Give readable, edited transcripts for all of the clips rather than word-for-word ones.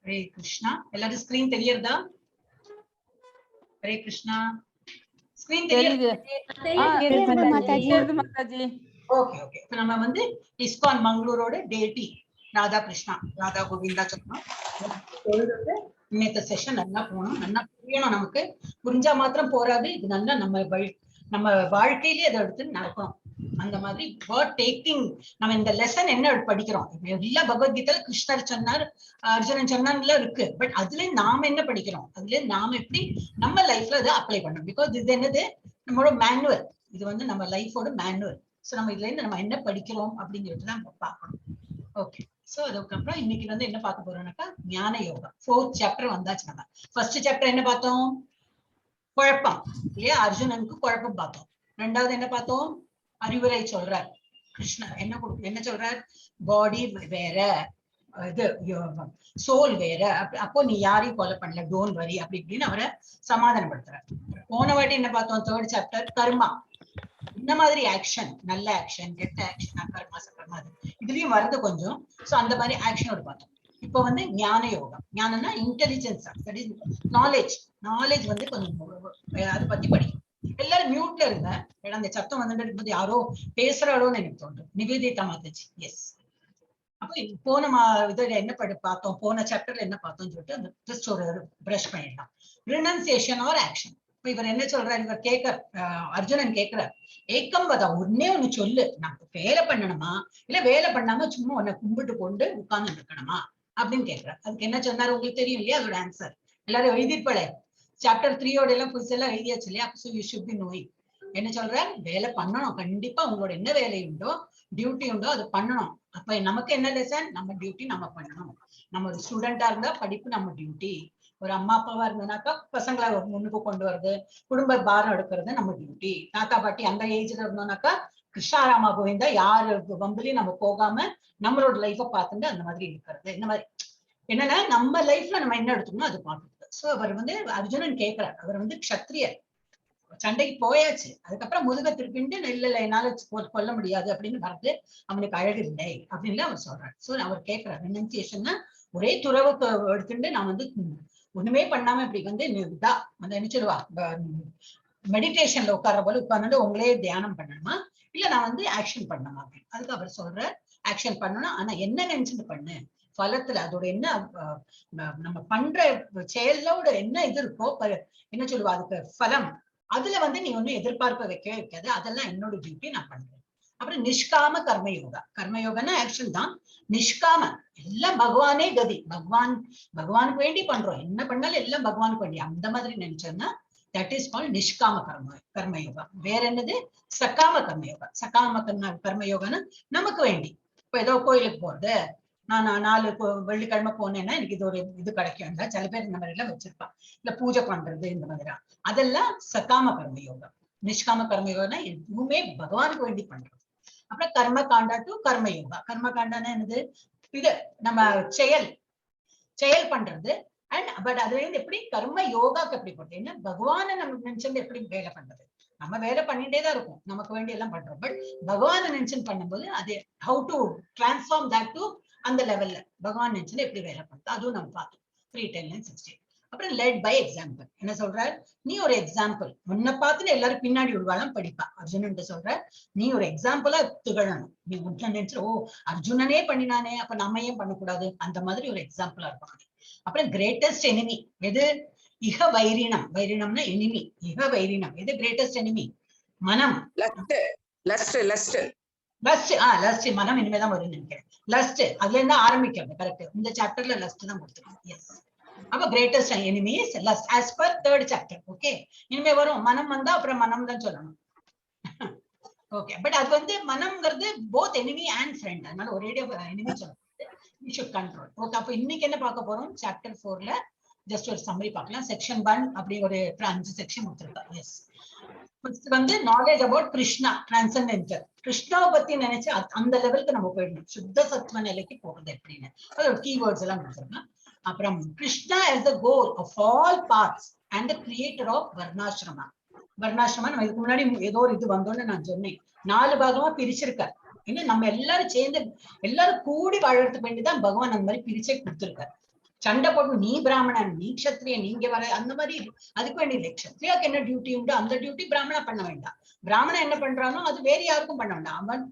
Hare Krishna. Ellaru screen theriyarda? Hare Krishna. Screen theriyarda? Mathaji. Okay. இப்ப நம்ம வந்து ISKCON மங்களூரோட டேட்டி Radha Krishna Radha Govinda சொன்னோம். இன்னைக்கு செஷன் நல்லா போகணும், நல்லா புரியணும். நமக்கு புரிஞ்சா மாத்திரம் போராது, இது நல்லா நம்ம வாழ்க்கையிலேயே அதை எடுத்து நடக்கணும். அந்த மாதிரி வேர்ட் டேக்கிங். நம்ம இந்த லெசன் என்ன படிக்கிறோம், எல்லா பகவத்கீதை கிருஷ்ணர் சொன்னார், அர்ஜுனன் சொன்னார்ல இருக்கு. பட் அதுல நாம என்ன படிக்கிறோம், அதுல நாம எப்படி நம்ம லைஃப்ல அதை அப்ளை பண்ணணும். பிகாஸ் இது என்னது, நம்மளோட மேனுவல். இது வந்து நம்ம லைஃபோட மேனுவல். சோ நம்ம இதுல இருந்து நம்ம என்ன படிக்கிறோம் அப்படிங்கிறது தான் நம்ம பார்க்கணும். ஓகே. சோ அதுக்கப்புறம் இன்னைக்கு வந்து என்ன பார்க்க போறோம்னாக்கா ஞான யோகா 4th சாப்டர் வந்தாச்சு. நம்ம ஃபர்ஸ்ட் சாப்டர் என்ன பார்த்தோம், குழப்பம் இல்லையா, அர்ஜுனனுக்கு குழப்பம் பார்த்தோம். ரெண்டாவது என்ன பார்த்தோம், அறிவுரை சொல்றார் கிருஷ்ணர். என்ன சொல்றார், பாடி வேற, இது சோல் வேற, அப்போ நீ யாரையும் கொலை பண்ணல, டோன்ட் வரி அப்படி இப்படின்னு அவரை சமாதானப்படுத்துறார். போன வாட்டி என்ன பார்த்தோம், 3rd சாப்டர் கர்மா. இந்த மாதிரி ஆக்ஷன், நல்ல ஆக்ஷன், கெட்ட ஆக்ஷன், கர்மா சக்கர்மா, இதுலயும் வருது கொஞ்சம். சோ அந்த மாதிரி ஆக்ஷனோட பார்த்தோம். இப்போ வந்து ஞான யோகம். ஞானம்னா இன்டெலிஜென்ஸ், நாலேஜ் வந்து கொஞ்சம் அதை பத்தி படிக்கும். எல்லாரும் மியூட்ல இருங்க, ஏன்னா அந்த சத்தம் வந்துட்டு இருக்கும்போது யாரோ பேசுறாளோன்னு எனக்கு தோன்றும். நிவேதிதா மாதாஜி. எஸ். அப்போ போன இதுல என்ன பார்த்தோம், போன சாப்டர்ல என்ன பார்த்தோம்னு சொல்லிட்டு அந்த ஜஸ்ட் ஒரு பிரஷ் பண்ணிடலாம். Renunciation or action. இப்ப இவர் என்ன சொல்றாரு, இவர் அர்ஜுனன் கேட்கிறார், ஏக்கம் வதா, ஒன்னே ஒண்ணு சொல்லு, நான் வேலை பண்ணணுமா இல்ல வேலை பண்ணாம சும்மா உன்னை கும்பிட்டு கொண்டு உட்கார்ந்து இருக்கணுமா அப்படின்னு கேட்கிறார். அதுக்கு என்ன சொன்னாரு உங்களுக்கு தெரியும் இல்லையா, அதோட ஆன்சர் எல்லாரும் எழுதிருப்பாளே. சாப்டர் 3யோட எல்லாம் புதுசெல்லாம் எழுதியாச்சு இல்லையா. So you should be knowing. என்ன சொல்ற, வேலை பண்ணணும், கண்டிப்பா உங்களோட என்ன வேலை உண்டோ, டியூட்டி உண்டோ அது பண்ணணும். அப்ப நமக்கு என்ன லெசன், நம்ம டியூட்டி நம்ம பண்ணணும். நம்ம ஒரு ஸ்டூடெண்டா இருந்தா படிப்பு நம்ம டியூட்டி, ஒரு அம்மா அப்பாவா இருந்ததுனாக்கா பசங்களை முன்னுக்கு கொண்டு வருது, குடும்ப பாரம் எடுக்கிறது நம்ம டியூட்டி. தாத்தா பாட்டி அந்த ஏஜ்ல இருந்தோம்னாக்கா கிருஷ்ணாராமா கோவிந்தா யாரு வம்புலையும் நம்ம போகாம நம்மளோட லைஃப பார்த்துட்டு அந்த மாதிரி இருக்கிறது. இந்த மாதிரி என்னன்னா நம்ம லைஃப்ல நம்ம என்ன எடுத்துக்கணும் அது பார்க்கறது. சோ அவர் வந்து அர்ஜுனன் கேட்கிறார், அவர் வந்து க்ஷத்ரியர், சண்டைக்கு போயாச்சு, அதுக்கப்புறம் முதுக திருப்பிண்டு இல்ல என்னால கொல்ல முடியாது அப்படின்னு வருது, அவனுக்கு அழகு இல்லை அப்படின்னு அவர் சொல்றாரு. சோ அவர் கேட்கிறார், ரெனன்சியேஷன்னா ஒரே துறவுக்கு எடுத்துட்டு நான் வந்து ஒண்ணுமே பண்ணாம இப்படி வந்து இதா அந்த என்ன சொல்லுவா, மெடிடேஷன்ல உட்கார்ற போல உட்கார்ந்து உங்களே தியானம் பண்ணணுமா இல்ல நான் வந்து ஆக்ஷன் பண்ணணுமா அப்படின்னு. அதுக்கு அவர் சொல்ற, ஆக்ஷன் பண்ணணும், ஆனா என்ன நினைச்சுட்டு பண்ணு, பலத்துல அதோட என்ன நம்ம பண்ற செயலோட என்ன இது இருக்கோ, என்ன சொல்லுவா அதுக்கு பலம், அதுல வந்து நீ ஒன்னும் எதிர்பார்ப்ப வைக்கவே வைக்காது, அதெல்லாம் என்னோட டியூட்டி நான் பண்றேன். அப்புறம் நிஷ்காம கர்மயோகா. கர்மயோகனா ஆக்ஷன் தான், நிஷ்காம எல்லாம் பகவானே கதி, பகவானுக்கு வேண்டி பண்றோம், என்ன பண்ணாலும் எல்லாம் பகவானுக்கு வேண்டி அந்த மாதிரி நினைச்சோம்னா தட் இஸ் கால்ட் நிஷ்காம கர்மயோகா. வேற என்னது, சக்காம கர்மயோகா. சக்காம கர்மயோகான்னு நமக்கு வேண்டி, இப்ப ஏதோ கோயிலுக்கு போறது, நான் 4 வெள்ளிக்கிழமை போனேன்னா எனக்கு இது ஒரு இது கிடைக்கும், சில பேர் இந்த மாதிரி எல்லாம் வச்சிருப்பான், இல்ல பூஜை பண்றது இந்த மாதிரி, அதெல்லாம் சக்காம கர்மயோகா. நிஷ்காம கர்மயோகா எதுவுமே பகவானுக்கு வேண்டி பண்றது. அப்புறம் கர்ம காண்டா டு கர்மயோகா. கர்ம காண்டானா என்னது, இது நம்ம செயல் பண்றது. அண்ட் பட் அதுல இருந்து எப்படி கர்ம யோகாக்கு எப்படி போறது, என்ன பகவானை நம்ம நினைச்சு எப்படி வேலை பண்றது. நம்ம வேலை பண்ணிட்டே தான் இருக்கும், நமக்கு வேண்டிய எல்லாம் பண்றோம், பட் பகவானை நினைச்சு பண்ணும்போது அது how to transform that to அந்த லெவல்ல பகவான் நினைச்சு எப்படி வேலை பண்றது, அதுவும் நம்ம பார்த்தோம் 3, 10 and 16. அப்புறம் லெட் பை எக்ஸாம்பிள். என்ன சொல்றாரு, நீ ஒரு எக்ஸாம்பிள், உன்னை பார்த்துட்டு எல்லாரும் பின்னாடி உருவாலாம் படிப்பா. அர்ஜுனன் சொல்ற, நீ ஒரு எக்ஸாம்பிளா திகழணும். நீ உன்னை நினைச்சு ஓ அர்ஜுனனே பண்ணினானே அப்ப நம்ம ஏன் பண்ணக்கூடாது, அந்த மாதிரி ஒரு எக்ஸாம்பிளா இருப்பாங்க. அப்புறம் கிரேட்டஸ்ட் எனிமி எது, இக வைரினம். வைரினம்னா எனிமி, இக வைரினம் எது, கிரேட்டஸ்ட் எனிமி மனம், லஸ்ட் மனம் இனிமேதான் வரும்னு நினைக்கிறேன். லஸ்ட் அதுல இருந்து ஆரம்பிக்கிறது, கரெக்ட். இந்த சாப்டர்ல லஸ்ட் தான் கொடுத்துருக்கோம். எஸ். அப்ப greatest enemy is lost as per 3rd chapter. Okay, இனிமே வரும் மனம் வந்தா அப்புறம் மனம் தான் சொல்லணும். ஓகே, பட் அது வந்து மனம்ங்கிறது போத் எனிமி அண்ட் ஃப்ரெண்ட், அதனால ஒரேடியா எனிமி சொல்லணும், we should control. ஓகே, அப்ப இன்னைக்கு என்ன பார்க்க போறோம், சாப்டர் 4ல ஜஸ்ட் ஒரு சம்மரி பார்க்கலாம். செக்ஷன் 1 அப்படி ஒரு 5 செக்ஷன் கொடுத்துருக்கா. எஸ். வந்து நாலேஜ் அபவுட் கிருஷ்ணா, டிரான்சென்டென்டல். கிருஷ்ணாவை பத்தி நினைச்சு அந்த லெவலுக்கு நம்ம போயிடணும், சுத்த சத்வ நிலைக்கு போறது எப்படின்னு அதோட கீவேர்ட்ஸ் எல்லாம் கொடுத்துருக்கோம். அப்புறம் Krishna as the goal of all paths and the creator of வர்ணாசிரமா. வர்ணாசிரமா நம்ம இதுக்கு முன்னாடி ஏதோ ஒரு இது வந்தோன்னு நான் சொன்னேன், 4 பாகமா பிரிச்சிருக்காரு. இன்னும் நம்ம எல்லாரும் சேர்ந்து எல்லாரும் கூடி வாழறதுக்கு வேண்டிதான் பகவான் அந்த மாதிரி பிரிச்சே கொடுத்திருக்காரு. சண்டை போட்டு நீ பிராமணன் நீ க்ஷத்ரியன் நீங்க வர அந்த மாதிரி அதுக்கு வேண்டிய இல்லை. க்ஷத்ரியாக்கு என்ன டியூட்டி உண்டு அந்த டியூட்டி பிராமணா பண்ண வேண்டாம். பிராமணன் என்ன பண்றானோ அது வேற யாருக்கும் பண்ண வேண்டாம். அவன்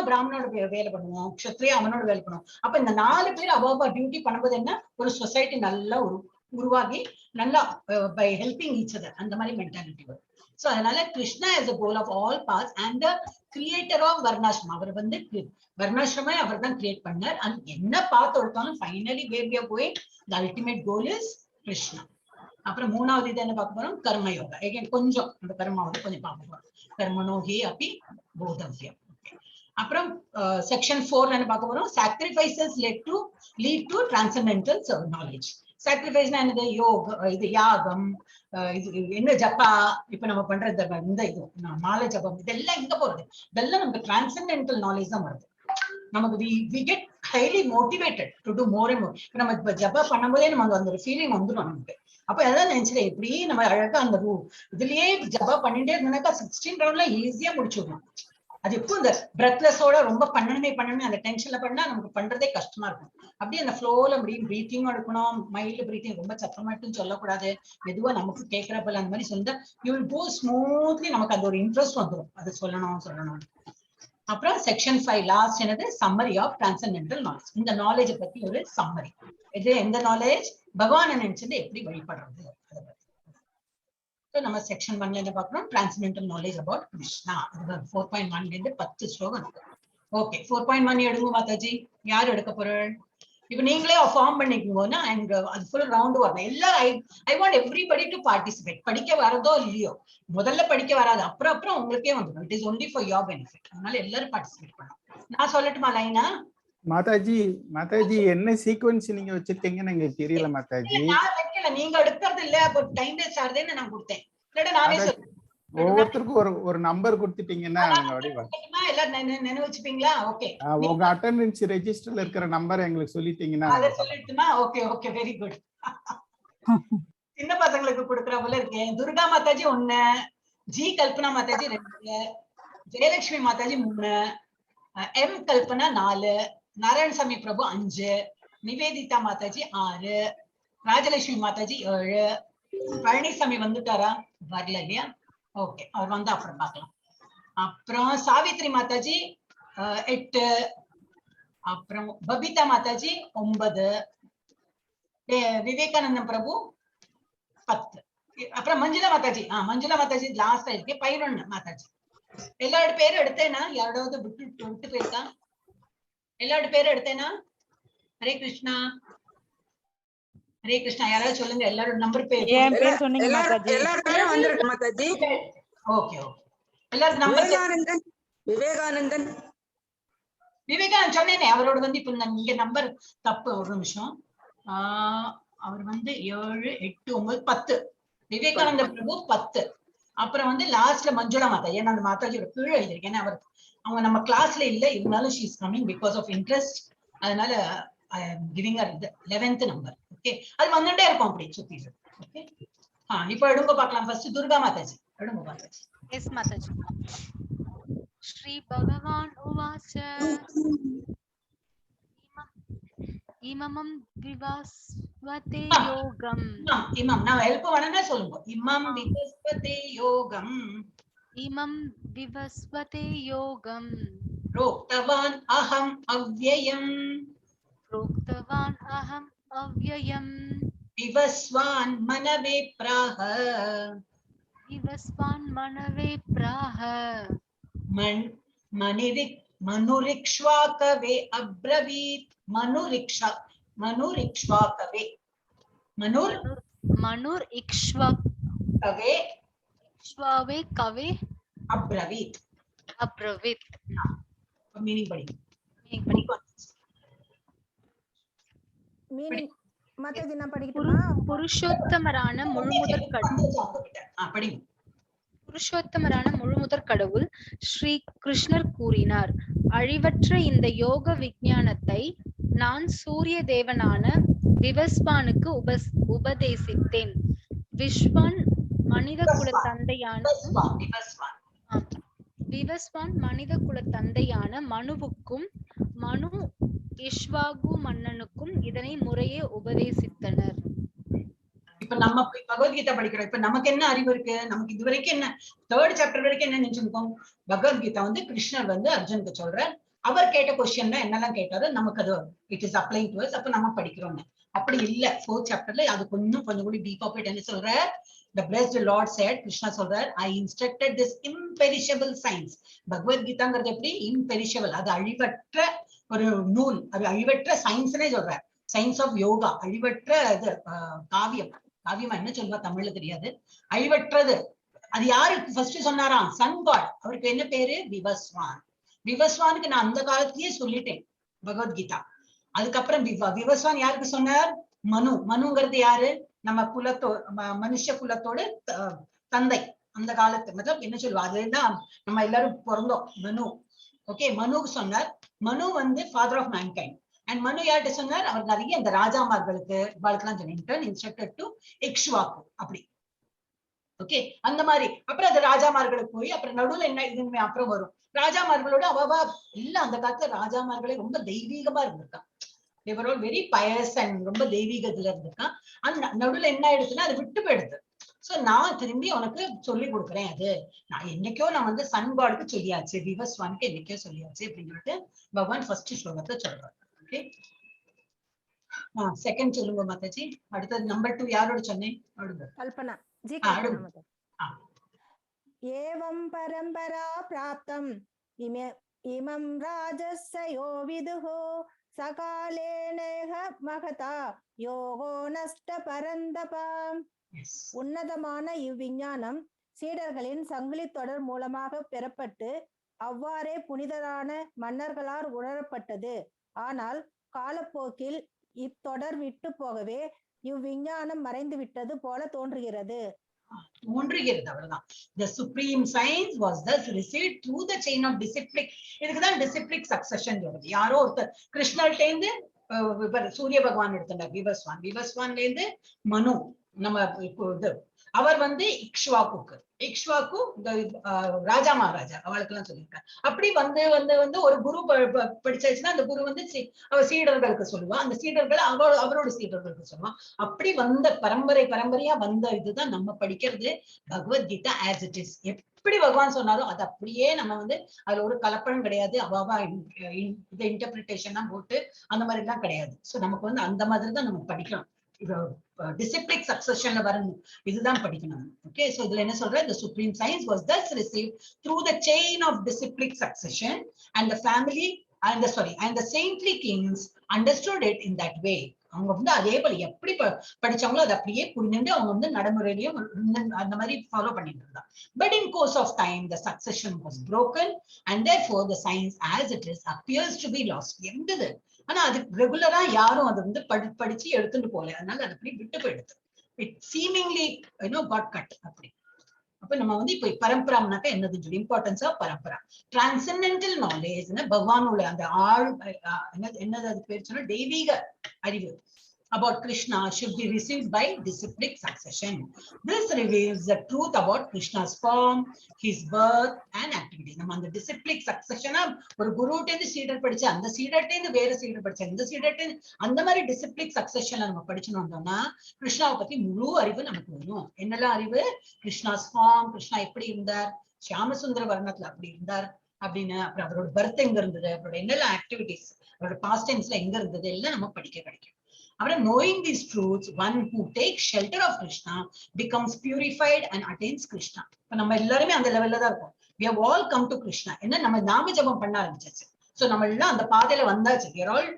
பிராமணோட வேலை பண்ணுவான், க்ஷத்ரியா அவனோட வேலை பண்ணுவான். அப்ப இந்த 4 பேர் அவ்வளவா டியூட்டி பண்ணும்போது என்ன ஒரு சொசைட்டி நல்லா உருவாகி நல்லா பை ஹெல்பிங் ஈச் அதர் அந்த மாதிரி மென்டாலிட்டி வரும். சோ அதனால Krishna is a goal of all paths and the creator of varnashrama. அவர் வந்து வர்ணாசிரம அவர் தான் கிரியேட் பண்ணார். அண்ட் என்ன பார்த்து எடுத்தாலும் finally where we are going, the ultimate goal is Krishna. அப்புறம் 3வது இது என்ன பார்க்க போறோம், கர்மயோகா. அகைன் கொஞ்சம் அந்த கர்மாவது கொஞ்சம் பார்க்க போறோம். கர்மனோஹி அப்படி போதவ்யம். அப்புறம் செக்ஷன் 4 என்ன பார்க்க போறோம், sacrifices lead to transcendental knowledge. சாக்ரிஃபைஸ்னா என்னது, இது யாகம், இது என்ன ஜப்பா, இப்ப நம்ம பண்றது இந்த இது மாலை ஜபம், இதெல்லாம் எங்க போறது, இதெல்லாம் நமக்கு டிரான்சென்டென்டல் நாலேஜ் தான் வருது. நமக்கு we get highly motivated to do more and more. இப்ப நம்ம இப்ப ஜபா பண்ணும்போதே நம்ம அந்த ஒரு ஃபீலிங் வந்துடும் நமக்கு. அப்ப அதான் நினைச்சேன், எப்படி நம்ம அழகா அந்த இதுலயே ஜபா பண்ணிட்டே இருந்தாக்கா 16 ரவுண்ட்ல ஈஸியா முடிச்சுடலாம். அது எப்போ இந்த பிரெத்லெஸோட ரொம்ப பண்ணணுமே அந்த டென்ஷன்ல பண்ணா நமக்கு பண்றதே கஷ்டமா இருக்கும். அப்படியே அந்த ஃப்ளோல அப்படியே பிரீத்திங்கும் எடுக்கணும், மைல்டு பிரீத்திங், ரொம்ப சத்தமாட்டும் சொல்லக்கூடாது, மெதுவா நமக்கு கேட்கறப்பல அந்த மாதிரி சொன்னா யூ வில் கோ ஸ்மூத்லி. நமக்கு அந்த ஒரு இன்ட்ரெஸ்ட் வந்துடும், அது சொல்லணும். அப்புறம் செக்ஷன் 5 லாஸ்ட் என்னது, சம்மரி ஆஃப் டிரான்சென்டென்டல் நாலேஜ். இந்த நாலேஜை பத்தி ஒரு சம்மரி. இது எந்த நாலேஜ், பகவானை நினைச்சது எப்படி வழிபடுறது அதை பத்தி. நம்ம செக்ஷன் 1ல என்ன பார்க்கணும், டிரான்சென்டென்டல் நாலேஜ் அபவுட் கிருஷ்ணா. 4.1ல இருந்து 10 ஸ்லோகம் இருக்கு. ஓகே, 4.1 எடுங்க மாதாஜி. யார் எடுக்க போறாள்? இப்ப நீங்களே ஃபார்ம் பண்ணிக்கோங்கன்னா அது ஃபுல் ரவுண்ட் வரணும். எல்லாரும் I want everybody to participate. படிக்க வரதோ இல்லையோ, முதல்ல படிக்க வராது, அப்புறம் உங்களுக்கே வந்துடும். It is only for your benefit. அதனால எல்லாரும் பார்ட்டிசிபேட் பண்ணணும். நான் சொல்லட்டுமா லைனா? மாதாஜி என்ன சீக்வென்ஸ் நீங்க வச்சிருக்கீங்கன்னு எனக்கு தெரியல மாதாஜி. நான் வைக்கல, நீங்க எடுக்கிறது இல்ல, அப்ப டைம் வேஸ்ட் ஆகுதுன்னு நான் கொடுத்தேன். இல்ல நானே சொல்றேன். ஒவ்வொருத்தருக்கும் ஒரு நம்பர் கொடுத்துட்டீங்கன்னா எல்லாரும் நினைவு வச்சுப்பீங்களா? ஓகே, உங்க அட்டெண்டன்ஸ் ரெஜிஸ்டர்ல இருக்கிற நம்பர் எங்களுக்கு சொல்லிட்டீங்கன்னா அத சொல்லிட்டுமா? Okay okay, very good. சின்ன பசங்களுக்கு கொடுக்கற போல இருக்கேன். Durga Mataji 1, G Kalpana Mataji 2, Jayalakshmi Mataji 3, M Kalpana 4, Narayanasamy Prabhu 5, Nivedita Mataji 6, Rajalakshmi Mataji 7. பழனிசாமி வந்துட்டாரா? வரல இல்லையா? ஓகே, அவர் வந்து அப்புறம் பார்க்கலாம். அப்புறம் சாவித்ரி மாதாஜி 8, அப்புறம் பபிதா மாதாஜி 9, விவேகானந்தம் பிரபு 10, அப்புறம் மஞ்சுளா மாதாஜி லாஸ்ட் இருக்கு 11 மாதாஜி. எல்லாரோட பேரும் எடுத்தேனா? யாரோட விட்டு போயிருக்கா? எல்லாரோட பேரும் எடுத்தேனா? ஹரே கிருஷ்ணா, ஹரே கிருஷ்ணா. யாராவது சொல்லுங்க, எல்லாரோட நம்பர் பேர். என் பேர் சொன்னீங்க மாதாஜி. எல்லாரும் பேரும் வந்திருக்கு மாதாஜி. ஓகே ஓகே, எல்லாரும் நம்பர். விவேகானந்தன் சொன்னேனே, அவரோட வந்து இப்ப இங்க நம்பர் தப்பு. ஒரு நிமிஷம். அவர் வந்து 7, 8, 9, 10. விவேகானந்த பிரபு 10. அப்புறம் வந்து லாஸ்ட்ல மஞ்சுளா மாதா. ஏன்னா அந்த மாதாஜியோட கீழே எழுதிருக்கேன். ஏன்னா அவங்க நம்ம கிளாஸ்ல இல்ல, இருந்தாலும் she is coming because of interest. அதனால I am giving her the 11th number. Okay, அது வந்துட்டே இருக்கும் அப்படி சுத்தி. ஓகே, இப்போ எடுங்க பார்க்கலாம். ஃபர்ஸ்ட் துர்கா மாதாஜி எடுங்க மாதாஜி. எஸ் மாதாஜி. ஸ்ரீ பகவான் உவாச இமமம் விவஸ்வதே யோகம். இமம் நான் ஹெல்ப் பண்ணனா சொல்லுங்க. இமம் விவஸ்வதே யோகம். இமம் விவஸ்வதே யோகம். ப்ரோக்தவான் அஹம் அவ்யயம். ப்ரோக்தவான் அஹம் அவ்யயம். விவஸ்வான் மனவே ப்ராஹ. விவஸ்வான் மனவே ப்ராஹ. மனுரிக்ஷ்வாகவே அப்ரவீத். மனுரிக்ஷ்வாகவே கவே அப்ரவீத். மீனிங் படி. மீனிங் மாதாஜி நான் படிக்கட்டுமா? புருஷோத்தமரான முழுமுதற் கடவுள் ஸ்ரீ கிருஷ்ணர் கூறினார், அழிவற்ற இந்த யோக விஞ்ஞானத்தை நான் சூரிய தேவனான விவஸ்வானுக்கு உபதேசித்தேன். விவஸ்வான் மனித குல தந்தையான மனுவுக்கும் மனு இஷ்வாகு மன்னனுக்கும் இதனை முறையே உபதேசித்தனர். இப்ப நம்ம பகவத்கீதா படிக்கிறோம். இப்ப நமக்கு என்ன அறிவு இருக்கு? நமக்கு இது வரைக்கும் என்ன 3rd சாப்டர் வரைக்கும் என்ன நினைச்சிருக்கோம்? பகவத்கீதா கிருஷ்ணர் அர்ஜுனுக்கு சொல்ற, அவர் கேட்ட கொஸ்டின்ல என்னெல்லாம் கேட்டாரு, நமக்கு அது இட் இஸ் அப்ளைங் டு அஸ். அப்ப நம்ம படிக்கிறோம். அப்படி இல்ல 4th சாப்டர்ல அது கொஞ்சம் கூட டீப்பா போயிட்டு என்ன சொல்ற, the blessed lord said, Krishna சொல்றார், I instructed this imperishable science. பகவத்கீதாங்கிறது எப்படி imperishable, அது அழிவற்ற ஒரு நூல், அது அழிவற்ற சயின்ஸ்னே சொல்றார். சயின்ஸ் ஆஃப் யோகா, அழிவற்ற இது காவியம். காவியமா என்ன சொல்லுவா தமிழ்ல தெரியாது, அழிவற்றது. அது யாருக்கு ஃபர்ஸ்ட் சொன்னாராம்? Sun god. அவருக்கு என்ன பேரு? விவஸ்வான். விவஸ்வானுக்கு நான் அந்த காலத்திலேயே சொல்லிட்டேன் பகவத்கீதா. அதுக்கப்புறம் விவஸ்வான் யாருக்கு சொன்னார்? மனு. மனுங்கிறது யாரு? நம்ம மனுஷ குலத்தோட தந்தை. அந்த காலத்து மத்தம் என்ன சொல்லுவா, அதுதான் நம்ம எல்லாரும் பிறந்தோம். மனு. ஓகே, மனுக்கு சொன்னார். மனு ஃபாதர் ஆஃப் மேன்கைண்ட். அண்ட் மனு யார்கிட்ட சொன்னார்? அவர் நிறைய இந்த ராஜாமார்களுக்கு வாழ்க்கலாம் சொன்னேன், இன்ஸ்ட்ரக்டட் டு இக்ஷ்வாகு. அப்படி ஓகே, அந்த மாதிரி. அப்புறம் அது ராஜாமார்களுக்கு போய் அப்புறம் நடுவுல என்ன இதுமே அப்புறம் வரும். ராஜாமார்களோட அவ இல்ல, அந்த காலத்துல ராஜாமார்களே ரொம்ப தெய்வீகமா இருந்திருக்கான். தேவர் ஆல் வெரி பயஸ் அண்ட் ரொம்ப தெய்வீகத்துல இருந்திருக்கான். அந்த நடுவுல என்ன ஆயிடுச்சுன்னா அது விட்டு போயிடுது. சோ நான் திரும்பி உனக்கு சொல்லி கொடுக்குறேன். அது நான் என்னைக்கோ நான் சன் காடுக்கு சொல்லியாச்சு, விவஸ்வானுக்கு என்னைக்கோ சொல்லியாச்சு அப்படின்னு சொல்லிட்டு பகவான் ஃபர்ஸ்ட் ஸ்லோகத்தை சொல்றாரு. ஓகே, செகண்ட் சொல்லுங்க மாதாஜி. அடுத்தது நம்பர் 2 யாரோட சொன்னேன்? கல்பனா ஜி. ஏவம் பரம்பரா பிராப்தம் இமம் ராஜஸ்ய விதுஹோ சகாலேனேஹ மகதா யோகோ நஷ்ட பரந்தபாம். உன்னதமான இவ்விஞ்ஞானம் சீடர்களின் சங்கிலி தொடர் மூலமாக பெறப்பட்டு அவ்வாறே புனிதரான மன்னர்களால் உணரப்பட்டது. ஆனால் காலப்போக்கில் இத்தொடர் விட்டு போகவே இவ்விஞ்ஞானம் மறைந்து விட்டது போல தோன்றுகிறது. அவ்வளவுதான். The supreme science was thus received through the chain of disciplic. இதுக்குதான் disciplic succession சொல்றது. யாரோ ஒருத்தர் கிருஷ்ணர்ட்ட இருந்து சூரிய பகவான் எடுத்தார் விவஸ்வான். விவஸ்வான்ல இருந்து மனு நம்ம அவர் இக்ஷ்வாக்கு. இக்ஷ்வாக்கு ராஜா மகாராஜா அவளுக்கு எல்லாம் சொல்லியிருக்காரு. அப்படி ஒரு குரு படிச்சாச்சுன்னா அந்த குரு அவர் சீடர்களுக்கு சொல்லுவா, அந்த சீடர்கள் அவரோட சீடர்களுக்கு சொல்லுவா. அப்படி பரம்பரையா வந்த இதுதான் நம்ம படிக்கிறது பகவத்கீதா ஆஸ் இட் இஸ். எப்படி பகவான் சொன்னாலும் அது அப்படியே நம்ம அதுல ஒரு கலப்படம் கிடையாது. அவாவா இந்த இன்டர்பிரிட்டேஷன் எல்லாம் போட்டு அந்த மாதிரி எல்லாம் கிடையாது. சோ நமக்கு அந்த மாதிரி தான் நம்ம படிக்கணும். disciplic succession வரணும், இதுதான் படிக்கணும். ஓகே, சோ இதுல என்ன சொல்ற, the supreme science was thus received through the chain of disciplic succession and the family and the saintly kings understood it in that way. அவங்க அதே போல எப்படி படிச்சாங்களோ அது அப்படியே புரிஞ்சுட்டு அவங்க நடைமுறையிலையும் அந்த மாதிரி ஃபாலோ பண்ணிட்டு இருந்தாங்க. But in course of time the succession was broken and therefore the science as it is appears to be lost. எந்தது ஆனா அது ரெகுலரா யாரும் அது படிச்சு எடுத்துட்டு போல, அதனால அது அப்படி விட்டு போயிடுது. It seemingly got cut. அப்படி அப்ப நம்ம இப்ப பரம்பராம்னாக்கா என்னதுன்னு சொல்லி importance of Parampara. Transcendental knowledge பகவானோட அந்த என்னது அது பேர் சொன்னா தெய்வீக அறிவு about Krishna should be received by disciplic succession. This reveals the truth about Krishna's form, his birth and activity. நம்ம அந்த disciplic succession ஒரு குருட்ட இருந்து சீடர் படிச்சு, அந்த சீடர்ட்ட இருந்து வேற சீடர் படிச்சு, அந்த சீடர்ட்ட அந்த மாதிரி disciplic succession நம்ம படிச்சோம்னா கிருஷ்ணாவை பத்தி முழு அறிவு நமக்கு வரும். என்னெல்லாம் அறிவு? கிருஷ்ணாஸ் ஃபார்ம், கிருஷ்ணா எப்படி இருந்தார், சியாமசுந்தர வர்ணத்துல அப்படி இருந்தார் அப்படின்னு, அப்புறம் அவரோட பர்த் எங்க இருந்தது, அவரோட என்னெல்லாம் ஆக்டிவிட்டிஸ், அவரோட பாஸ்ட் டைம்ஸ்ல எங்க இருந்தது எல்லாம் நம்ம படிக்க கிடைக்கும். After knowing these truths, one who takes shelter of Krishna becomes purified and attains Krishna. இப்ப நம்ம எல்லாருமே அந்த லெவல்ல தான் இருக்கோம். We have all come to Krishna. என்ன நம்ம நாம ஜபம் பண்ண ஆரம்பிச்சாச்சு. சோ நம்ம எல்லாம் அந்த பாதையில வந்தாச்சு. We are all,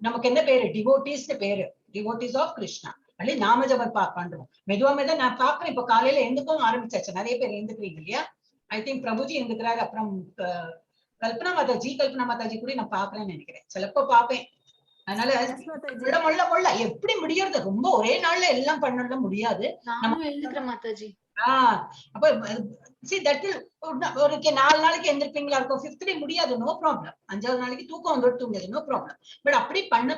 நமக்கு என்ன பேரு? டிவோட்டீஸ் பேரு, டிவோட்டீஸ் ஆஃப் கிருஷ்ணா. அல்ல நாம ஜபம் பண்றோம். மெதுவா நான் பாக்குறேன் இப்ப காலையில எழுந்துக்கவும் ஆரம்பிச்சாச்சு. நிறைய பேர் எழுந்துக்கிறீங்க இல்லையா? ஐ திங்க் பிரபுஜி எழுந்துக்கிறாரு. அப்புறம் கல்பனா மாதாஜி கூட நான் பாக்குறேன்னு நினைக்கிறேன். சிலப்ப பாப்பேன். அதனால முள்ள எப்படி முடியறது? ரொம்ப ஒரே நாள்ல எல்லாம் பண்ண முடியாது. அப்ப ஒரு 4 நாளைக்கு எந்திருப்பீங்களா இருக்கும். 5th டே முடியாது, நோ ப்ராப்ளம். 5வது நாளைக்கு தூக்கம் வந்துட்டு நோ ப்ராப்ளம். பட் அப்படி பண்ண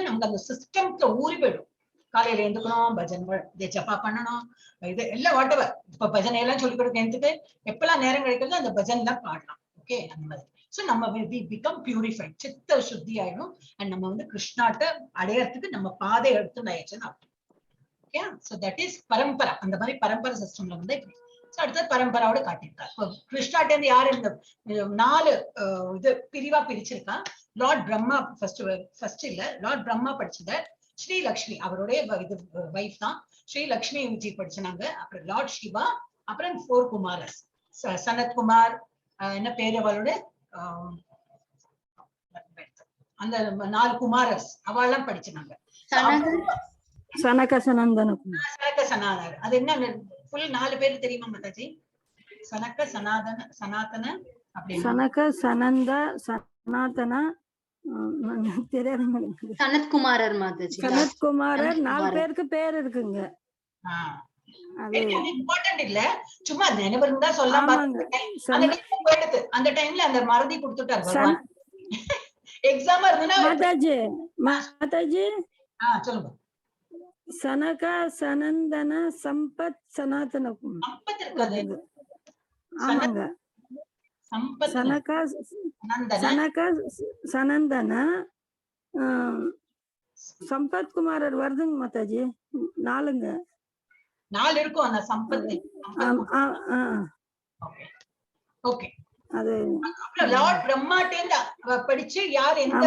நமக்கு அந்த சிஸ்டம்ல ஊறி போயிடும். காலையில எழுந்துக்கணும், பஜனை ஜப்பா பண்ணணும், இது எல்லாம் வாட்டவர். இப்ப பஜனை எல்லாம் சொல்லிக் கொடுக்க எழுந்துட்டு எப்பெல்லாம் நேரம் கிடைக்கிறது அந்த பஜனை எல்லாம் பாடலாம். ஓகே, அந்த மாதிரி. சோ நம்ம we become purified, சித்த சுத்தி ஆயிடும். அண்ட் நம்ம வந்து கிருஷ்ணாட்ட அடையறதுக்கு நம்ம பாதை எடுத்து நயச்சுன்னு அர்த்தம். Okay, so that is parampara. அந்த மாதிரி பரம்பரை சிஸ்டம்ல வந்து இப்படி. சோ அடுத்த பரம்பராவோட காட்டியிருக்காரு. கிருஷ்ணாட்ட இருந்து யாரு இந்த 4 இது பிரிவா பிரிச்சிருக்கா. லார்ட் பிரம்மா ஃபர்ஸ்ட் இல்ல, லார்ட் பிரம்மா படிச்சத ஸ்ரீ லக்ஷ்மி அவருடைய இது வைஃப் தான் ஸ்ரீ லக்ஷ்மி விஜி படிச்சாங்க. அப்புறம் லார்ட் சிவா, அப்புறம் 4 குமாரஸ், சனத்குமார், என்ன பேரு அவளோட, அந்த 4 குமாரஸ் அவெல்லாம் படிச்சாங்க. சனக சனந்தன சனக சனாதனர். அது என்ன ஃபுல் 4 பேர் தெரியுமா மாதாஜி? சனக சனாதன அப்படி சனக சனந்த சனாதன தெரியாது. சனத்குமாரர் மாதாஜி. சனத்குமாரர் 4 பேருக்கு பேர் இருக்குங்க. இம்பார்ட்டன்ட் இல்ல, சும்மா நினைவு இருந்தா சொல்லலாம். அந்த டைம்ல அந்த மறதி கொடுத்துட்டாரு எக்ஸாம் இருந்ததுன்னா. மாதாஜி சொல்லுங்க. சனக சனந்தன சம்பத் சனாதன. ஆமாங்க. சனக சனந்தன சம்பத் குமாரர் வருதுங்க மாதாஜி. 4ங்க. 4 இருக்கும் அந்த சம்பத். ஓகே, அது லார்ட் பிரம்மாட்டேந்து படிச்சு யார் எந்த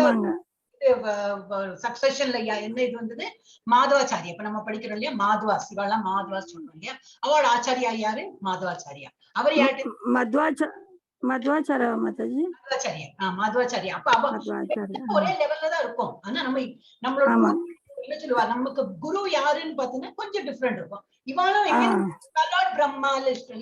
சக்சஷன்ல என்ன இது வந்தது? மாதவாச்சாரியா. இப்ப நம்ம படிக்கிறோம் இல்லையா, மாதவாஸ், இவெல்லாம் மாதவாஸ் சொல்றோம் இல்லையா, அவளோட ஆச்சாரியா யாரு? மாதவாச்சாரியா. அவர் யாரு? மத்வாச்சாரியா மாதாஜி. மாதவாச்சாரியா. அப்ப ஒரே லெவல்ல தான் இருக்கும். ஆனா நம்மளோட என்ன சொல்லுவா, நமக்கு குரு யாருன்னு பாத்தீங்கன்னா கொஞ்சம் டிஃப்ரெண்ட் இருக்கும். இவாளும் பிரம்மா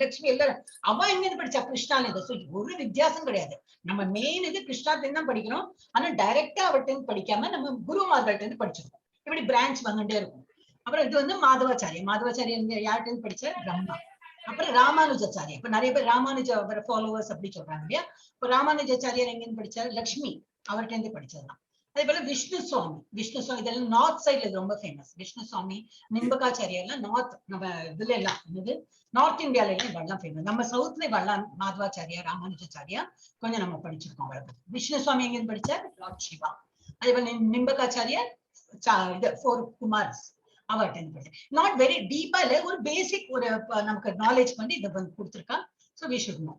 லட்சுமி எல்லாரும் அவ எங்க படிச்சா? கிருஷ்ணால. ஒரு வித்தியாசம் கிடையாது. நம்ம மெயின் இது கிருஷ்ணாத்துல தான் படிக்கிறோம். ஆனா டைரக்டா அவர்கிட்ட இருந்து படிக்காம நம்ம குருமார்கள்ட்ட இருந்து படிச்சிருக்கோம். இப்படி பிரான்ச் வந்துட்டே இருக்கும். அப்புறம் இது வந்து மாதவாச்சாரியா யார்கிட்ட இருந்து படிச்ச? பிரம்மா. அப்புறம் ராமானுஜாச்சாரியா. இப்ப நிறைய பேர் ராமானுஜ ஃபாலோவர்ஸ் அப்படி சொல்றாங்க இல்லையா. இப்ப ராமானுஜாச்சாரியார் எங்க இருந்து படிச்சாரு? லட்சுமி அவர்கிட்ட இருந்து படிச்சதுதான். அதே போல விஷ்ணு சுவாமி இதெல்லாம் நார்த் சைட்ல ரொம்ப ஃபேமஸ். விஷ்ணு சுவாமி, நிம்பகாச்சாரியா எல்லாம் நார்த், நம்ம இதுல எல்லாம் என்னது நார்த் இந்தியால எல்லாம் இவெல்லாம் ஃபேமஸ். நம்ம சவுத்ல இவெல்லாம் மாதவாச்சாரியா, ராமானுஜாச்சாரியா கொஞ்சம் நம்ம படிச்சிருக்கோம். விஷ்ணு சுவாமி எங்க படிச்சார்? லார்ட் சிவா. அதே போல நிம்பகாச்சாரியா இது 4 குமார்ஸ் அவர்கிட்ட படிச்சார். நாட் வெரி டீப்பா இல்ல, ஒரு பேசிக் ஒரு நமக்கு நாலேஜ் பண்ணி இதை கொடுத்துருக்கா. So we should know.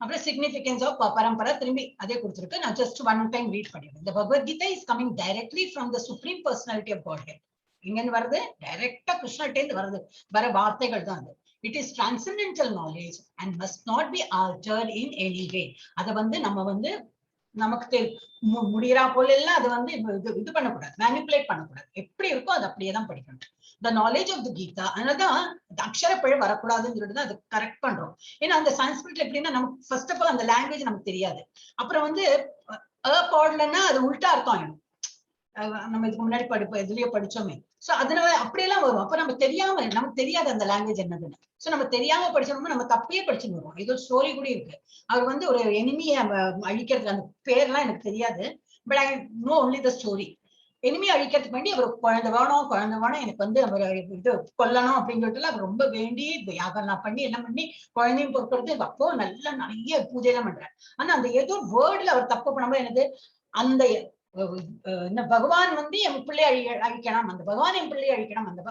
அப்புறம் சிக்னிஃபிகன்ஸ் ஆஃப் பரம்பரா திரும்பி அதே கொடுத்துருக்கு. நான் ஜஸ்ட் ஒன் டைம் ரீட் பண்ணிடுறேன். The Bhagavad Gita is coming directly from the Supreme Personality of Godhead. இங்க வருது டைரக்டா கிருஷ்ணகிட்ட வருது, வர வார்த்தைகள் தான் அது. It is transcendental knowledge and must not be altered in any way. அதை வந்து நம்ம வந்து நமக்கு முடியறா போல எல்லாம் அதை வந்து இது பண்ணக்கூடாது, மேனிபுலேட் பண்ணக்கூடாது. எப்படி இருக்கோ அது அப்படியே தான் படிக்கணும். The knowledge of the Gita, அதனாலதான் அக்ஷர பிழை வரக்கூடாதுன்னு தான் அது கரெக்ட் பண்றோம். ஏன்னா அந்த சான்ஸ்கிரிட்ல எப்படின்னா நமக்கு ஃபர்ஸ்ட் ஆஃப் ஆல் அந்த லாங்குவேஜ் நமக்கு தெரியாது. அப்புறம் வந்து பாடலன்னா அது உல்டா அர்த்தம் ஆயிடும். நம்ம இதுக்கு முன்னாடி இதுலயே படிச்சோமே. சோ அதனால அப்படியெல்லாம் வரும். அப்ப நம்ம நமக்கு தெரியாது அந்த லாங்குவேஜ் என்னதுன்னு. சோ நம்ம தெரியாம படிச்சோம்னா நம்ம தப்பையே படிச்சுட்டு வருவோம். இது ஒரு ஸ்டோரி கூட இருக்கு. அவர் வந்து ஒரு எனிமியை அழிக்கிறதுக்கு, அந்த பேர்லாம் எனக்கு தெரியாது, but I know only the story. எனிமையை அழிக்கிறதுக்கு வேண்டி அவர் குழந்தை வேணும் எனக்கு வந்து அவர் இது கொல்லணும் அப்படின்னு சொல்லிட்டு அவர் ரொம்ப வேண்டி யாகெல்லாம் பண்ணி எல்லாம் பண்ணி குழந்தையும் பொறுக்கிறது. அப்போ நல்லா நிறைய பூஜை எல்லாம் பண்றாரு. ஆனா அந்த ஏதோ வேர்டுல அவர் தப்பு பண்ணும்போது என்னது, அந்த என்ன பகவான் வந்து என் பிள்ளை அழிக்கணும், அந்த பகவான் என் பிள்ளை அழிக்கணும், அந்த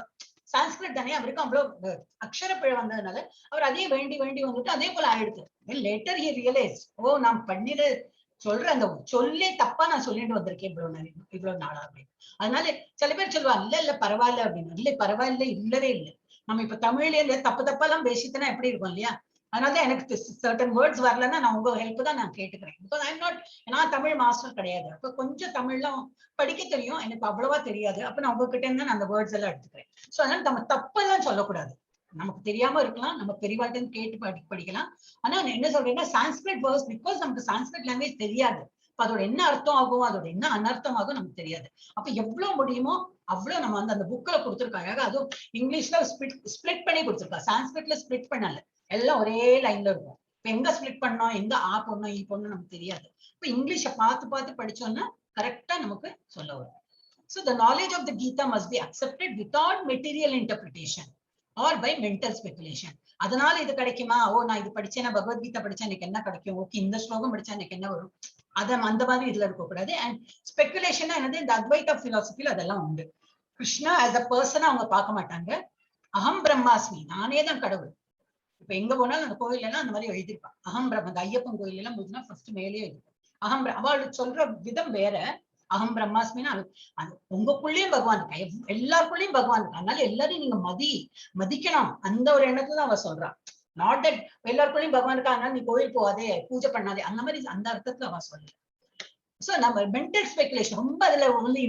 சான்ஸ்கிரிட் தானே, அவருக்கு அவ்வளவு அக்ஷர பிழை வந்ததுனால அவர் அதே வேண்டி வந்துட்டு அதே போல ஆயிடுச்சு. லேட்டர் ஹி ரியலைஸ், ஓ நான் பண்ணிட சொல்றேன், அந்த சொல்லே தப்பா நான் சொல்லிட்டு வந்திருக்கேன் இவ்வளவு நாளா அப்படின்னு. அதனால சில பேர் சொல்லுவாங்க இல்ல பரவாயில்ல அப்படின்னு. இல்ல பரவாயில்ல, இல்லவே இல்லை. நம்ம இப்ப தமிழ்ல தப்பெல்லாம் பேசித்தனா எப்படி இருக்கும் இல்லையா. அதனாலதான் எனக்கு சர்டன் வேர்ட்ஸ் வரலன்னா நான் உங்க ஹெல்ப் தான் நான் கேட்டுக்கிறேன். பிகாஸ் ஐ எம் நாட், நான் தமிழ் மாஸ்டர் கிடையாது. அப்ப கொஞ்சம் தமிழ்லாம் படிக்க தெரியும், எனக்கு அவ்வளவா தெரியாது. அப்ப நான் உங்ககிட்ட இருந்து நான் அந்த வேர்ட்ஸ் எல்லாம் எடுத்துக்கிறேன். சோ அதனால நம்ம தப்பெல்லாம் சொல்லக்கூடாது. நமக்கு தெரியாம இருக்கலாம், நம்ம பெரியவாழ்கிட்ட கேட்டு படிக்கலாம். ஆனா நான் என்ன சொல்றேன்னா சான்ஸ்கிரிட் வேர்ட்ஸ், பிகாஸ் நமக்கு சான்ஸ்கிரிட் லாங்குவேஜ் தெரியாது. அதோட என்ன அர்த்தம் ஆகும், அதோட என்ன அனர்த்தம் ஆகும் நமக்கு தெரியாது. அப்ப எவ்வளவு முடியுமோ அவ்வளவு நம்ம வந்து அந்த புக்ல கொடுத்துருக்காங்க. அதுவும் இங்கிலீஷ்ல ஸ்பிளிட் பண்ணி கொடுத்துருக்கா, சான்ஸ்கிரிட்ல ஸ்பிளிட் பண்ணல, எல்லாம் ஒரே லைன்ல இருக்கும். இப்ப எங்க ஸ்பிளிட் பண்ணோம், எங்க ஆ பண்ணோம் ஈ பண்ணோம் நமக்கு தெரியாது. இப்ப இங்கிலீஷை பார்த்து படிச்சோம்னா கரெக்டா நமக்கு சொல்ல வரும். So the knowledge of the Gita must be accepted without material interpretation or by mental speculation. அதனால இது கிடைக்குமா, ஓ நான் இது படிச்சேன்னா பகவத்கீதா படிச்சா எனக்கு என்ன கிடைக்கும், ஓகே இந்த ஸ்லோகம் படிச்சா எனக்கு என்ன வரும், அந்த மாதிரி இதுல இருக்கக்கூடாது. அண்ட் ஸ்பெகுலேஷனா என்னது, இந்த அத்வைதா பிலாசபில அதெல்லாம் உண்டு. கிருஷ்ணா ஆஸ் அ பர்சனா அவங்க பார்க்க மாட்டாங்க. அகம் பிரம்மாஸ்மி, நானே தான் கடவுள். இப்ப எங்க போனாலும் அந்த கோயில் எல்லாம் அந்த மாதிரி எழுதிருப்பான், அகம் பிரம்ம. அந்த ஐயப்பன் கோயில் எல்லாம் போதுன்னா ஃபர்ஸ்ட் மேலேயே எழுதிருப்பான் அகம். அவளுக்கு சொல்ற விதம் வேற. அகம் பிரம்மாஸ்மின்னா அது உங்களுக்குள்ளேயும் பகவான் இருக்கா, எல்லாருக்குள்ளேயும் பகவான் இருக்கா. அதனால எல்லாரையும் நீங்க மதிக்கணும், அந்த ஒரு எண்ணத்துல அவ சொல்றான். நாட் தட் எல்லாருக்குள்ளேயும் பகவான் இருக்கா அதனால நீ கோயில் போவாதே பூஜை பண்ணாதே, அந்த மாதிரி அந்த அர்த்தத்துல அவ சொல்லல. சோ நம்ம மென்டல் ஸ்பெகுலேஷன் ரொம்ப அதுல வந்து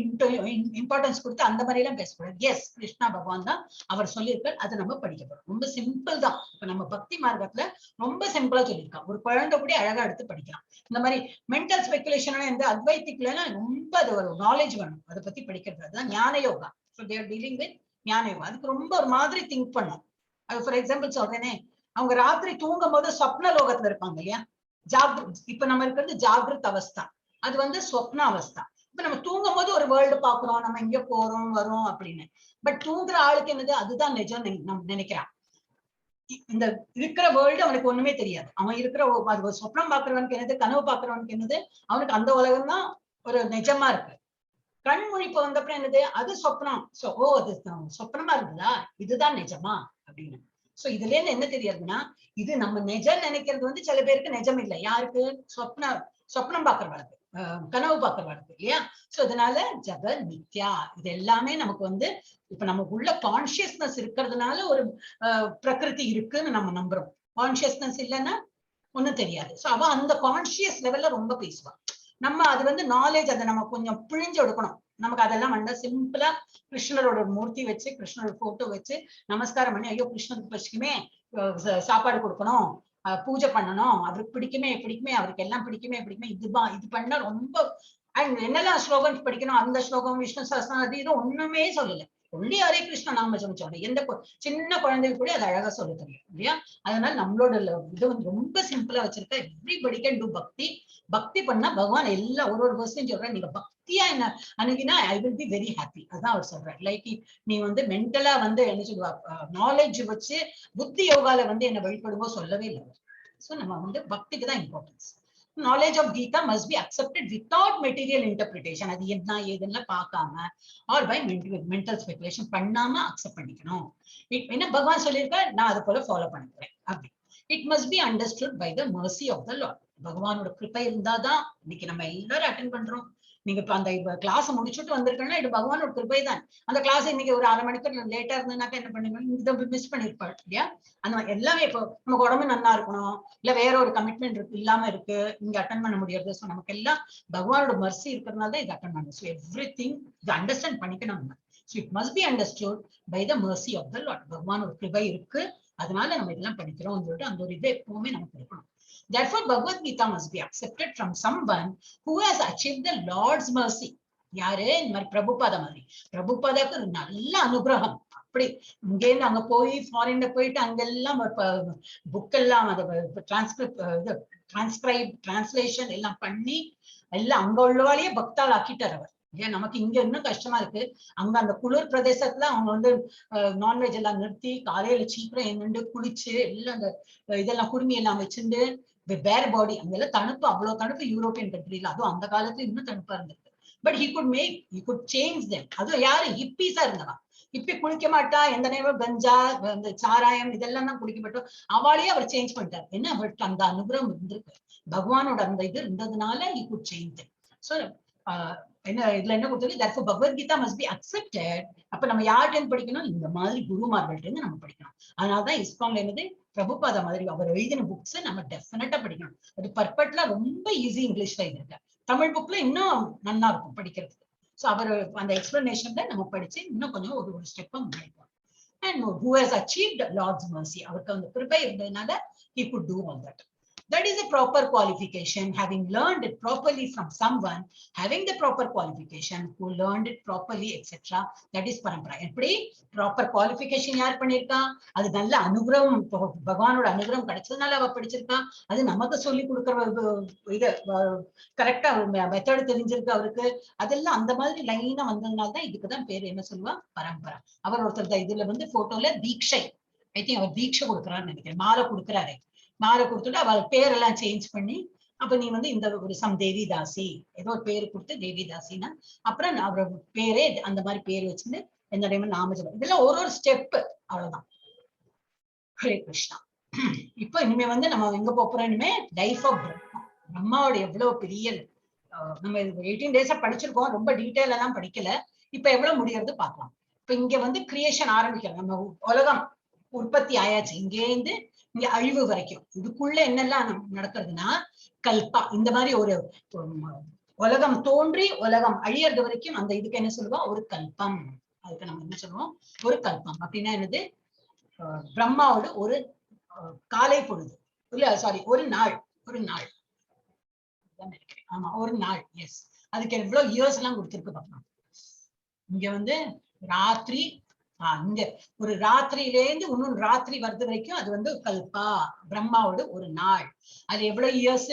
இம்பார்ட்டன்ஸ் கொடுத்து அந்த மாதிரி எல்லாம் பேசக்கூடாது. எஸ், கிருஷ்ணா பகவான் தான் அவர் சொல்லியிருக்கார், அதை நம்ம படிக்க போறோம். ரொம்ப சிம்பிள் தான். இப்ப நம்ம பக்தி மார்க்கத்துல ரொம்ப சிம்பிளா சொல்லியிருக்கான், ஒரு குழந்தை கூட அழகா எடுத்து படிக்கலாம். இந்த மாதிரி மென்டல் ஸ்பெகுலேஷன் இந்த அத்வைத்திக்ல ரொம்ப அது ஒரு நாலேஜ் வேணும், அதை பத்தி படிக்கிறது. அதுதான் jnana yoga. So they're dealing with jnana yoga. அதுக்கு ரொம்ப ஒரு மாதிரி திங்க் பண்ணும். அது ஃபார் எக்ஸாம்பிள் சொல்றேனே, அவங்க ராத்திரி தூங்கும் போது சொப்ன லோகத்துல இருப்பாங்க இல்லையா, ஜாகிரத். இப்ப நம்ம இருக்கிறது ஜாகிரத் அவஸ்தா, அது வந்து சொப்ன அவஸ்தா. இப்ப நம்ம தூங்கும் போது ஒரு வேர்ல்டு பாக்குறோம், நம்ம எங்க போறோம் வரோம் அப்படின்னு. பட் தூங்குற ஆளுக்கு என்னது, அதுதான் நிஜம் நம்ம நினைக்கிறான். இந்த இருக்கிற வேர்ல்டு அவனுக்கு ஒண்ணுமே தெரியாது. அவன் இருக்கிற அது சொப்னம் பாக்குறவனுக்கு என்னது, கனவு பாக்குறவனுக்கு என்னது, அவனுக்கு அந்த உலகம் தான் ஒரு நிஜமா இருக்கு. கண் முழிப்பு வந்தப்பறம் என்னது, அது சொப்னம். ஓ அது சொப்னமா இருக்குதா, இதுதான் நிஜமா அப்படின்னு. சோ இதுல இருந்து என்ன தெரியாதுன்னா, இது நம்ம நிஜம் நினைக்கிறது வந்து சில பேருக்கு நிஜம் இல்லை. யாருக்கு, சொப்னம் பாக்குறவளுக்கு, கனவு பாக்குறவளுக்கு இல்லையா. சோ அதனால ஜெகத் மித்யா, இது எல்லாமே நமக்கு வந்து இப்ப நமக்குள்ள கான்சியஸ்னஸ் இருக்கிறதுனால ஒரு பிரகிருதி இருக்குன்னு நம்ம நம்புறோம். கான்சியஸ்னஸ் இல்லைன்னா ஒண்ணும் தெரியாது. சோ அவ அந்த கான்சியஸ் லெவல்ல ரொம்ப பேசுவா. நம்ம அது வந்து நாலேஜ், அதை நம்ம கொஞ்சம் பிழிஞ்சு எடுக்கணும். நமக்கு அதெல்லாம் வேண்டாம். சிம்பிளா கிருஷ்ணரோட மூர்த்தி வச்சு, கிருஷ்ணரோட போட்டோ வச்சு நமஸ்காரம் பண்ணி, ஐயோ கிருஷ்ணருக்கு பசிக்குமே, சாப்பாடு கொடுக்கணும், பூஜை பண்ணணும், அவருக்கு பிடிக்குமே அவருக்கு எல்லாம் பிடிக்குமே இது பண்ணா ரொம்ப. அண்ட் என்னெல்லாம் ஸ்லோகன்ஸ் படிக்கணும், அந்த ஸ்லோகம் விஷ்ணு சஹஸ்ரநாமம் அது இது ஒண்ணுமே சொல்லல. ஒன்லி ஹரே கிருஷ்ண நாம ஜபிச்சோம். எந்த சின்ன குழந்தைக்கு கூட அது அழகா சொல்ல தெரியும் இல்லையா. அதனால நம்மளோட இது வந்து ரொம்ப சிம்பிளா வச்சிருக்க. எவ்ரிபடி கேன் டு பக்தி. பக்தி பண்ணா பகவான் எல்லா ஒரு வருஷம் சொல்றேன், நீங்க பக்தியா என்ன அணுகினா I will be very happy. அதான் அவர் சொல்றாரு. லைக் நீ வந்து மென்டலா வந்து என்ன சொல்லுவா, நாலேஜ் வச்சு புத்தி யோகால வந்து என்ன வழிபடுவோ சொல்லவே இல்லை. சோ நம்ம வந்து பக்திக்கு தான் importance. knowledge of Gita must be accepted without material interpretation. அது என்ன ஏதுன்னு பார்க்காம, or by mental speculation பண்ணாம அக்செப்ட் பண்ணிக்கணும். என்ன பகவான் சொல்லியிருக்கார், நான் அதை போல ஃபாலோ பண்ணிக்கிறேன் அப்படி. It must be understood by the mercy of the Lord. பகவானோட கிருபை இருந்தாதான் இன்னைக்கு நம்ம எல்லாரும் அட்டென்ட் பண்றோம். நீங்க இப்ப அந்த கிளாஸ் முடிச்சுட்டு வந்திருக்கேன்னா இது பகவானோட கிருபை தான். அந்த கிளாஸ் இன்னைக்கு ஒரு 1/2 மணிக்கு லேட்டா இருந்ததுனாக்கா என்ன பண்ணுவீங்க, இதை மிஸ் பண்ணிருப்பாள் இல்லையா. அந்த எல்லாமே இப்போ நமக்கு உடம்பு நல்லா இருக்கணும், இல்ல வேற ஒரு கமிட்மெண்ட் இல்லாம இருக்கு, இங்க அட்டன் பண்ண முடியாது. ஸோ நமக்கு எல்லாம் பகவானோட மர்சி இருக்கிறதுனால தான் இது அட்டன் பண்ணணும். ஸோ எவ்ரி திங் இது அண்டர்ஸ்டாண்ட் பண்ணிக்கணும். So it must be understood by the mercy of the lord. பகவானோட கிருபை இருக்கு, அதனால நம்ம இதெல்லாம் படிக்கிறோம் சொல்லிட்டு அந்த ஒரு இதை எப்பவுமே நமக்கு இருக்கணும். Therefore, Bhagavad Gita must be accepted from someone who has achieved the Lord's mercy. யாரு, இந்த மாதிரி பிரபுபாதா மாதிரி. பிரபுபாதாக்கு ஒரு நல்ல அனுகிரகம். அப்படி இங்கேருந்து அங்க போய் ஃபாரின்ல போயிட்டு அங்கெல்லாம் புக் எல்லாம் அதை டிரான்ஸ்லேஷன் எல்லாம் பண்ணி எல்லாம் அங்க உள்ளவாலேயே பக்தால் ஆக்கிட்டார் அவர். ஏன் நமக்கு இங்க இன்னும் கஷ்டமா இருக்கு. அங்க அந்த குளிர் பிரதேசத்துல அவங்க வந்து நான்வெஜ் எல்லாம் நிறுத்தி காலையில சீக்கிரம் என்னண்டு குளிச்சு எல்லாம் அந்த இதெல்லாம் குடுமி எல்லாம் வச்சுட்டு பேர் பாடி, அங்கெல்லாம் தணுப்பு, அவ்வளவு தணுப்பு யூரோப்பியன் கண்ட்ரில. அதுவும் அந்த காலத்துல இன்னும் தணுப்பா இருந்திருக்கு. But he could change them. அதுவும் யாரு, ஹிப்பீஸா இருந்தவா. இப்ப குளிக்க மாட்டா, எந்த நேரம் கஞ்சா, இந்த சாராயம் இதெல்லாம் தான் குடிக்கப்பட்டோம். அவளையே அவர் சேஞ்ச் பண்ணிட்டார். என்ன, அவருக்கு அந்த அனுகிரகம் இருந்திருக்கு, பகவானோட அந்த இது இருந்ததுனால he could change them. So என்ன இதுல என்ன கொடுத்தது, therefore Bhagavad Gita must be accepted. அப்ப நம்ம யார்கிட்ட படிக்கணும், இந்த மாதிரி குருமார்கள்ட்ட இருந்து நம்ம படிக்கணும். அதனாலதான் இஸ்கான்ல என்னது, பிரபுபாதா மாதிரி அவர் எழுதின புக்ஸ் நம்ம டெஃபினட்டா படிக்கணும். அது பர்ஃபெக்ட்லா ரொம்ப ஈஸி இங்கிலீஷ்ல இருக்கு. தமிழ் புக்ல இன்னும் நல்லா இருக்கும் படிக்கிறதுக்கு. சோ அவர் அந்த எக்ஸ்பிளனேஷன்ல நம்ம படிச்சு இன்னும் கொஞ்சம் ஒரு ஸ்டெப்பா முன்னாடி போகணும். And who has achieved Lord's mercy, அவருக்கு அந்த கிருபை இருந்ததுனால he could do all that. That is a proper qualification, having learned it properly from someone having the proper qualification, who learned it properly, etc. That is parampara. எப்படி proper qualification யார் பண்ணிருக்கா, அது நல்ல அனுகிரகம், பகவானோட அனுகிரகம் கிடைச்சதுனால அவ படிச்சிருக்கா. அது நமக்கு சொல்லி கொடுக்கற இது கரெக்டா மெத்தட் தெரிஞ்சிருக்கு அவருக்கு. அதெல்லாம் அந்த மாதிரி லைனா வந்ததுனால தான் இதுக்குதான் பேர் என்ன சொல்லுவா, பரம்பரா. அவர் ஒருத்தர் இதுல வந்து போட்டோல தீட்சை ஐ திங்க் அவர் தீட்சை கொடுக்குறான்னு நினைக்கிறேன், மாலை கொடுக்குறாரு. மாலை கொடுத்துட்டு அவள் பேரெல்லாம் சேஞ்ச் பண்ணி, அப்ப நீ வந்து இந்த ஒரு தேவிதாசி ஏதோ ஒரு பேரு கொடுத்து தேவிதாசின்னா அப்புறம் அவரோட பேரே அந்த மாதிரி பேர் வச்சுன்னு எந்த டைமும் நாமஜபம். இதெல்லாம் ஒரு ஸ்டெப், அவ்வளவுதான். ஹரே கிருஷ்ணா. இப்ப இனிமே வந்து நம்ம எங்க போறோம், இனிமே லைஃப் ஆஃப் பிரம்மா. பிரம்மாவோட எவ்வளவு பெரிய நம்ம 18 டேஸா படிச்சிருக்கோம், ரொம்ப டீட்டெயில் எல்லாம் படிக்கல. இப்ப எவ்வளவு முடியறது பாக்கலாம். இப்ப இங்க வந்து கிரியேஷன் ஆரம்பிக்கிறோம், நம்ம உலகம் உற்பத்தி ஆயாச்சு, இங்கேருந்து இங்க அழிவு வரைக்கும். இதுக்குள்ள என்னெல்லாம் நடக்கிறதுனா கல்பா, இந்த மாதிரி ஒரு உலகம் தோன்றி உலகம் அழியறது வரைக்கும் அந்த இதுக்கு என்ன சொல்லுவோம், ஒரு கல்பம். அதுக்கு நம்ம என்ன சொல்லுவோம், ஒரு கல்பம். அப்படின்னா என்னது, பிரம்மாவோட ஒரு காலை பொழுது, இல்ல சாரி ஒரு நாள், ஒரு நாள். ஆமா ஒரு நாள். எஸ், அதுக்கு எவ்வளவு இயர்ஸ் எல்லாம் கொடுத்திருக்கு பாக்கலாம். இங்க வந்து ராத்திரி, இங்க ஒரு ராத்திரியிலேருந்து இன்னொரு ராத்திரி வர்றது வரைக்கும் அது வந்து கல்பா, பிரம்மாவோட ஒரு நாள். அது எவ்வளவு இயர்ஸ்,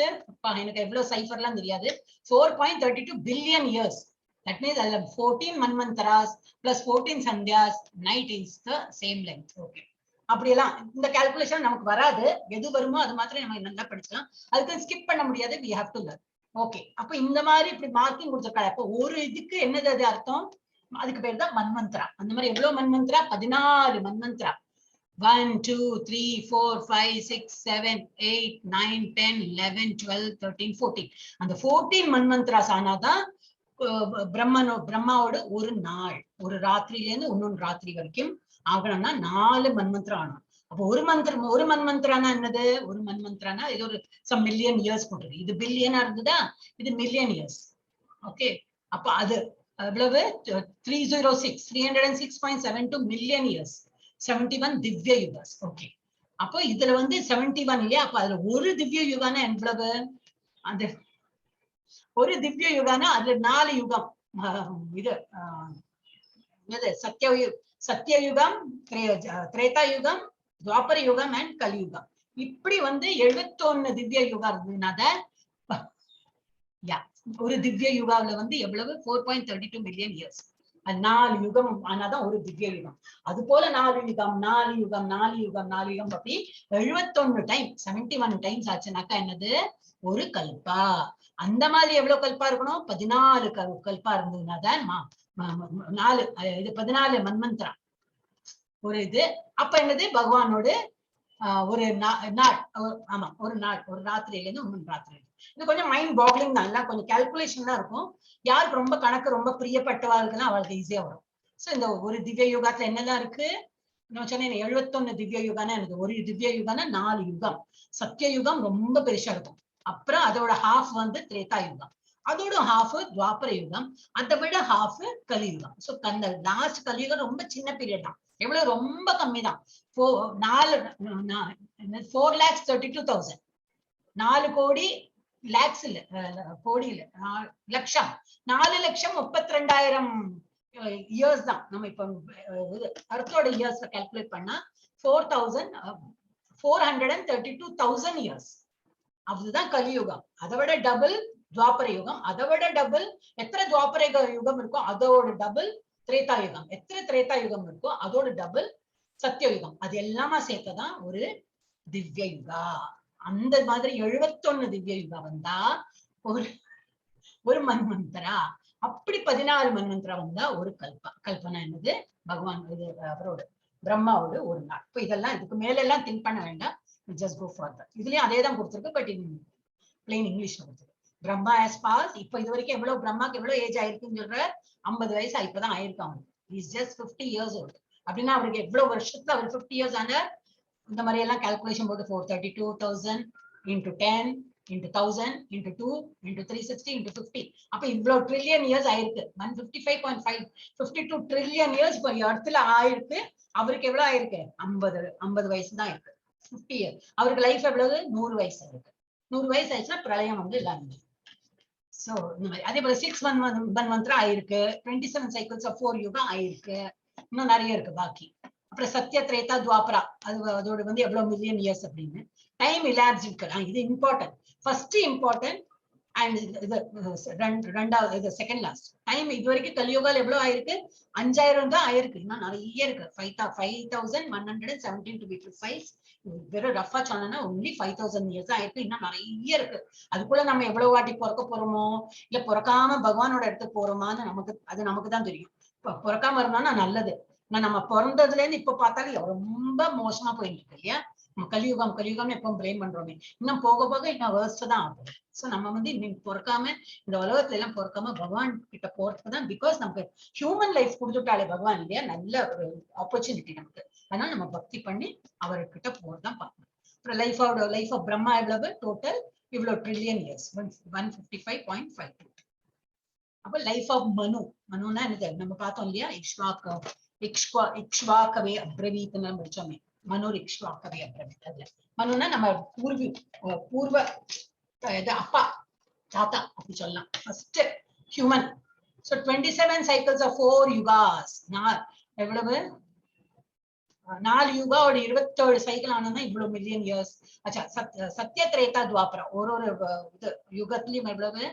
எனக்கு எவ்வளவு சைஃபர் எல்லாம் தெரியாது. 4.32 பில்லியன் இயர்ஸ். That means அதுல 14 மன்வந்தராஸ் plus 14 Sandhya's, night is the same length. Okay, அப்படியெல்லாம் இந்த கால்குலேஷன் நமக்கு வராது, எது வருமோ அது மாத்திரம் நம்ம நல்லா படிச்சுக்கலாம். அதுக்கு ஸ்கிப் பண்ண முடியாது, we have to learn. Okay, அப்ப இந்த மாதிரி இப்படி மார்க்கிங் கொடுத்துருக்காங்க. அப்ப ஒரு இதுக்கு என்னது அது அர்த்தம், அதுக்கு பேர் தான் மன்வந்தரா. அந்த மாதிரி எவ்வளவு மன்வந்தரா, 14 மன்வந்தரா. 1 2 3 4 5 6 7 8 9 10 11 12 13 14. அந்த 14 மன்வந்தராஸ் ஆனாதான் பிரம்மாவோட ஒரு நாள், ஒரு ராத்திரியிலேருந்து இன்னொன்று ராத்திரி வரைக்கும் ஆகணும்னா 4 மன்வந்தரம் ஆகணும். அப்போ ஒரு மன்வந்தரானா என்னது, ஒரு மன்வந்தரானா இது ஒரு சம் மில்லியன் இயர்ஸ் போட்டுருக்கு. இது பில்லியனா இருந்ததா, இது மில்லியன் இயர்ஸ். ஓகே, அப்ப அது எவ்வளவு, 306.72 மில்லியன் இயர்ஸ், 71 திவ்ய யுகாஸ். ஓகே, அப்போ இதுல வந்து 71 இல்லையா, அப்ப அதுல ஒரு திவ்ய யுகானா எவ்வளவு, அந்த ஒரு திவ்ய யுகானா அதுல 4 யுகம். இது சத்தியயுகம், திரேதா யுகம், துவாபர யுகம் அண்ட் கலியுகம். இப்படி வந்து 71 திவ்ய யுகம் இருந்ததுனால ஒரு திவ்ய யுகாவில வந்து எவ்வளவு, 4.32 மில்லியன் இயர்ஸ். அது 4 யுகம் ஆனாதான் ஒரு திவ்ய யுகம். அது போல 4 யுகம் 4 யுகம் 4 யுகம் 4 யுகம் அப்படி 71 டைம், 71 டைம்ஸ் ஆச்சுனாக்கா என்னது, ஒரு கல்பா. அந்த மாதிரி எவ்வளவு கல்பா இருக்கணும், 14 கல்பா இருந்ததுனாதான் 4 இது 14 மன்வந்தரா ஒரு இது. அப்ப என்னது, பகவானோட ஒரு நாள், ஆமா ஒரு நாள், ஒரு ராத்திரியில இருந்து இன்னொரு ராத்திரி. இது கொஞ்சம் மைண்ட் பாக்லிங், நல்லா கொஞ்சம் கால்குலேஷன் தான் இருக்கும். யாருக்கு ரொம்ப கணக்கு ரொம்ப பிரியப்பட்டவாளுக்குன்னா அவளுக்கு ஈஸியா வரும். சோ இந்த ஒரு திவ்ய யுகத்துல என்னெல்லாம் இருக்கு, நான் சொன்னேன் 71 திவ்ய யுகானா எனக்கு ஒரு திவ்ய யுகானா 4 யுகம். சத்திய யுகம் ரொம்ப பெருசா இருக்கும். அப்புறம் அதோட ஹாஃப் வந்து திரேதா யுகம், அதோட ஹாஃப் துவாபர யுகம், அதை விட ஹாஃப் கலியுகம். சோ அந்த லாஸ்ட் கலியுகம் ரொம்ப சின்ன பீரியட் தான், எவ்வளவு ரொம்ப கம்மி தான். 4,32,000, 4 கோடி, லேக்ஸ் இல்ல, கோடி இல்ல, லட்சம், 4,32,000 இயர்ஸ் தான். நம்ம இப்ப அர்த்தோட இயர்ஸ் கால்குலேட் பண்ணா 4,432,000 இயர்ஸ். அதுதான் கலியுகம். அதை விட டபுள் துவாபர யுகம், அதை விட டபுள், எத்தனை துவாபர யுகம் இருக்கோ அதோட டபுள் திரேதா யுகம், எத்தனை திரேதா யுகம் இருக்கோ அதோட டபுள் சத்தியயுகம். அது எல்லாமா சேர்த்ததான் ஒரு திவ்ய யுகா. அந்த மாதிரி 71 திவ்ய யுகா வந்தா ஒரு மன்வந்தரா. அப்படி 14 மன்வந்தரா வந்தா ஒரு கல்பா. கல்பனா என்னது, பகவான் அவரோட பிரம்மாவோட ஒரு நாள். இப்ப இதெல்லாம் இதுக்கு மேல எல்லாம் திங்க் பண்ண வேண்டாம், ஜஸ்ட் கோ ஃபார்தர். இதுலயும் அதே தான் கொடுத்துருக்கு, பட் இன் பிளெயின் இங்கிலீஷ்ல கொடுத்துருக்கு. Brahma has pass. இப்ப இது வரைக்கும் எவ்வளவு, பிரம்மாக்கு எவ்வளவு ஏஜ் ஆயிருக்குன்னு சொல்ற, 50 வயசு இப்பதான் ஆயிருக்காங்க. Is just 50 years old. அப்படின்னா அவருக்கு எவ்வளவு வருஷத்துல அவர் 50 years ஆன, இந்த மாதிரி எல்லாம் கால்குலேஷன் போட்டு 432,000 into 10 into 1000 into 2 into 360 into 50. அப்ப இவ்வளவு ட்ரில்லியன் இயர்ஸ் ஆயிருக்கு. 155.52 ட்ரில்லியன் இயர்ஸ் இப்ப இடத்துல ஆயிருக்கு. அவருக்கு எவ்வளவு ஆயிருக்கு, 50 வயசு தான் இருக்கு. 50 years. அவருக்கு லைஃப் எவ்வளவு, 100 வயசு இருக்கு. 100 வயசு ஆயிடுச்சுன்னா பிரளயம் வந்து இல்லாம. சோ இந்த மாதிரி அதே போல 6 மன்வந்தரம் ஆயிருக்கு, 27 cycles of 4 யுகம் ஆயிருக்கு, இன்னும் நிறைய இருக்கு பாக்கி. அப்புறம் சத்ய திரேதா துவாபரா, அதோட வந்து எவ்வளவு மில்லியன் இயர்ஸ் அப்படின்னு டைம் இலாப்ஸ் இருக்கு. இது இம்பார்ட்டன்ட். ஃபர்ஸ்ட் இம்பார்ட்டன்ட் அண்ட் இது ரெண்டாவது இது செகண்ட் லாஸ்ட் டைம் இது வரைக்கும் கலியுகால் எவ்வளவு ஆயிருக்கு 5000 தான் ஆயிருக்கு. இன்னும் நிறைய இருக்கு. 5117 to be precise. வெறும் ரஃபா சொன்னா ஒன்லி 5000 இயர்ஸ் தான் ஆயிருக்கு. இன்னும் நிறைய இருக்கு. அதுக்குள்ள நம்ம எவ்வளவு வாட்டி பிறக்க போறோமோ இல்ல பிறக்காம பகவானோட இடத்துக்கு போறோமான்னு நமக்கு தான் தெரியும். பிறக்காம இருந்தா நல்லது. நம்ம பிறந்ததுல இருந்து இப்ப பார்த்தாலும் ரொம்ப மோசமா போயிட்டு இருக்கு இல்லையா? கலியுகம் எப்பவும் பிரேம் பண்றோமே, இன்னும் போக போக இன்னும் வேர்ஸ்ட் தான் ஆகும். சோ நம்ம இன்னும் பொறுக்காம இந்த உலகத்துல எல்லாம் பொறுக்காம பகவான் கிட்ட போறதுதான். பிகாஸ் நமக்கு ஹியூமன் லைஃப் கொடுத்துட்டாலே பகவான் இல்லையா, நல்ல ஒரு ஆப்பர்ச்சுனிட்டி நமக்கு. அதனால நம்ம பக்தி பண்ணி அவர்கிட்ட போறதுதான் பார்க்கணும். அப்புறம் லைஃப் ஆஃப் பிரம்மா எவ்வளவு டோட்டல் இவ்வளவு ட்ரில்லியன் இயர்ஸ் 155.52. அப்ப லைஃப் ஆஃப் மனுனா என்னது நம்ம பார்த்தோம் இல்லையா, இக்ஷ்வாகவே அப்ரவீத்னு படிச்சோமே. மனு இக்ஷ்வாகவே அப்ரவீத். அதுல மனுனா நம்ம பூர்வ அப்பா தாத்தா அப்படி சொல்லலாம். First human. So 27 cycles of 4 yugas. எவ்வளவு 4 யுகாவோட 27 சைக்கிள் ஆனதுன்னா இவ்வளவு மில்லியன் இயர்ஸ். அச்சா சத்ய திரேதா துவாபரம் ஒரு இது யுகத்திலயும் இவ்வளவு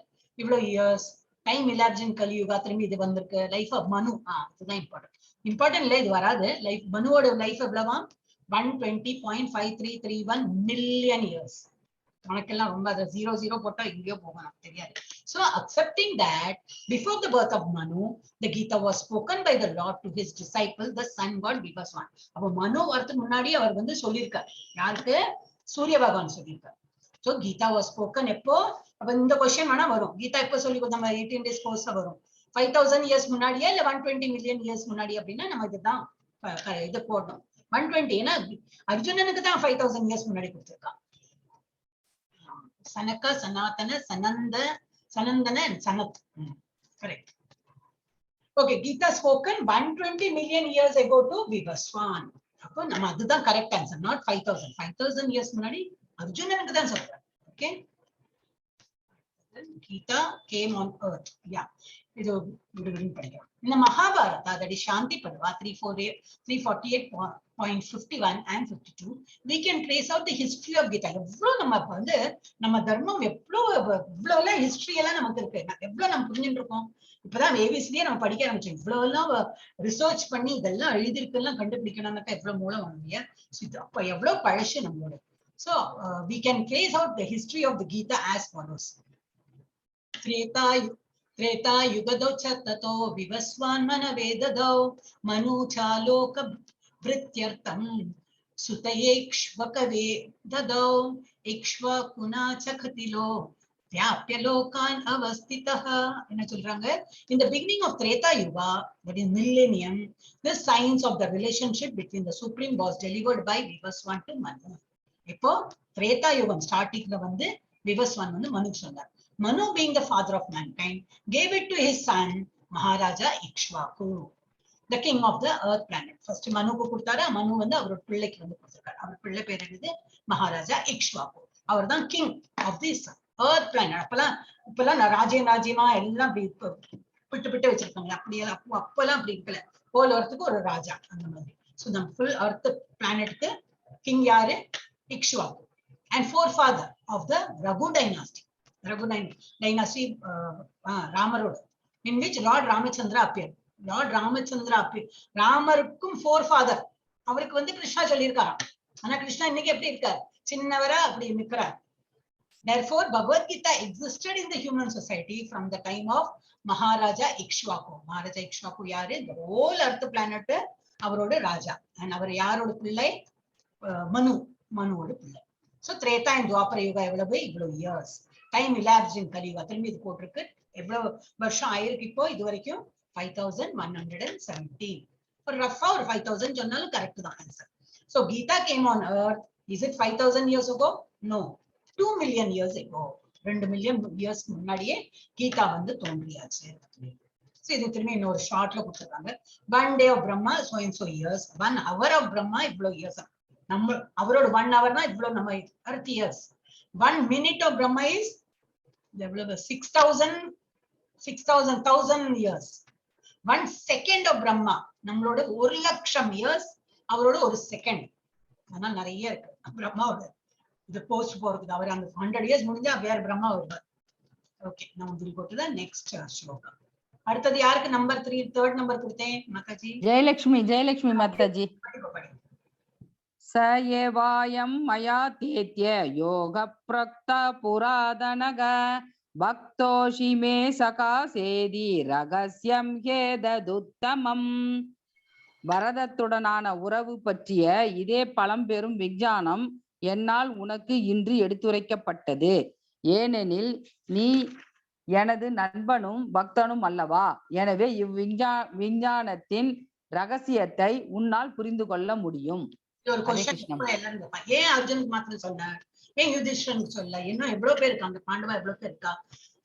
இயர்ஸ். டைம் இலாப்ஜின் கலியுகா திரும்பி இது வந்திருக்கு. லைஃப் ஆஃப் மனு இதுதான் இம்பார்ட்டன்ட் இல்ல, இது வராது. லைஃப் மனுவோட லைஃப் எவ்வளவா 120.5331 மில்லியன் இயர்ஸ். கணக்கெல்லாம் ரொம்ப அதை 0 போட்டா எங்கேயோ போகணும் தெரியாது. So accepting that before the birth of Manu, the Gita was spoken by the Lord to his disciple, the sun god Vivaswan. அப்ப மனு வரதுக்கு முன்னாடி அவர் சொல்லியிருக்கார். யாருக்கு? சூரிய பகவான் சொல்லியிருக்கார். So Gita was spoken எப்போ? அப்ப இந்த கொஸ்டின் வேணா வரும். கீதா எப்போ சொல்லி நம்ம 18 days கோர்ஸ்ல வரும். 5000 இயர்ஸ் முன்னாடியா இல்ல 120 மில்லியன் இயர்ஸ் முன்னாடி அப்படின்னா நம்ம இதுதான் இது போடணும். 120. ஏன்னா அர்ஜுனனுக்கு தான் 5000 இயர்ஸ் முன்னாடி கொடுத்திருக்கான். சனக சனாதன சனந்தன and Sanath. Correct. Okay, Gita spoken 120 million years ago to Vivaswan. அப்போ நம்ம அதுதான் கரெக்ட் ஆன்சர். நாட் 5000 இயர்ஸ் முன்னாடி அர்ஜுனனுக்கு தான் சொல்றேன். Okay, Gita came on earth. Yeah. இது படிக்கலாம். இந்த Mahabharata, that is Shanti Parva 348.51 and 52, we can trace out the history of Gita. எவ்வளவு நம்ம தர்மம் எவ்வளவு ஹிஸ்டரி எல்லாம் நமக்கு இருக்கு. எவ்வளவு நம்ம புரிஞ்சுட்டு இருக்கோம். இப்பதான் ஏபிசிலேயே நம்ம படிக்க ஆரம்பிச்சோம். இவ்வளவு எல்லாம் ரிசர்ச் பண்ணி இதெல்லாம் எழுதிருக்கெல்லாம் கண்டுபிடிக்கணும்னாக்கா எவ்வளவு மூலம் இல்லையா? அப்ப எவ்வளவு பழசு நம்மளோட. So we can trace out the history of the Gita as follows. Treta yugadau chattato vivaswan manavedadau manuchaloka vrityartam sutayekshvakave dadau ikshvakuna chakatilo vyapyalokan avastitaha. என்ன சொல்றாங்க? In the beginning of Treta Yuga, that is millennium, the signs of the relationship between the supreme was delivered by Vivaswan to Manu. இப்போ Treta Yugam ஸ்டார்டிங்ல Vivaswan மனு சொன்னார். Manu, being the father of mankind, gave it to his son Maharaja Ikshvaku, the king of the earth planet. First Manu ku kudutara. Manu avaru pillaikku kudutharu. Avaru pilla per enadhu Maharaja Ikshvaku. Avaru dhan king of this earth planet. அப்பலாம் ராஜ்யமா எல்லாம் பிட்டு வச்சிருக்காங்க. அப்படியே அப்பெல்லாம் அப்படி இருக்கல. Whole எர்த்துக்கு ஒரு ராஜா அந்த மாதிரி. So the full earth planet க்கு king யாரு? Ikshvaku. And forefather of the Raghu dynasty. Raghu dynasty, Ramaroda, in which Lord Ramachandra appeared. Lord Ramachandra appeared. Ramarukkum forefather. அவருக்கு கிருஷ்ணா சொல்லியிருக்காராம். ஆனா கிருஷ்ணா இன்னைக்கு எப்படி இருக்கார்? சின்னவரா அப்படி நிற்கிறார். Therefore, Bhagavad Gita existed in the human society from the time of Maharaja Ikshvaku. Maharaja Ikshvaku யாரு? The whole earth planet அவரோட ராஜா. And அவர் யாரோட பிள்ளை? மனுவோட பிள்ளை. So Treta and Dwapara Yuga எவ்வளவு? இவ்வளவு இயர்ஸ். டைம் இலாப்ஸ் இன் கலியுகா. திரும்பி இது போட்டிருக்கு. எவ்வளவு வருஷம் ஆயிருக்கு இப்போ இது வரைக்கும்? 5117. ஒரு ரஃபா ஒரு 5000 சொன்னாலும் கரெக்ட் தான் answer. So Gita came on earth. Is it 5000 years ago? No. 2 million years ago. 2 million years முன்னாடியே கீதா தோன்றியாச்சு. So இது திரும்பி இன்னொரு ஷார்ட்ல கொடுத்துருக்காங்க. 1 day of Brahma so and so years. 1 hour of Brahma இவ்வளவு இயர்ஸ். நம்ம அவரோட 1 ஹவர்னா இவ்வளவு நம்ம earth years. 1 minute of Brahma is 6,000 years. 1 second of Brahma நம்மளோட 1,00,000 years. அவரோட ஒரு செகண்ட். ஆனா நிறைய இருக்கு பிரம்மாவோட. இது போஸ்ட் போறதுக்கு அவர் அந்த 100 years முடிஞ்சா வேற பிரம்மா வருவார். Okay, now we'll go to the next shloka. அடுத்தது யாருக்கு நம்பர் 3 தேர்ட் நம்பர் கொடுத்தேன் மாதாஜி? ஜெயலட்சுமி மாதாஜி. स एवायं मया तेत्य योग प्रक्त पुरातनग भक्तोषि मे सखा सेदि ரகசியம் ஹேததுத்தமம். பரதத்துடனான உறவு பற்றிய இதே பழம்பெரும் விஞ்ஞானம் என்னால் உனக்கு இன்று எடுத்துரைக்கப்பட்டது. ஏனெனில் நீ எனது நண்பனும் பக்தனும் அல்லவா? எனவே விஞ்ஞானத்தின் ரகசியத்தை உன்னால் புரிந்து கொள்ள முடியும். ஏன் அர்ஜுனுக்கு மாத்திரம் சொன்னார்? ஏன் யுதிஷ்டனுக்கு சொல்ல? இன்னும் எவ்வளவு பேர் இருக்காங்க, பாண்டவா எவ்வளவு பேர் இருக்கா?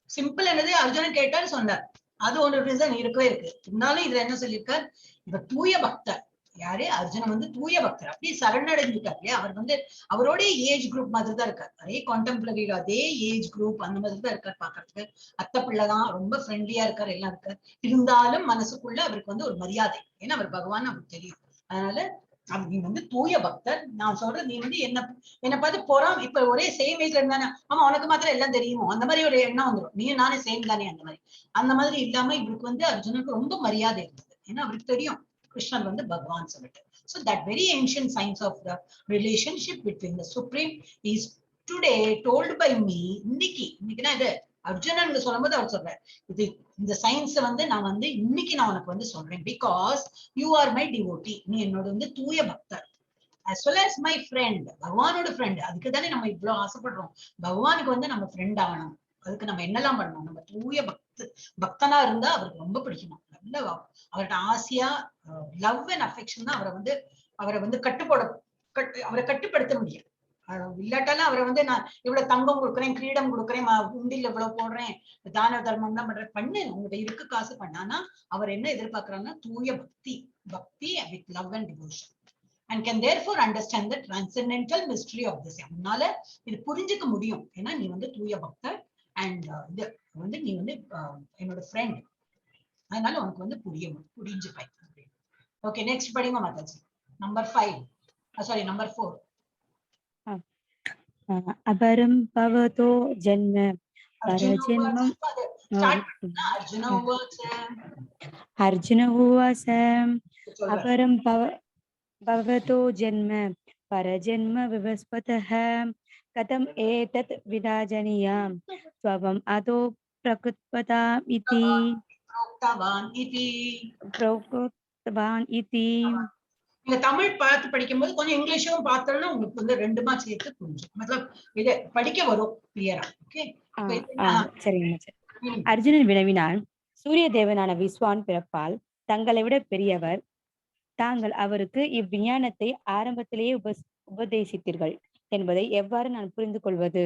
சிம்பிள் என்னது, அர்ஜுனன் கேட்டான்னு சொன்னார். அது ஒரு ரீசன் இருக்கவே இருக்கு. இருந்தாலும் இதுல என்ன சொல்லியிருக்கார், இவர் தூய பக்தர். யாரு? அர்ஜுனன் வந்து தூய பக்தர். அப்படி சரணடைஞ்சிருக்காரு இல்லையா? அவர் வந்து அவரோட ஏஜ் குரூப் மாதிரி தான் இருக்காரு. அதே கான்டெம்பரரி, அதே ஏஜ் குரூப் அந்த மாதிரி தான் இருக்காரு பாக்குறதுக்கு. அத்தை பிள்ளைதான், ரொம்ப ஃப்ரெண்ட்லியா இருக்காரு, எல்லாம் இருக்காரு. இருந்தாலும் மனசுக்குள்ள அவருக்கு வந்து ஒரு மரியாதை. ஏன்னா அவர் பகவான் அவருக்கு தெரியும். அதனால நீ வந்து தூய பக்தர். நான் சொல்றேன், நீ வந்து என்ன பார்த்து போறான். இப்ப ஒரே சேம் ஏஜ்ல இருந்தானே, ஆமா உனக்கு மாத்திரம் எல்லாம் தெரியுமோ அந்த மாதிரி ஒரு எண்ணம் வந்துடும். நீயும் நானே சேம் தானே, அந்த மாதிரி இல்லாம இவருக்கு வந்து அர்ஜுனுக்கு ரொம்ப மரியாதை இருந்தது. ஏன்னா அவருக்கு தெரியும் கிருஷ்ணன் வந்து பகவான் சொல்லிட்டு. So that very ancient science of the relationship between the supreme is today told by me. இன்னைக்குன்னா இது அர்ஜுனன் சொல்லும் போது அவர் சொல்றாரு, இது இந்த சயின்ஸ் வந்து நான் வந்து இன்னைக்கு நான் உனக்கு வந்து சொல்றேன். Because you are my devotee. நீ என்னோட வந்து தூய பக்தர். as well as my friend. பகவானோட ஃப்ரெண்ட். அதுக்கு தானே நம்ம இவ்வளவு ஆசைப்படுறோம். பகவானுக்கு வந்து நம்ம ஃப்ரெண்ட் ஆகணும். அதுக்கு நம்ம என்னெல்லாம் பண்ணணும்? நம்ம தூய பக்தனா இருந்தா அவருக்கு ரொம்ப பிடிக்கணும். நல்ல அவர்கிட்ட ஆசையா லவ் அண்ட் அஃபெக்ஷன் தான் அவரை வந்து அவரை கட்டுப்படுத்த முடியும். இல்லாட்டாலும் அவரை வந்து நான் இவ்வளவு தங்கம் கொடுக்குறேன், கிரீடம் கொடுக்குறேன், உண்டில் இவ்வளவு போடுறேன், தான தர்மம் தான் பண்றேன், பண்ணு, உங்கள்கிட்ட இருக்கு காசு பண்ணானா அவர் என்ன எதிர்பார்க்கறாங்கன்னா தூய பக்தி with love and devotion. and can therefore understand the transcendental mystery of this. அதனால இது புரிஞ்சுக்க முடியும். ஏன்னா நீ வந்து தூய பக்தர் அண்ட் இது வந்து நீ வந்து என்னோட ஃப்ரெண்ட். அதனால உனக்கு வந்து புரிஞ்சுப்பாய். ஓகே, நெக்ஸ்ட் படிங்க மாதாஜி. Number 5 sorry number 4. அபரம் பவதோ ஜன்ம பரஜன்மம் அர்ஜுன உவாச அபரம் பவதோ ஜன்ம பரஜன்ம விவஸ்வதஹ கதம் ஏதத் விதாஜனியாம் ஸ்வம் அதோ பிரகுத்பதாம் இதி ப்ரோக்தவான் இதி. நீங்க தமிழ் பார்த்து படிக்கும்போது கொஞ்சம் இங்கிலீஷும் பார்த்தோம்னா உங்களுக்கு வந்து ரெண்டுமா சேர்த்து புரிஞ்சும். மத்தலப் இத படிக்க வரும் கிளியரா. ஓகே, சரிங்க. அர்ஜுனன் வினவினான், சூரிய தேவனான விஸ்வான் பிறப்பால் தங்களை விட பெரியவர். தாங்கள் அவருக்கு இவ்விஞ்ஞானத்தை ஆரம்பத்திலேயே உபதேசித்தீர்கள் என்பதை எவ்வாறு நான் புரிந்து கொள்வது?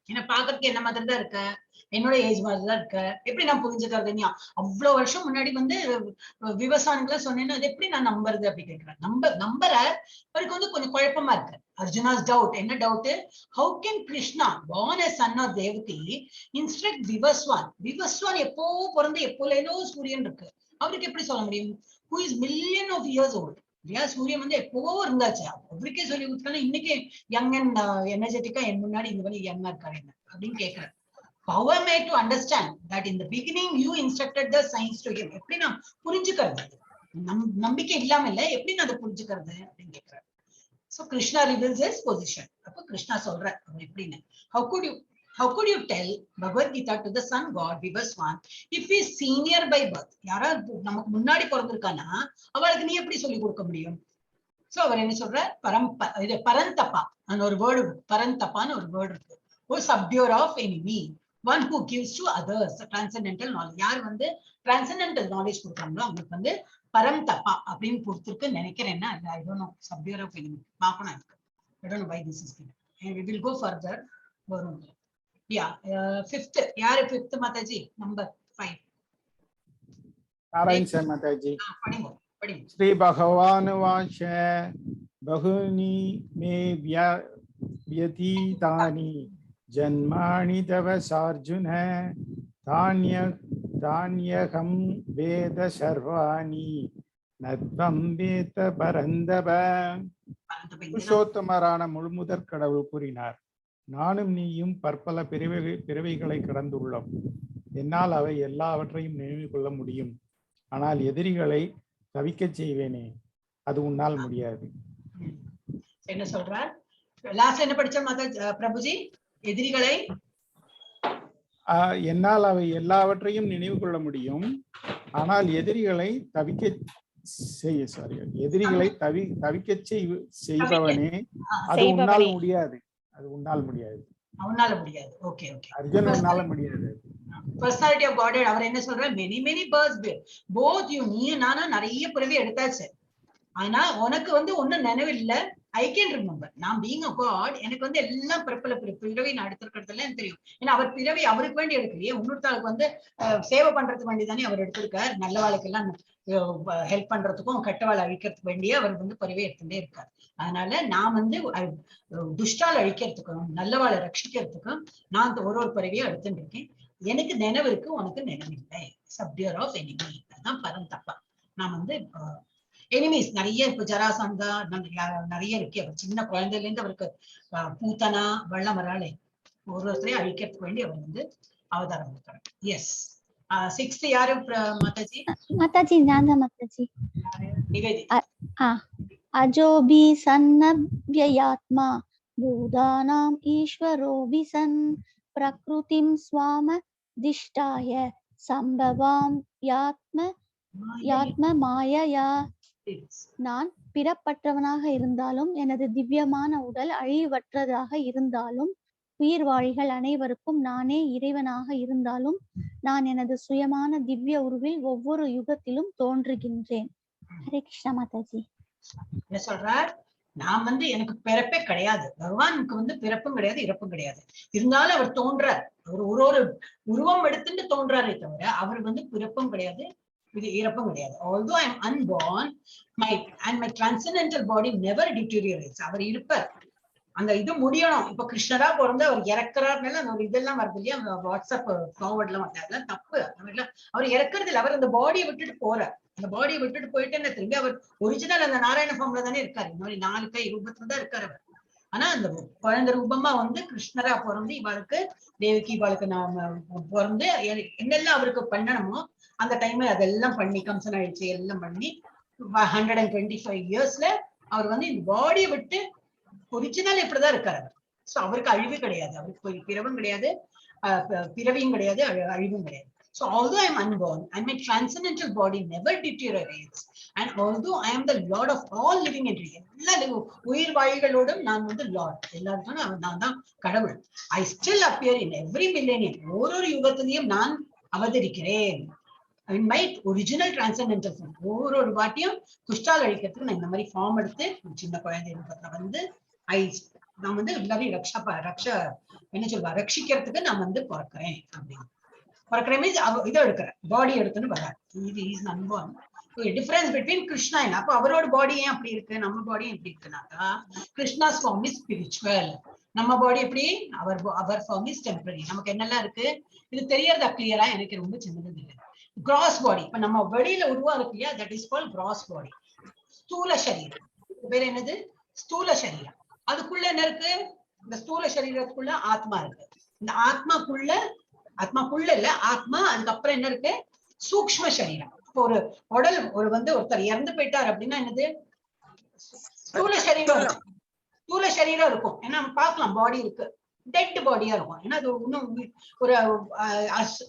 என்ன பாக்குறதுக்கு என்ன மாதிரி தான் இருக்க, என்னோட ஏஜ் மாதிரி தான் இருக்க, எப்படி நான் புரிஞ்சுக்கிறது? நீ அவ்வளவு வருஷம் முன்னாடி வந்து விவசாயிகளை சொன்னேன்னா அது எப்படி நான் நம்புறது அப்படி கேட்கிறேன். நம்புற அவருக்கு வந்து கொஞ்சம் குழப்பமா இருக்கு. Arjuna's doubt. என்ன doubt? How can Krishna, born as son of Devaki, instruct Vivaswan? Vivaswan எப்போ பிறந்து எப்போலேனோ சூரியன் இருக்கு, அவருக்கு எப்படி சொல்ல முடியும்? Who is million of years old. இல்லையா? சூரியன் வந்து எப்பவோ இருந்தாச்சு, அவருக்கே சொல்லி கொடுத்தாலும் இன்னைக்கு யங் அண்ட் எனர்ஜெட்டிக்கா என் முன்னாடி இந்த மாதிரி யங்கா இருக்காரு அப்படின்னு கேட்கிறேன். How am I to understand that in the beginning you instructed the science to him? எப்படி நான் புரிஞ்சுக்கிறது? நம்பிக்கை இல்லாம இல்ல, எப்படி நான் அதை புரிஞ்சுக்கிறது அப்படின்னு கேட்கிறேன். So Krishna reveals his position. அப்போ கிருஷ்ணா சொல்ற அவர் எப்படின்னு. How could you tell bhagavadgita to the sun god Vivaswan if he is senior by birth? யாராவது நமக்கு முன்னாடி பிறந்திருக்கானா அவளுக்கு நீ எப்படி சொல்லி கொடுக்க முடியும்? சோ அவர் என்ன சொல்ற, பரந்தப்பா ஒரு வேர்டு, பரந்தப்பான்னு ஒரு வேர்டு இருக்கு. ஒரு சப்டியூர் of enemy, one who gives to others transcendental knowledge. யார் வந்து transcendental knowledge கொடுக்குறாங்களோ அவங்களுக்கு வந்து பரந்தப்பா அப்படின்னு கொடுத்துருக்கு நினைக்கிறேன். I don't know, subduer of enemy பார்க்கணும் இருக்கு. I don't know why this is given. And we will go further. வரும். Yeah, fifth. யாரு fifth Mataji? Number 5. Narayan sir Mataji. படிங்க. ஸ்ரீ பகவான் வாச பகுனி மே வியதீதானி ஜன்மாணி தவ சார்ஜுன தான்யகம் வேத சர்வாணி நத்வம் வேத பரந்தப. புருஷோத்தமரான முழுமுதற் கடவுள் கூறினார், நானும் நீயும் பற்பல பிறவைகளை கடந்துள்ளோம். என்னால் அவை எல்லாவற்றையும் நினைவு கொள்ள முடியும். ஆனால் எதிரிகளை தவிக்கச் செய்வேனே, அது உன்னால் முடியாது. என்ன சொல்றார்? லாஸ்ட் என்ன படிச்ச பிரபுஜி? எதிரிகளை என்னால் அவை எல்லாவற்றையும் நினைவு கொள்ள முடியும். ஆனால் எதிரிகளை தவிக்கச் செய்பவனே, அது உன்னால் முடியாது. அது உன்னால் முடியாது. அவனால முடியாது. Okay okay. அர்ஜுன் உன்னால முடியாது. பர்சனாலிட்டி ஆஃப் காட் அவர் என்ன சொல்றாரு? மெனி பர்த்ஸ் போத் யூ, நீ நானும் நிறைய பிறவி எடுத்தாச்சு. ஆனா உனக்கு ஒன்னும் நினைவு இல்ல. I can remember. நான் பீங் அ காட், எனக்கு எல்லாம் பிறவி நான் எடுத்திருக்கிறதுல எனக்கு தெரியும். ஏன்னா அவர் பிறவி அவருக்கு வேண்டி எடுக்கலையே, இன்னொருத்தாளுக்கு சேவை பண்றதுக்கு வேண்டி தானே அவர் எடுத்திருக்காரு. நல்ல வாழ்க்கெல்லாம் ஹெல்ப் பண்றதுக்கும் கெட்டவாள் அழிக்கிறதுக்கு வேண்டியே அவர் பிறவி எடுத்துட்டே இருக்காரு. அதனால நான் துஷ்டால் அழிக்கிறதுக்கும் நல்லவாளை ரட்சிக்கிறதுக்கும் நான் ஒரு பிறவியை எடுத்துட்டு இருக்கேன். எனக்கு நினைவு இருக்கு, உனக்கு நினைவு இல்லை. சப்டியர் ஆஃப் எனிமி. அதுதான் பரம் தப்பா. நான் எனிமீஸ் நிறைய, இப்ப ஜராசந்தா நிறைய இருக்கு. அவர் சின்ன குழந்தையில இருந்து அவருக்கு பூத்தனா வெள்ளமராளே ஒருத்தரையும் அழிக்கிறதுக்கு வேண்டி அவர் அவதாரம் எடுக்கிறார். எஸ். 6th யாரு மாதாஜி? மாதாஜி நான் தான் மாதாஜி. நிவேதிதா. அஜோபி சன்னவ்யயாத்மா பூதானாம் ஈஸ்வரோபி சன் பிரக்ருதிம் ஸ்வாம திஷ்டாய சம்பவாம் யாத்ம மாயயா. நான் பிறப்பற்றவனாக இருந்தாலும் எனது திவ்யமான உடல் அழிவற்றதாக இருந்தாலும் உயிர்வாழிகள் அனைவருக்கும் நானே இறைவனாக இருந்தாலும் நான் எனது சுயமான திவ்ய உருவில் ஒவ்வொரு யுகத்திலும் தோன்றுகின்றேன். ஹரே கிருஷ்ணா மாதாஜி. என்ன சொல்றார்? நான் எனக்கு பிறப்பே கிடையாது. பகவானுக்கு பிறப்பும் கிடையாது, இறப்பும் கிடையாது. இருந்தாலும் அவர் தோன்றார். அவர் ஒரு உருவம் எடுத்துட்டு தோன்றாரே தவிர அவர் பிறப்பும் கிடையாது, இது இறப்பும் கிடையாது. Although I am unborn, my transcendental body never deteriorates. அவர் இருப்பார். அந்த இது முடியணும். இப்ப கிருஷ்ணரா பிறந்து அவர் இறக்குறாருனால அந்த ஒரு இதெல்லாம் வருது இல்லையா, வாட்ஸ்அப் ஃபார்வர்ட்லாம் அதெல்லாம் தப்பு. அவர் இறக்குறது இல்லை, அவர் அந்த பாடியை விட்டுட்டு போறார். அந்த பாடியை விட்டுட்டு போயிட்டு திரும்பி அவர் ஒரிஜினல் அந்த நாராயண ஃபார்ம்ல தானே இருக்காரு. இந்த மாதிரி 4 கை ரூபத்துல தான் இருக்காரு அவர். ஆனா அந்த குழந்தை ரூபமா கிருஷ்ணரா பிறந்து இவாளுக்கு தேவகி இவாளுக்கு நாம பிறந்து என்னெல்லாம் அவருக்கு பண்ணணுமோ அந்த டைம் அதெல்லாம் பண்ணி கம்சன் ஆயிடுச்சு எல்லாம் பண்ணி 125 இயர்ஸ்ல அவர் இந்த பாடியை விட்டு ஒரிஜினல் இப்படிதான் இருக்காரு. சோ அவருக்கு அழிவு கிடையாது, அவருக்கு பிறவும் கிடையாது, பிறவியும் கிடையாது, அழிவும் கிடையாது. So although I am unborn and my transcendental body never deteriorates, and although I am the Lord of all living entities, எல்லா உயிர் வாழிகளோடும் நான் லார்ட், எல்லாருக்கும் நான் தான் கடவுள். I still appear in every millennium. ஒரு யுகத்திலையும் நான் அவதரிக்கிறேன். in my original transcendental form. ஒரு வாட்டியும் துஷ்டால் அழிக்கிறதுக்கு நான் இந்த மாதிரி ஃபார்ம் எடுத்து சின்ன குழந்தை ரூபத்துல நான் எல்லாரையும் என்ன சொல்வா ரட்சிக்கிறதுக்கு நான் பிறக்கிறேன் அப்படின்னு. பிறக்கிறேன் மீன்ஸ் இதை எடுக்கிறேன், பாடி எடுத்துன்னு வர்றாரு. இது is unborn. Difference between Krishna என்ன, அப்ப அவரோட பாடி ஏன் அப்படி இருக்கு, நம்ம பாடி எப்படி இருக்குனாக்கா கிருஷ்ணாஸ் ஃபார்ம் இஸ் ஸ்பிரிச்சுவல், நம்ம பாடி எப்படி அவர் ஃபார்ம் இஸ் டெம்பரரி. நமக்கு என்னெல்லாம் இருக்கு இது தெரியறதா கிளியரா? எனக்கு ரொம்ப சின்னது இல்லை. கிராஸ் பாடி இப்ப நம்ம வெளியில உருவா இருக்கு இல்லையா, தட் இஸ் கால்ட் கிராஸ் பாடி. ஸ்தூல சரீரம் வேற என்னது? ஸ்தூல சரீரம். அதுக்குள்ள என்ன இருக்கு? இந்த ஸ்தூல சரீரத்துக்குள்ள ஆத்மா இருக்கு. இந்த ஆத்மாக்குள்ள இல்ல ஆத்மா. அதுக்கப்புறம் என்ன இருக்கு? சூக்ஷ்ம சரீரம். இப்போ ஒரு உடல் ஒருத்தர் இறந்து போயிட்டார் அப்படின்னா என்னது? ஸ்தூல சரீரம் இருக்கும். ஏன்னா நம்ம பார்க்கலாம் பாடி இருக்கு, டெட் பாடியா இருக்கும். ஏன்னா அது இன்னும் ஒரு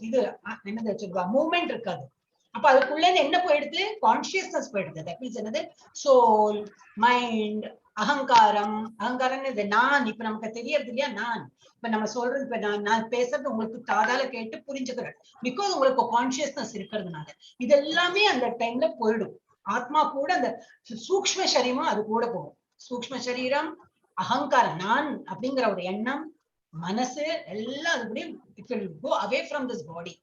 இது என்னது சொல்லுவா மூவ்மெண்ட் இருக்காது. அப்ப அதுக்குள்ள என்ன போயிடுது? கான்சியஸ்னஸ் போயிடுது. தட் மீன்ஸ் என்னது? சோல், மைண்ட், அகங்காரம். அகங்காரம் இது நான். இப்ப நமக்கு தெரியறது இல்லையா நான். இப்ப நம்ம சொல்றது, இப்ப நான் பேசுறது உங்களுக்கு காதால கேட்டு புரிஞ்சுக்கிறேன். பிகாஸ் உங்களுக்கு கான்சியஸ்னஸ் இருக்கிறதுனால இது எல்லாமே அந்த டைம்ல போயிடும். ஆத்மா கூட அந்த சூக்ஷ்ம சரீரம் அது கூட போகும். சூக்ஷ்ம சரீரம், அகங்காரம், நான் அப்படிங்கிற ஒரு எண்ணம், மனசு எல்லாம் அது கூட it will go away from this body.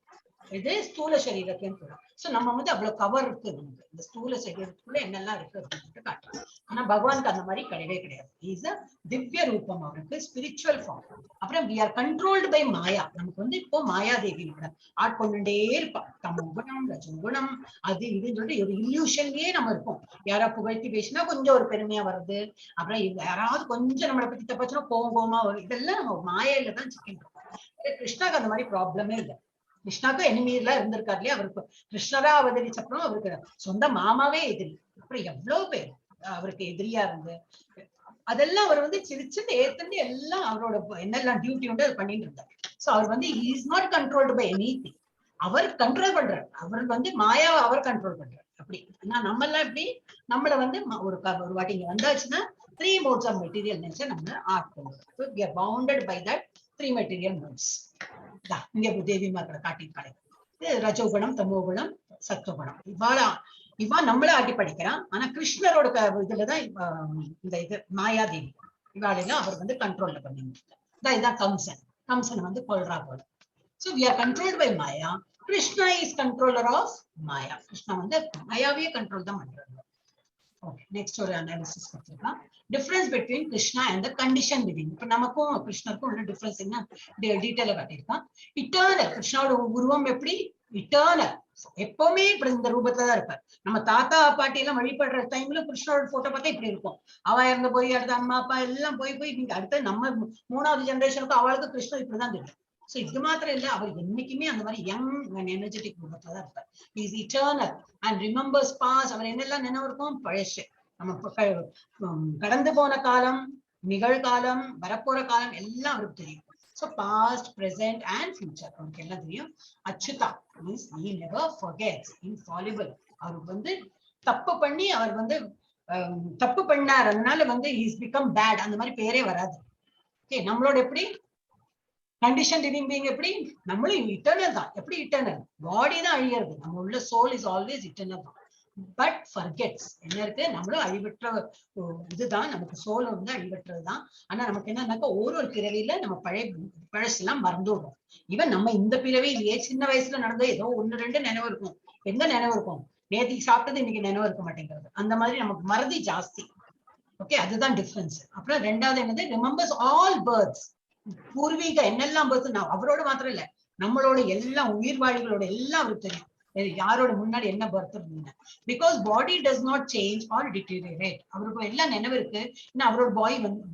இது ஸ்தூல சரீரத்தின் சொல்றோம். சோ நம்ம வந்து அவ்வளவு கவர் இருக்கு நமக்கு இந்த ஸ்தூல சரீரத்துக்குள்ள என்னெல்லாம் இருக்கு அப்படின்னு காட்டுறோம். ஆனா பகவானுக்கு அந்த மாதிரி கிடையவே கிடையாது. இஸ் அ திவ்ய ரூபம், அவருக்கு ஸ்பிரிச்சுவல் ஃபார்ம். அப்புறம் we are controlled by மாயா. நமக்கு வந்து இப்போ மாயாதேவி ஆட்கொண்டுட்டே இருப்பா. தமோ குணம் ரஜோகுணம் அது இதுன்னு சொல்லிட்டு ஒரு இல்யூஷன்லயே நம்ம இருப்போம். யாரா புகழ்த்தி பேசினா கொஞ்சம் ஒரு பெருமையா வருது, அப்புறம் யாராவது கொஞ்சம் நம்மளை பத்தி தப்பாச்சுன்னா கோவமா வரும். இதெல்லாம் நம்ம மாயையில தான் சிக்கின்றோம். கிருஷ்ணாக்கு அந்த மாதிரி ப்ராப்ளமே இல்லை. கிருஷ்ணாக்கும் எனிமீர்லாம் இருந்திருக்காரு இல்லையா, அவருக்கு கிருஷ்ணரா அவதரிச்சப்பறம் அவருக்கு சொந்த மாமாவே எதிரி, அப்புறம் எவ்வளவு பேர் அவருக்கு எதிரியா இருந்து அதெல்லாம் அவர் வந்து சிரிச்சுட்டு ஏத்துட்டு எல்லாம் அவரோட என்னெல்லாம் டியூட்டி உண்டு அதை பண்ணிட்டு இருந்தார். சோ அவர் வந்து he is not controlled by anything. அவர் கண்ட்ரோல் பண்றார். அவர் வந்து மாயாவை அவர் கண்ட்ரோல் பண்றார். அப்படி ஆனா நம்ம எல்லாம் எப்படி நம்மள வந்து ஒரு வாட்டி இங்க வந்தாச்சுன்னா 3 modes of material nature நம்ம ஆட்கொள்ளும். So we are bounded by that 3 material modes. இங்க தேவி மாத்திர காட்டியிருக்காங்க. ரஜோகுணம், தமோகுணம், சத்துவகுணம். இவா நம்மள ஆட்டி படிக்கிறான். ஆனா கிருஷ்ணரோட இதுலதான் இந்த இது மாயாதேவி இவாளெல்லாம் அவர் வந்து கண்ட்ரோல்ல பண்ணிட்டு இதான் கம்சன் வந்து கொல்றா போல. So we are controlled by Maya. Krishna is controller of Maya. Krishna வந்து மாயாவே கண்ட்ரோல் தான் பண்றாரு. Okay, next ஒரு அனாலிசிஸ் கொடுத்துருக்கான். Difference between Krishna and the condition living. இப்ப நமக்கும் கிருஷ்ணருக்கும் உள்ள டிஃபரன்ஸ் என்ன டீட்டெயிலா காட்டியிருக்கான். இட்டர்னல், கிருஷ்ணாவோட உருவம் எப்படி இட்டர்னல், எப்பவுமே இப்படி இந்த ரூபத்துல தான் இருப்பார். நம்ம தாத்தா பாட்டி எல்லாம் வழிபடுற டைம்ல கிருஷ்ணோட போட்டோ பார்த்தா இப்படி இருக்கும். அவ இறந்து போய் அடுத்த அம்மா அப்பா எல்லாம் போய் நீங்க அடுத்த நம்ம 3வது ஜெனரேஷனுக்கு அவளுக்கு கிருஷ்ணர் இப்படிதான் தெரியும். சோ இது மாத்திரம் இல்ல, அவர் என்னைக்குமே அந்த மாதிரி யங் அண்ட் எனர்ஜெட்டிக் ரூபத்துல தான் இருப்பார். Is eternal and remembers past. அவர் என்னெல்லாம் நினைவு இருக்கும், பழசு நம்ம கடந்து போன காலம், நிகழ்காலம், வரப்போற காலம் எல்லாம் அவருக்கு தெரியும். So past, present and future அவருக்கு எல்லாம் தெரியும். Achyuta means he never forgets, infallible. அவருக்கு வந்து தப்பு பண்ணி அவர் வந்து தப்பு பண்ணார், அதனால வந்து he is become bad அந்த மாதிரி பேரே வராது. ஓகே, நம்மளோட எப்படி கண்டிஷன் லிவிங் பீயிங் எப்படி நம்மளும் இட்டர்னல் தான். எப்படி இட்டர்னல், பாடி தான் அழியறது, நம்ம உள்ள சோல் இஸ் ஆல்வேஸ் இட்டர்னல் தான். பட் ஃபர்கெட்ஸ் என்ன இருக்கு, நம்மளும் அழிவற்ற இதுதான், நமக்கு சோல் வந்து அழிவற்றதுதான். ஆனா நமக்கு என்னன்னாக்கா ஒரு பிறவியில நம்ம பழசெல்லாம் மறந்துடுறோம். ஈவன் நம்ம இந்த பிறவியிலேயே சின்ன வயசுல நடந்த ஏதோ 1-2 நினைவு இருக்கும். எந்த நினைவு இருக்கும், நேற்றுக்கு சாப்பிட்டது இன்னைக்கு நினைவு இருக்க மாட்டேங்கிறது. அந்த மாதிரி நமக்கு மறதி ஜாஸ்தி. ஓகே, அதுதான் டிஃபரன்ஸ். அப்புறம் ரெண்டாவது என்னது, ரிமெம்பர்ஸ் ஆல் பர்த்ஸ். பூர்வீக என்னெல்லாம் பர்த், அவரோட மாத்திரம் இல்ல, நம்மளோட எல்லா உயிர்வாழிகளோட எல்லாம் அவருக்கு தெரியும். யாரோட முன்னாடி என்ன பர்த் இருந்தீங்க. Because body does not change or deteriorate. அவருக்கு எல்லாம் நினைவு இருக்கு. அவரோட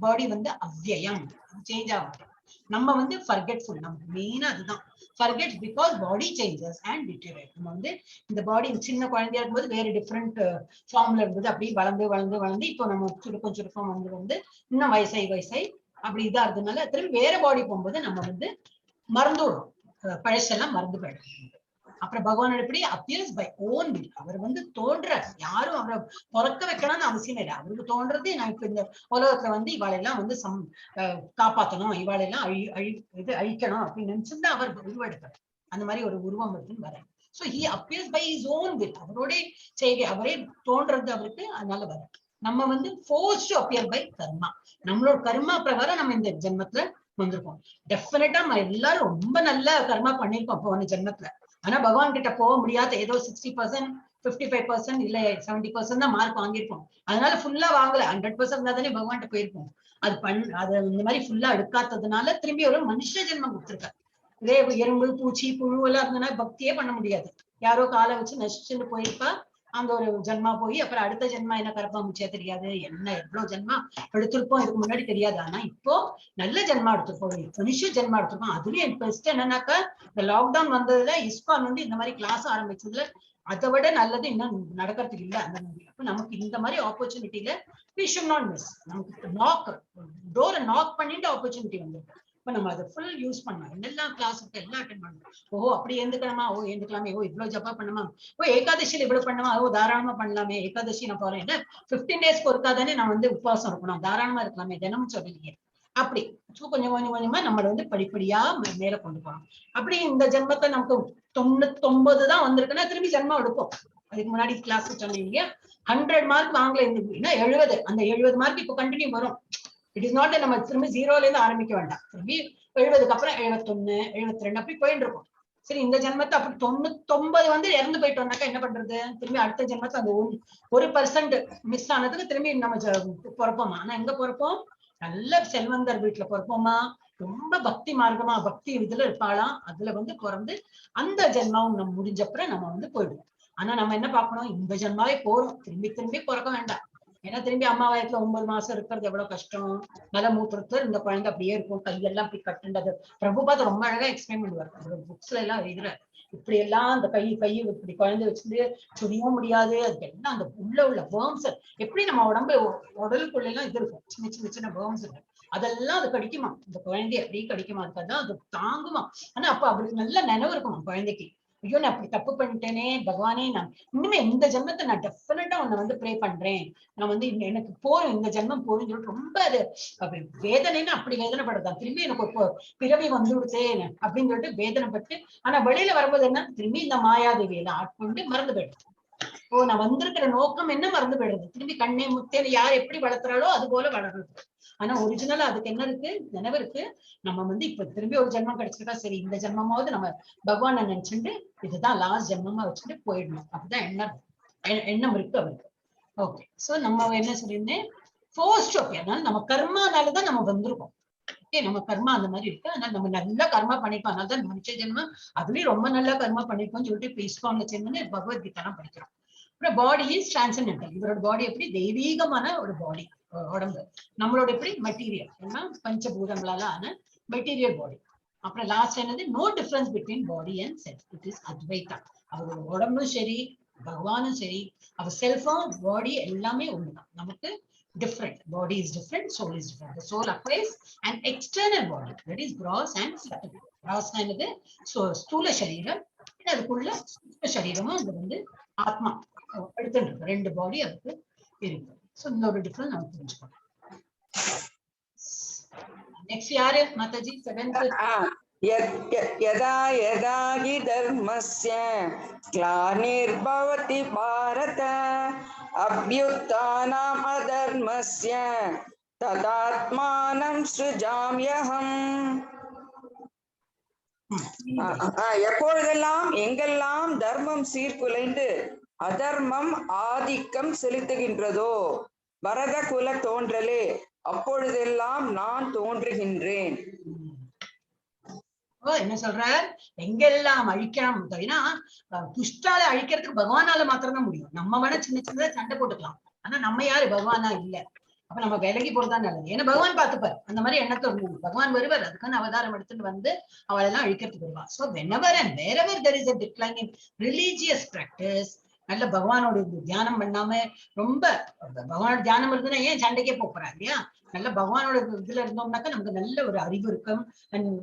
பாடி வந்து அவ்வியம், சேஞ்ச் ஆகும். நம்ம வந்து ஃபர்கெட்ஃபுல். நமக்கு மெயினா அதுதான் forget, because body changes and deteriorate. நம்ம வந்து இந்த பாடி சின்ன குழந்தையா இருக்கும்போது வேற டிஃப்ரெண்ட் ஃபார்ம்ல இருந்தது, அப்படியே வளர்ந்து வளர்ந்து வளர்ந்து இப்போ நம்ம சுருக்கம் சுருக்கம் வந்து இன்னும் வயசாய் அப்படி இதா இருந்ததுனால திரும்பி வேற பாடி போகும்போது நம்ம வந்து மறந்துடுறோம், பழசெல்லாம் மறந்து போயிடும். அப்புறம் பகவான் எப்படி அப்பியர்ஸ் பை ஓன் வில். அவர் வந்து தோன்றார், யாரும் அவரை பிறக்க வைக்கணும்னு அவசியம் இல்லை. அவருக்கு தோன்றது நான் இப்ப இந்த உலகத்துல வந்து இவாளெல்லாம் வந்து காப்பாற்றணும், இவாளெல்லாம் அழிக்கணும் அப்படின்னு நினைச்சுட்டு அவர் உருவெடுக்கிறார். அந்த மாதிரி ஒரு உருவம் இருக்குன்னு வர. So he appears by his own will. அவரோட செய்கை, அவரே தோன்றது அவருக்கு, அதனால வர. நம்ம வந்து force to appear by karma. நம்மளோட கர்மா பிரகாரம் நம்ம இந்த ஜென்மத்துல வந்திருக்கோம். டெஃபினட்டா நம்ம எல்லாரும் ரொம்ப நல்ல கர்மா பண்ணிருக்கோம் போன ஜென்மத்துல. ஆனா பகவான் கிட்ட போக முடியாத ஏதோ 60%, 55% இல்ல 70% தான் மார்க் வாங்கியிருப்போம். அதனால ஃபுல்லா வாங்கல, 100% தானே பகவான்கிட்ட போயிருப்போம். அது இந்த மாதிரி ஃபுல்லா எடுக்காததுனால திரும்பி ஒரு மனுஷ ஜென்மம் கொடுத்துருக்காரு. இதே எறும்பு பூச்சி புழு எல்லாம் இருந்ததுன்னா பக்தியே பண்ண முடியாது. யாரோ காலை வச்சு நசிச்சுட்டு போயிருப்பா, அந்த ஒரு ஜென்மா போய் அப்புறம் அடுத்த ஜென்மா என்ன கரப்பாம்பூச்சியா தெரியாது, என்ன எவ்வளவு ஜென்மா எடுத்திருப்போம் இதுக்கு முன்னாடி தெரியாது. ஆனா இப்போ நல்ல ஜென்மா எடுத்திருப்போம், மனுஷ ஜென்மா எடுத்திருப்போம். அதுலயும் என் பெஸ்ட் என்னன்னாக்கா, இந்த லாக்டவுன் வந்ததுல இஸ்கான் வந்து இந்த மாதிரி கிளாஸ் ஆரம்பிச்சதுல அதை விட நல்லது இன்னும் நடக்கிறதுக்கு இல்லை அந்த மாதிரி. அப்ப நமக்கு இந்த மாதிரி ஆப்பர்ச்சுனிட்டியில we should not miss. நமக்கு டோரை நாக் பண்ணிட்டு ஆப்பர்ச்சுனிட்டி வந்திருக்கு. இப்ப நம்ம அதை ஃபுல் யூஸ் பண்ணலாம். என்னெல்லாம் கிளாஸ் இருக்கு எல்லாம் அட்டென்ட் பண்ணணும். ஓ அப்படி எழுந்துக்கணுமா, ஓ எழுந்துக்கலாமே, ஓ இவ்வளவு ஜப்பா பண்ணுமா, ஓ ஏகாதசியில இவ்வளவு பண்ணுமா, ஓ தாராளமா பண்ணலாமே. ஏகாதசி நான் போறேன், என்ன 15 days பொறுத்தாதானே நான் வந்து உபவாசம் இருக்கணும், தாராளமா இருக்கலாமே, தினமும் சொல்லலையே. அப்படி கொஞ்சம் கொஞ்சமா நம்மளை வந்து படிப்படியா மேல கொண்டு போகணும். அப்படி இந்த ஜென்மத்தை நமக்கு 99 தான் வந்திருக்குன்னா திரும்பி ஜென்மம் எடுப்போம். அதுக்கு முன்னாடி கிளாஸ் சொன்னீங்க 100 மார்க் வாங்கல இருந்துன்னா 70, அந்த 70 மார்க் இப்போ கண்டினியூ வரும். இட் இஸ் நாட், நம்ம திரும்பி 0ல இருந்து ஆரம்பிக்க வேண்டாம். திரும்பி 70க்கு அப்புறம் 71, 72 அப்படி போயிட்டு இருக்கும். சரி இந்த ஜென்மத்தை அப்படி 99 வந்து இறந்து போயிட்டு வந்தாக்கா என்ன பண்றது? திரும்பி அடுத்த ஜென்மத்தை அந்த 1% மிஸ் ஆனதுக்கு திரும்பி நம்ம பிறப்போமா? ஆனா எங்க பிறப்போம்? நல்ல செல்வந்தர் வீட்டுல பிறப்போமா? ரொம்ப பக்தி மார்க்கமா பக்தி இதுல இருப்பாளாம், அதுல வந்து பிறந்து அந்த ஜென்மாவும் நம்ம முடிஞ்சப்பறம் நம்ம வந்து போயிடுவோம். ஆனா நம்ம என்ன பார்க்கணும்? இந்த ஜென்மாவே போறோம், திரும்பி திரும்பி பிறக்க வேண்டாம். ஏன்னா திரும்பி அம்மா வயசுல 9 மாசம் இருக்கிறது எவ்வளவு கஷ்டம். மலமூத்திரத்துல இந்த குழந்தை அப்படியே இருக்கும், கையெல்லாம் அப்படி கட்டுண்டது. பிரபுபாத் ரொம்ப அழகா எக்ஸ்பிளைன் பண்ணுவார் புக்ஸ்ல எல்லாம் எழுதுற. இப்படி எல்லாம் அந்த கையை இப்படி குழந்தை வச்சுட்டு சுடியும் முடியாது. அதுக்கு எல்லாம் அந்த உள்ள வேர்ம்ஸ் எப்படி நம்ம உடலுக்குள்ள எல்லாம் இது இருக்கும், சின்ன சின்ன சின்ன வேர்ம்ஸ் இருக்கும், அதெல்லாம் அது கடிக்குமா, இந்த குழந்தைய அப்படியே கடிக்குமா, அதுக்காதான் அது தாங்குமா. ஆனா அப்ப அப்படி நல்ல நினைவு இருக்குமா குழந்தைக்கு, ஐயோ நான் அப்படி தப்பு பண்ணிட்டேனே பகவானே, நான் இனிமே இந்த ஜென்மத்தை நான் டெஃபினட்டா உன்னை வந்து ப்ரே பண்றேன், நான் வந்து எனக்கு போறேன், இந்த ஜென்மம் போறேன்னு சொல்லிட்டு ரொம்ப அது வேதனைன்னு அப்படி வேதனைப்படுதான். திரும்பி எனக்கு ஒரு பிறவி வந்து விடுத்தேன் அப்படின்னு சொல்லிட்டு வேதனைப்பட்டு, ஆனா வெளியில வரும்போது என்ன, திரும்பி இந்த மாயாதேவியில ஆட்கொண்டு மறந்து போயிடுது. ஓ நான் வந்திருக்கிற நோக்கம் என்ன மறந்து போயிடுது. திரும்பி கண்ணே முத்தேன்னு யார் எப்படி வளர்த்துறாளோ அது போல வளருது. ஆனா ஒரிஜினலா அதுக்கு என்ன இருக்கு, நினைவு இருக்கு. நம்ம வந்து இப்ப திரும்பி ஒரு ஜென்மம் கிடைச்சிருக்கா, சரி இந்த ஜென்மமாவது நம்ம பகவானை நினைச்சுட்டு இதுதான் லாஸ்ட் ஜென்மமா வச்சுட்டு போயிடணும், அப்படிதான் எண்ணம் இருக்கு அவருக்கு. ஓகே, சோ நம்ம என்ன சொல்லியிருந்தேன், ஃபோர்ஸ்ட். ஓகே, அதனால நம்ம கர்மானாலதான் நம்ம வந்திருக்கோம். ஓகே, நம்ம கர்மா அந்த மாதிரி இருக்கு. அதனால நம்ம நல்லா கர்மா பண்ணிருக்கோம், அதனாலதான் மனுஷ ஜென்மம் அதுலயும் ரொம்ப நல்லா கர்மா பண்ணிருக்கோம்னு சொல்லிட்டு ISKCON சேர்ந்து பகவத்கீதா படிக்கிறோம். அப்புறம் பாடி இஸ் டிரான்சென்டென்டல். இவரோட பாடி எப்படி தெய்வீகமான ஒரு பாடி, உடம்பு. நம்மளோட எப்படி மெட்டீரியல், ஏன்னா பஞ்சபூதங்களால ஆன மெட்டீரியல் பாடி. அப்புறம் லாஸ்ட் என்னது, no difference between body and self, it is advaita. அவரோட உடம்பும் சரி பகவானும் சரி, அவர் செல்ஃபும் பாடி எல்லாமே ஒண்ணுதான். நமக்கு different, body is different, soul is different. The soul acquires an external body, that is gross and subtle. gross என்னது, ஸ்தூல சரீரம், அதுக்குள்ள சூக்ஷ்ம சரீரமும் அது வந்து ஆத்மா எடுத்துட்டு ரெண்டு பாடி அதுக்கு இருக்கு. சோ இந்த ஒரு டிஃபரன்ஸ் நம்ம தெரிஞ்சுக்கணும். நெக்ஸ்ட் யாரு மாதாஜி? 7th. यदा यदा हि धर्मस्य ग्लानिर्भवति भारत अभ्युत्थानम् अधर्मस्य तदात्मानं सृजाम्यहम्. எப்பொழுதெல்லாம் எங்கெல்லாம் தர்மம் சீர்குலைந்து அதர்மம் ஆதிக்கம் செலுத்துகின்றதோ பரத குல தோன்றலே, அப்பொழுதெல்லாம் நான் தோன்றுகின்றேன். என்ன சொல்ற, எங்கெல்லாம் அழிக்கலாம். ஏன்னா துஷ்டால அழிக்கிறதுக்கு பகவானால மாத்திரம் முடியும். நம்ம வேணா சின்ன சின்னதா சண்டை போட்டுக்கலாம், ஆனா நம்ம யாரு, பகவானா இல்ல. அப்ப நம்ம விலகி போறதுதான் நல்லது. ஏன்னா பகவான் பார்த்துப்பார். அந்த மாதிரி எண்ணத்தை பகவான் வருவார், அதுக்கான அவதாரம் எடுத்துட்டு வந்து அவளெல்லாம் அழிக்கிறதுக்கு வருவா. So whenever and wherever there is a decline in religious practice, நல்ல பகவானோட தியானம் பண்ணாம ரொம்ப பகவானோட தியானம் இருக்குன்னா ஏன் சண்டைக்கே போறா இல்லையா? நல்ல பகவானோட இதுல இருந்தோம்னாக்கா நமக்கு நல்ல ஒரு அறிவு இருக்கும்.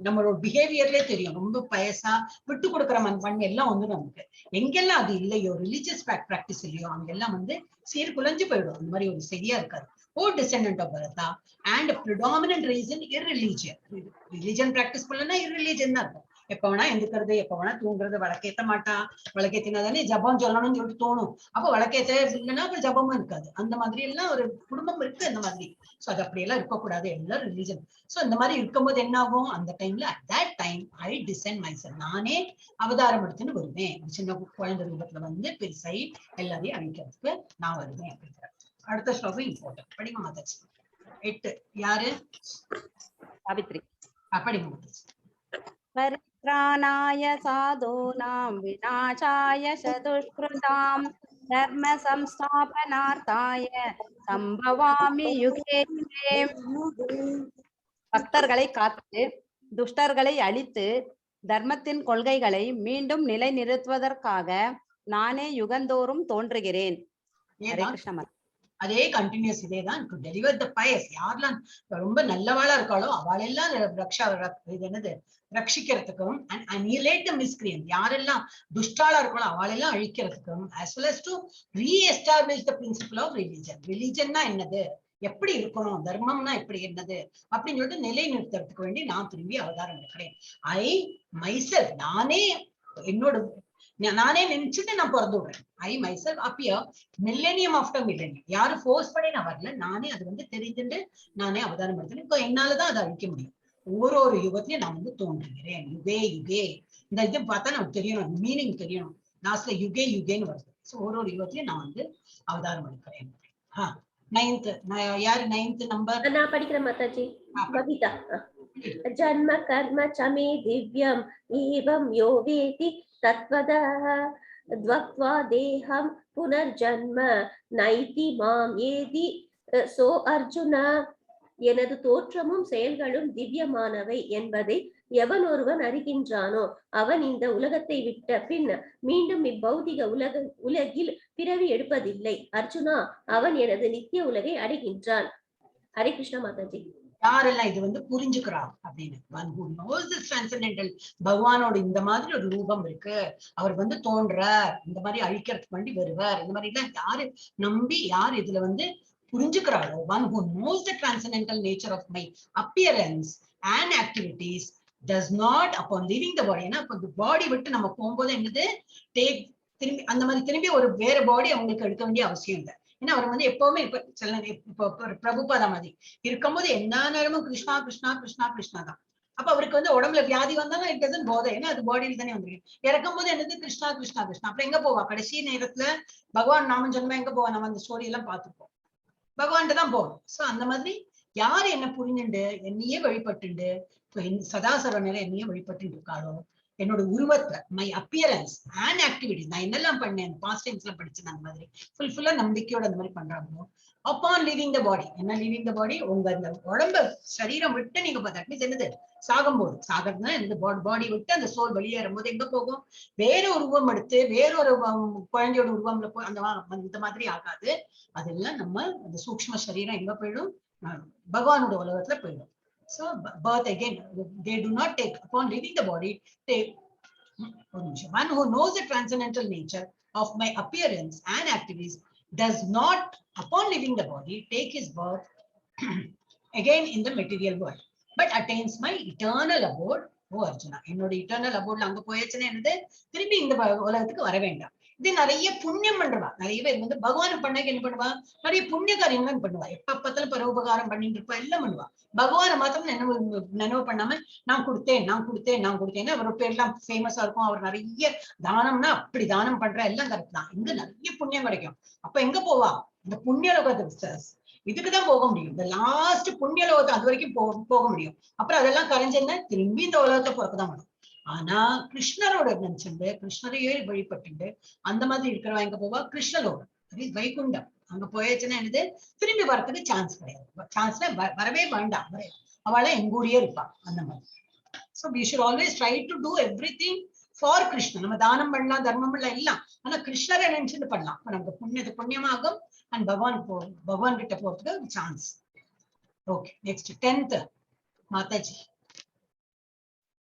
நம்மளோட பிஹேவியர்லயே தெரியும், ரொம்ப பயசா விட்டு கொடுக்குற பண்ணி எல்லாம் வந்து நமக்கு எங்கெல்லாம் அது இல்லையோ, ரிலீஜியஸ் பிராக்டிஸ் இல்லையோ, அங்கெல்லாம் வந்து சீர்குலைஞ்சு போயிடும். அந்த மாதிரி ஒரு சரியா இருக்காது. O descendant of Bharata and a predominant reason irreligion. Religion practice பண்ணலன்னா irreligion தான் இருக்கும். எப்ப வேணா எந்திக்கிறது, எப்ப வேணா தூங்குறது, வழக்கேத்த மாட்டா. வழக்கேத்தினாதானே ஜபம் சொல்லணும்னு சொல்லிட்டு தோணும். அப்ப வழக்கேத்த இல்லைன்னா அப்ப ஜபமும் இருக்காது. அந்த மாதிரி எல்லாம் ஒரு குடும்பம் இருக்கு அந்த மாதிரி. சோ அது அப்படியெல்லாம் இருக்கக்கூடாது, எல்லாம் ரிலீஜன். சோ இந்த மாதிரி இருக்கும்போது என்ன ஆகும், அந்த டைம்ல at that time I descend myself. நானே அவதாரம் எடுத்துன்னு வருவேன். சின்ன குழந்தை ரூபத்துல வந்து பெருசாയി எல்லாரையும் அழிக்கிறதுக்கு நான் வருவேன் அப்படிங்கிறார். அடுத்த ஸ்லோகம் இம்பார்ட்டன்ட். படிங்க மாதாஜி. 8 யாரு? சாவித்ரி. படிங்க மாதாஜி. परित्राणाय साधूनां विनाशाय सदुष्कृतां धर्म संस्थापनार्थाय संभवामि युगे युगे. பக்தர்களை காத்து துஷ்டர்களை அழித்து தர்மத்தின் கொள்கைகளை மீண்டும் நிலைநிறுத்துவதற்காக நானே யுகந்தோறும் தோன்றுகிறேன். ஹரே கிருஷ்ணா. அதே கண்டினியூஸ் இதேதான். டு டெலிவர் த பயஸ், யாரெல்லாம் ரொம்ப நல்லவாளா இருக்காளோ அவளெல்லாம் இது என்னது ரட்சிக்கிறதுக்கும், அண்ட் அனிலேட் த மிஸ்கிரியன்ட், யாரெல்லாம் துஷ்டாளா இருக்காளோ அவளெல்லாம் அழிக்கிறதுக்கும், as well as to re-establish the principle of religion. ரிலிஜன்னா என்னது, எப்படி இருக்கணும், தர்மம்னா எப்படி என்னது அப்படின்னு சொல்லிட்டு நிலை நிறுத்துறதுக்கு வேண்டி நான் திரும்பி அவதாரம் எடுக்கிறேன். ஐ மைசெல்ஃப், நானே நினைச்சுட்டு நான் பிறந்து விடுறேன். I myself appear millennium after millennium. யாரும் ஃபோர்ஸ் பண்ணி நான் வரல, நானே அது வந்து தெரிஞ்சுட்டு நானே அவதாரம் எடுத்தேன். இப்போ என்னாலதான் அதை அழிக்க முடியும். ஒரு யுகத்திலயும் நான் வந்து தோன்றுகிறேன். யுகே யுகே இந்த இது பார்த்தா நமக்கு தெரியணும், மீனிங் தெரியணும். லாஸ்ட்ல யுகே யுகேன்னு வருது. சோ ஒரு யுகத்திலயும் நான் வந்து அவதாரம் எடுக்கிறேன். ninth யாரு ninth நம்பர்? நான் படிக்கிறேன் மாதாஜி. கவிதா. ஜன்ம கர்ம சமே திவ்யம் ஏவம் யோ வேதி தத்வதः த்வக்த்வா தேஹம் புனர்ஜன்ம நைதி மாம் ஏதி சோ அர்ஜுன. எனது தோற்றமும் செயல்களும் திவ்யமானவை என்பதை எவன் ஒருவன் அறிகின்றானோ அவன் இந்த உலகத்தை விட்ட பின் மீண்டும் இப்பௌதிக உலகில் பிறவி எடுப்பதில்லை. அர்ஜுனா, அவன் எனது நித்திய உலகை அடைகின்றான். ஹரே கிருஷ்ணா மாதாஜி. யாரெல்லாம் இது வந்து புரிஞ்சுக்கிறார் அப்படின்னு, பகவானோட இந்த மாதிரி ஒரு ரூபம் இருக்கு, அவர் வந்து தோன்றார், இந்த மாதிரி அழிக்கிறதுக்கு வேண்டி வருவார், இந்த மாதிரி எல்லாம் யாரு நம்பி யார் இதுல வந்து புரிஞ்சுக்கிறாரோ, one who knows the transcendental nature of my appearance and activities does not upon leaving the body. ஏன்னா இப்ப பாடி விட்டு நம்ம போகும்போது என்னது திரும்பி அந்த மாதிரி திரும்பி ஒரு வேற பாடி அவங்களுக்கு எடுக்க வேண்டிய அவசியம் இல்லை. ஏன்னா அவர் வந்து எப்பவுமே இப்ப பிரபுபாதா மாதிரி இருக்கும்போது எல்லா நேரமும் கிருஷ்ணா கிருஷ்ணா கிருஷ்ணா கிருஷ்ணா தான். அப்ப அவருக்கு வந்து உடம்புல வியாதி வந்தாலும் இட் டசன்ட் போதர், ஏன்னா அது பாடியில் தானே வந்திருக்கு. இறக்கும் போது என்னது கிருஷ்ணா கிருஷ்ணா கிருஷ்ணா. அப்புறம் எங்க போவா? கடைசி நேரத்துல பகவான் நாமம் ஜென்மம் எங்க போவா? நம்ம அந்த ஸ்டோரி எல்லாம் பார்த்துப்போம், பகவான்கிட்ட தான் போகும். சோ அந்த மாதிரி யாரு என்ன புரிஞ்சுண்டு என்னையே வழிபட்டுண்டு சதா சர்வ நேரம் என்னையே வழிபட்டு இருக்காளோ, என்னோட உருவத்தை மை அப்பியரன்ஸ் அண்ட் ஆக்டிவிட்டிஸ் நான் என்னெல்லாம் பண்ணேன் பாஸ்ட் டைம்ஸ் எல்லாம் படிச்சேன் அந்த மாதிரி ஃபுல்லா நம்பிக்கையோட அந்த மாதிரி பண்றாங்களோ, அப்பான் லீவிங் த பாடி. என்ன லீவிங் த பாடி? உங்க அந்த உடம்ப சரீரம் விட்டு நீங்க பார்த்தா அட்லீஸ்ட் என்னது சாகும்போது, சாகிறதுனா இந்த பாடி விட்டு அந்த சோல் வெளியேறும் போது எங்க போகும்? வேற ஒரு உருவம் எடுத்து வேறொரு குழந்தையோட உருவம்ல போய் அந்த மாதிரி ஆகாது. அதெல்லாம் நம்ம அந்த சூக்ஷ்ம சரீரம் எங்க போயிடும்? பகவானோட உலகத்துல போயிடும். So birth again, they do not take upon leaving the body. One who knows the transcendental nature of my appearance and activities does not upon leaving the body take his birth again in the material world, but attains my eternal abode. ஓ அர்ஜுனா, என்னோட eternal அபோர்ட்ல அங்க போயாச்சுன்னா என்னது திரும்பி இந்த உலகத்துக்கு வர வேண்டாம். இது நிறைய புண்ணியம் பண்றவா, நிறைய பேர் வந்து பகவான் பண்ணாக்க என்ன பண்ணுவா? நிறைய புண்ணிய காரியங்களும் பண்ணுவா, எப்ப பார்த்தாலும் பரோபகாரம் பண்ணிட்டு இருப்பா, எல்லாம் பண்ணுவா. பகவானை மாத்திரம் நினைவு பண்ணாம நான் கொடுத்தேன் நான் கொடுத்தேன் நான் கொடுத்தேன்னா அவர் பேர்லாம் ஃபேமஸா இருக்கும். அவர் நிறைய தானம்னா அப்படி தானம் பண்ற எல்லாம் கரெக்ட் தான். இங்க நிறைய புண்ணியம் கிடைக்கும். அப்ப எங்க போவா? இந்த புண்ணிய லோகத்தை இதுக்குதான் போக முடியும். இந்த லாஸ்ட் புண்ணிய லோகத்தை அது வரைக்கும் போக முடியும். அப்புறம் அதெல்லாம் கரைஞ்சென்ன திரும்பி இந்த உலகத்தை பிறக்கதான் முடியும். ஆனா கிருஷ்ணரோட நினைச்சுண்டு கிருஷ்ணரையே வழிபட்டு அந்த மாதிரி இருக்கிறவா எங்க போவா? கிருஷ்ணலோகம், வைகுண்டம். அங்க போயாச்சுன்னா என்னது திரும்பி வரத்துக்கு சான்ஸ் கிடையாது. சான்ஸ்ல வரவே வேண்டாம், அவளை எங்கூடியே இருப்பா அந்த மாதிரி. So we should always try to do everything for Krishna. நம்ம தானம் பண்ணலாம், தர்மம் பண்ணலாம் எல்லாம், ஆனா கிருஷ்ணரை நினைச்சுட்டு பண்ணலாம். அப்ப நமக்கு புண்ணியமாகும் அண்ட் பகவான் கிட்ட போறதுக்கு chance. Okay, next 10th Mataji.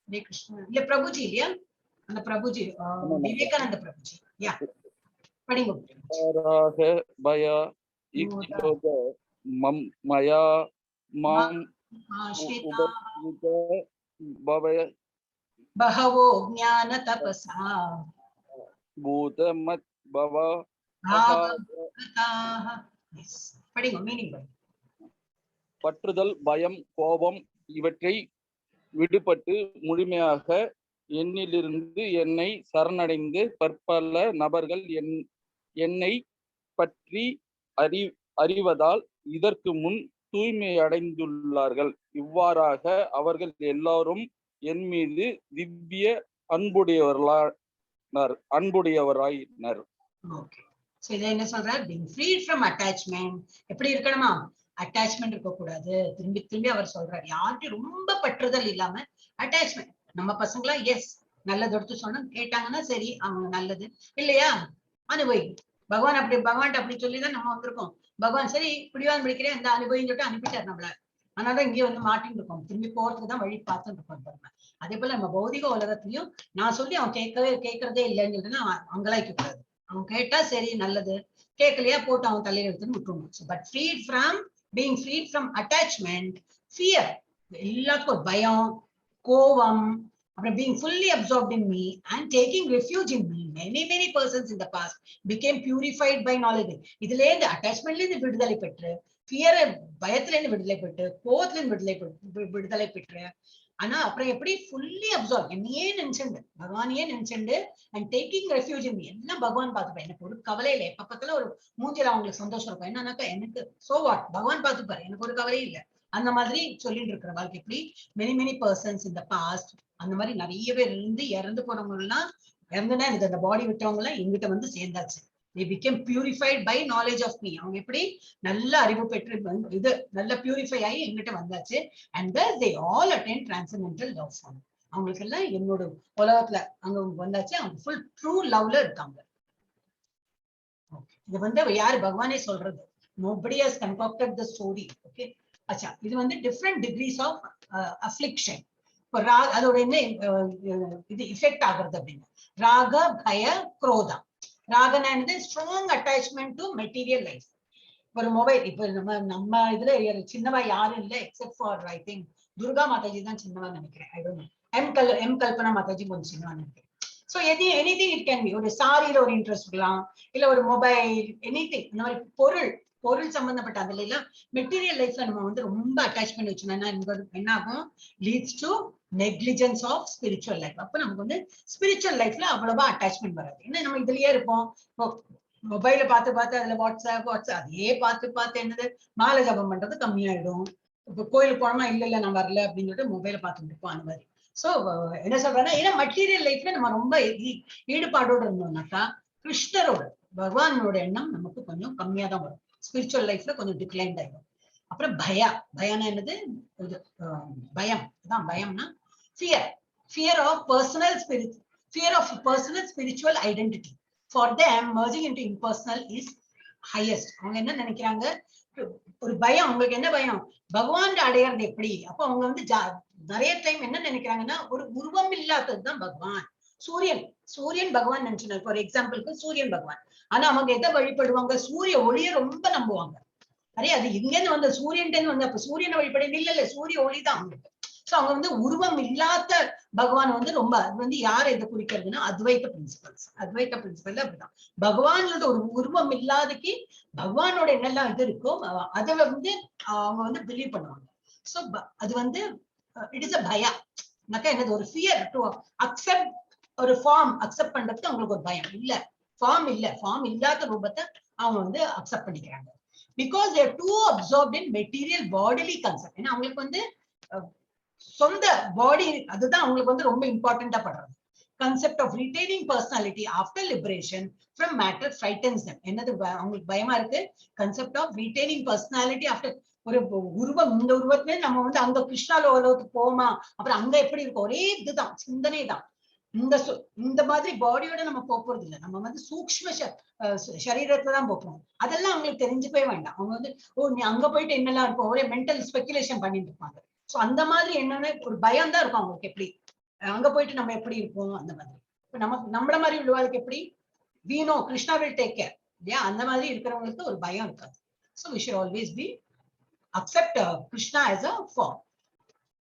Hare Krishna. இல்ல பிரபுஜி இல்லையா? அந்த பிரபுஜி விவேகானந்த பிரபுஜி. யா படிங்க. பய இக்ஷோக மயா மாம் பவய பஹவோ ஞான தபஸா பூதமத் பவ பாவகதாஹ. படிங்க, மீனிங் படிங்க. பற்றுதல், பயம், கோபம் இவற்றை விடுபட்டு முழுமையாக என்னிலிருந்து என்னை சரணடைந்து பற்பல நபர்கள் என்னை பற்றி அறிவதால் இதற்கு முன் தூய்மை அடைந்துள்ளார்கள். இவ்வாறாக அவர்கள் எல்லாரும் என் மீது திவ்ய அன்புடையவராயினர். என்ன சொல்றார்? being freed from attachment. எப்படி இருக்கணுமா? அட்டாச்மெண்ட் இருக்க கூடாது. திரும்பி திரும்பி அவர் சொல்றாரு, யார்கிட்ட ரொம்ப பற்றுதல் இல்லாம அட்டாச்மெண்ட். நம்ம பசங்களா எஸ் நல்லது எடுத்து சொன்னா கேட்டாங்கன்னா சரி, அவங்க நல்லது இல்லையா அனுபவி. பகவான் அப்படி சொல்லிதான் நம்ம வந்திருக்கோம். பகவான் சரி பிடிவாதம் பிடிக்கிறேன் இந்த அனுபவின்னு சொல்லிட்டு அனுப்பிட்டாரு நம்மள. ஆனாதான் இங்கே வந்து மாட்டின்னு இருக்கோம், திரும்பி போறதுக்கு தான் வழி பார்த்துட்டு இருக்கோம். அதே போல நம்ம பௌதிக உலகத்திலையும் நான் சொல்லி அவன் கேட்கறதே இல்லைன்னு சொல்லிட்டு அங்கலாய்க்க கூடாது. அவன் கேட்டா சரி நல்லது, கேட்கலையா போட்டு அவன் தலையில எடுத்துன்னு விட்டுருணும். But freed from being freed from attachment, fear, எல்லாத்துக்கும் பயம், கோபம், அப்புறம் being fully absorbed in me and taking refuge in me. Many persons in the past became purified by knowledge. இதுல இருந்து அட்டாச்மெண்ட்ல இருந்து விடுதலை பெற்று ஃபியரை பயத்துல இருந்து விடுதலை பெற்று, கோவத்துல இருந்து விடுதலை பெற்று, ஆனா அப்புறம் எப்படி ஃபுல்லி அப்சார்வ் என்னையே நினைச்சுண்டு பகவானையே நினைச்சுண்டு அண்ட் டேக்கிங் ரெஃப்யூஜ் இன் எல்லாம் பகவான் பார்த்துப்பேன். எனக்கு ஒரு கவலை இல்லை. எப்ப பக்கத்துல ஒரு மூஞ்சில அவங்களுக்கு சந்தோஷம் இருக்கும். என்னன்னாக்கா எனக்கு சோ வாட், பகவான் பார்த்துப்பாரு, எனக்கு ஒரு கவலையும் இல்லை. அந்த மாதிரி சொல்லிட்டு இருக்கிற வாழ்க்கை. எப்படி மெனி பர்சன்ஸ் இந்த பாஸ்ட் அந்த மாதிரி நிறைய பேர் இறந்து போனவங்க எல்லாம் இறந்துனா எனக்கு அந்த பாடி விட்டவங்க எல்லாம் எங்கிட்ட வந்து சேர்ந்தாச்சு. they became purified by knowledge of me. அவங்க எப்படி நல்ல அறிவு பெற்று இது நல்ல பியூரிஃபை ஆகி எங்கிட்ட வந்தாச்சு. and thus they all attain transcendental love form. அவங்களுக்கு எல்லாம் என்னோட உலகத்துல அங்க வந்தாச்சு. அவங்க ஃபுல் ட்ரூ லவ்ல இருக்காங்க. இது வந்து யாரு பகவானே சொல்றது. nobody has concocted the story. okay அச்சா இது வந்து different degrees of affliction. இப்போ அதோட என்ன இது இஃபெக்ட் ஆகுறது அப்படின்னு ராக பய குரோதா. ராகனா strong attachment to material life. ஒரு மொபைல் இப்ப நம்ம இதுல சின்னவா யாரும் இல்லை except for I think Durga Mataji தான் சின்னவா நினைக்கிறேன். I don't know. M Kalpana Mataji கொஞ்சம் சின்னவா நினைக்கிறேன். So anything it can be. ஒரு சாரியில ஒரு இன்ட்ரெஸ்ட் இருக்கலாம், இல்ல ஒரு மொபைல், எனிதிங். இந்த மாதிரி பொருள் சம்பந்தப்பட்ட அதுல எல்லாம் மெட்டீரியல் லைஃப்ல நம்ம வந்து ரொம்ப அட்டாச் பண்ணி வச்சோம்னா என்ன ஆகும்? Leads to negligence of spiritual life. அப்ப நமக்கு வந்து ஸ்பிரிச்சுவல் லைஃப்ல அவ்வளவா அட்டாச்மெண்ட் வராது. ஏன்னா நம்ம இதுலயே இருப்போம். மொபைல பார்த்து அதுல வாட்ஸ்அப் அதையே பார்த்து என்னது மாலை ஜபம் பண்றது கம்மியாயிடும். இப்ப கோயிலுக்கு போனோமா இல்ல நான் வரல அப்படின்னு சொல்லிட்டு மொபைல பார்த்துட்டு இருப்போம். அந்த மாதிரி. சோ என்ன சொல்றேன்னா, ஏன்னா மெட்டீரியல் லைஃப்ல நம்ம ரொம்ப ஈடுபாடோடு இருந்தோம்னாக்கா கிருஷ்ணரோட பகவானோட எண்ணம் நமக்கு கொஞ்சம் கம்மியா தான் வரும். ஸ்பிரிச்சுவல் லைஃப்ல கொஞ்சம் டிக்ளைன் ஆயிடும். அப்புறம் பயம்னா என்னது? பயம் அதான். பயம்னா fear of personal spiritual identity. For them merging into impersonal is highest. அவங்க என்ன நினைக்கிறாங்க? ஒரு பயம். உங்களுக்கு என்ன பயம்? பகவான் அடையிறது எப்படி? அப்ப அவங்க வந்து நிறைய டைம் என்ன நினைக்கிறாங்கன்னா, ஒரு உருவம் இல்லாததுதான் பகவான். சூரியன் பகவான் நினைச்சுனா. ஃபார் எக்ஸாம்பிளுக்கு சூரியன் பகவான். ஆனா அவங்க எதை வழிபடுவாங்க? சூரிய ஒளியை ரொம்ப நம்புவாங்க. அரே அது இங்கேருந்து வந்த சூரியன் வந்து அப்ப சூரியனை வழிபட இல்ல சூரிய ஒளிதான் அவங்களுக்கு. சோ அவங்க வந்து உருவம் இல்லாத பகவான் வந்து ரொம்ப அது வந்து யார் எதை குறிக்கிறதுன்னா அத்வைத பிரின்சிபல் அப்படிதான். பகவான்றது ஒரு உருவம் இல்லாதக்கு பகவானோட என்னெல்லாம் இது இருக்கோ அதை வந்து அவங்க வந்து பிலீவ் பண்ணுவாங்க. சோ அது வந்து இட் இஸ் அ பயா. என்னது? ஒரு ஃபியர் டு அக்செப்ட் ஒரு ஃபார்ம் அக்செப்ட் பண்றதுக்கு அவங்களுக்கு ஒரு பயம். ஃபார்ம் இல்லாத ரூபத்தை அவங்க வந்து அக்செப்ட் பண்ணிக்கிறாங்க. because they are too absorbed in material bodily concept. ஏன்னா அவங்களுக்கு வந்து சொந்த பாடி அதுதான் அவங்களுக்கு வந்து ரொம்ப இம்பார்ட்டண்டா படுறது. concept of retaining personality after liberation from matter frightens them. என்னது அவங்களுக்கு பயமா இருக்கு? concept of retaining personality after ஒரு உருவம். இந்த உருவத்திலே நம்ம வந்து அங்க கிருஷ்ணா லோகத்துக்கு போமா, அப்புறம் அங்க எப்படி இருக்கும்? ஒரே இதுதான் சிந்தனை தான். இந்த மாதிரி பாடியோட நம்ம போறது இல்லை. நம்ம வந்து சூக்ஷ்ம சரீரத்துல தான் போறோம். அதெல்லாம் அவங்களுக்கு தெரிஞ்சுக்கவே வேண்டாம். அவங்க வந்து நீ அங்க போயிட்டு என்னெல்லாம் இருக்கும் ஒரே மென்டல் ஸ்பெகுலேஷன் பண்ணிட்டு இருப்பாங்க. சோ அந்த மாதிரி என்னன்னு ஒரு பயம் தான் இருக்கும் அவங்களுக்கு. எப்படி அங்க போயிட்டு நம்ம எப்படி இருப்போம் அந்த மாதிரி. இப்ப நம்மள மாதிரி உள்ளவாளுக்கு எப்படி வீணோ கிருஷ்ணா வில் டேக் கேர் இல்லையா? அந்த மாதிரி இருக்கிறவங்களுக்கு ஒரு பயம் இருக்காது. So we should always be accept Krishna as a form.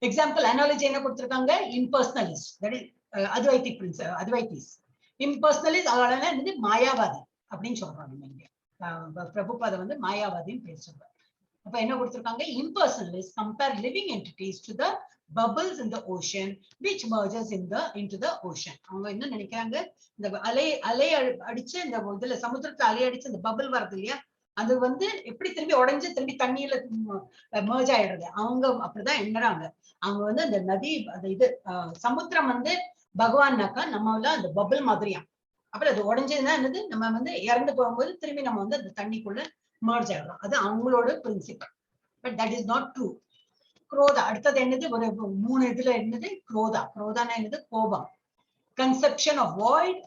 Example analogy என்ன கொடுத்திருக்காங்க? இம்பர்சனலிஸ்ட், தட் இஸ் அத்வைட்டிஸ். இம்பர்சனலிஸ்ட் அவளால வந்து மாயாவாதி அப்படின்னு சொல்றாங்க. இங்க பிரபுபாத வந்து மாயாவாதின்னு பேர் சொல்றாங்க. அப்ப என்ன கொடுத்திருக்காங்க? இம்பர்சனலிஸ்ட் compare living entities to the bubbles in the ocean which merges into the ocean. அவங்க என்ன நினைக்கிறாங்க? இந்த அலை அடிச்சு இந்த இதுல சமுத்திரத்துல அலை அடிச்சு இந்த பபிள் வருது இல்லையா, அது வந்து எப்படி திரும்பி உடைஞ்சு திரும்பி தண்ணியில merge ஆயிடுறது. அவங்க அப்படிதான் எண்ணுறாங்க. அவங்க வந்து அந்த நதி அந்த இது சமுத்திரம் வந்து பகவான்னாக்கா நம்ம அந்த பபிள் மாதிரியா. அப்புறம் அது உடஞ்சதுன்னா என்னது? நம்ம வந்து இறந்து போகும்போது திரும்பி நம்ம வந்து அந்த தண்ணிக்குள்ள merge ஆயிடும். அது அவங்களோட principle. But that is not true. குரோதா அடுத்தது என்னது? ஒரு 3 இதுல என்னது? குரோதானா என்னது? கோபம். Conception of void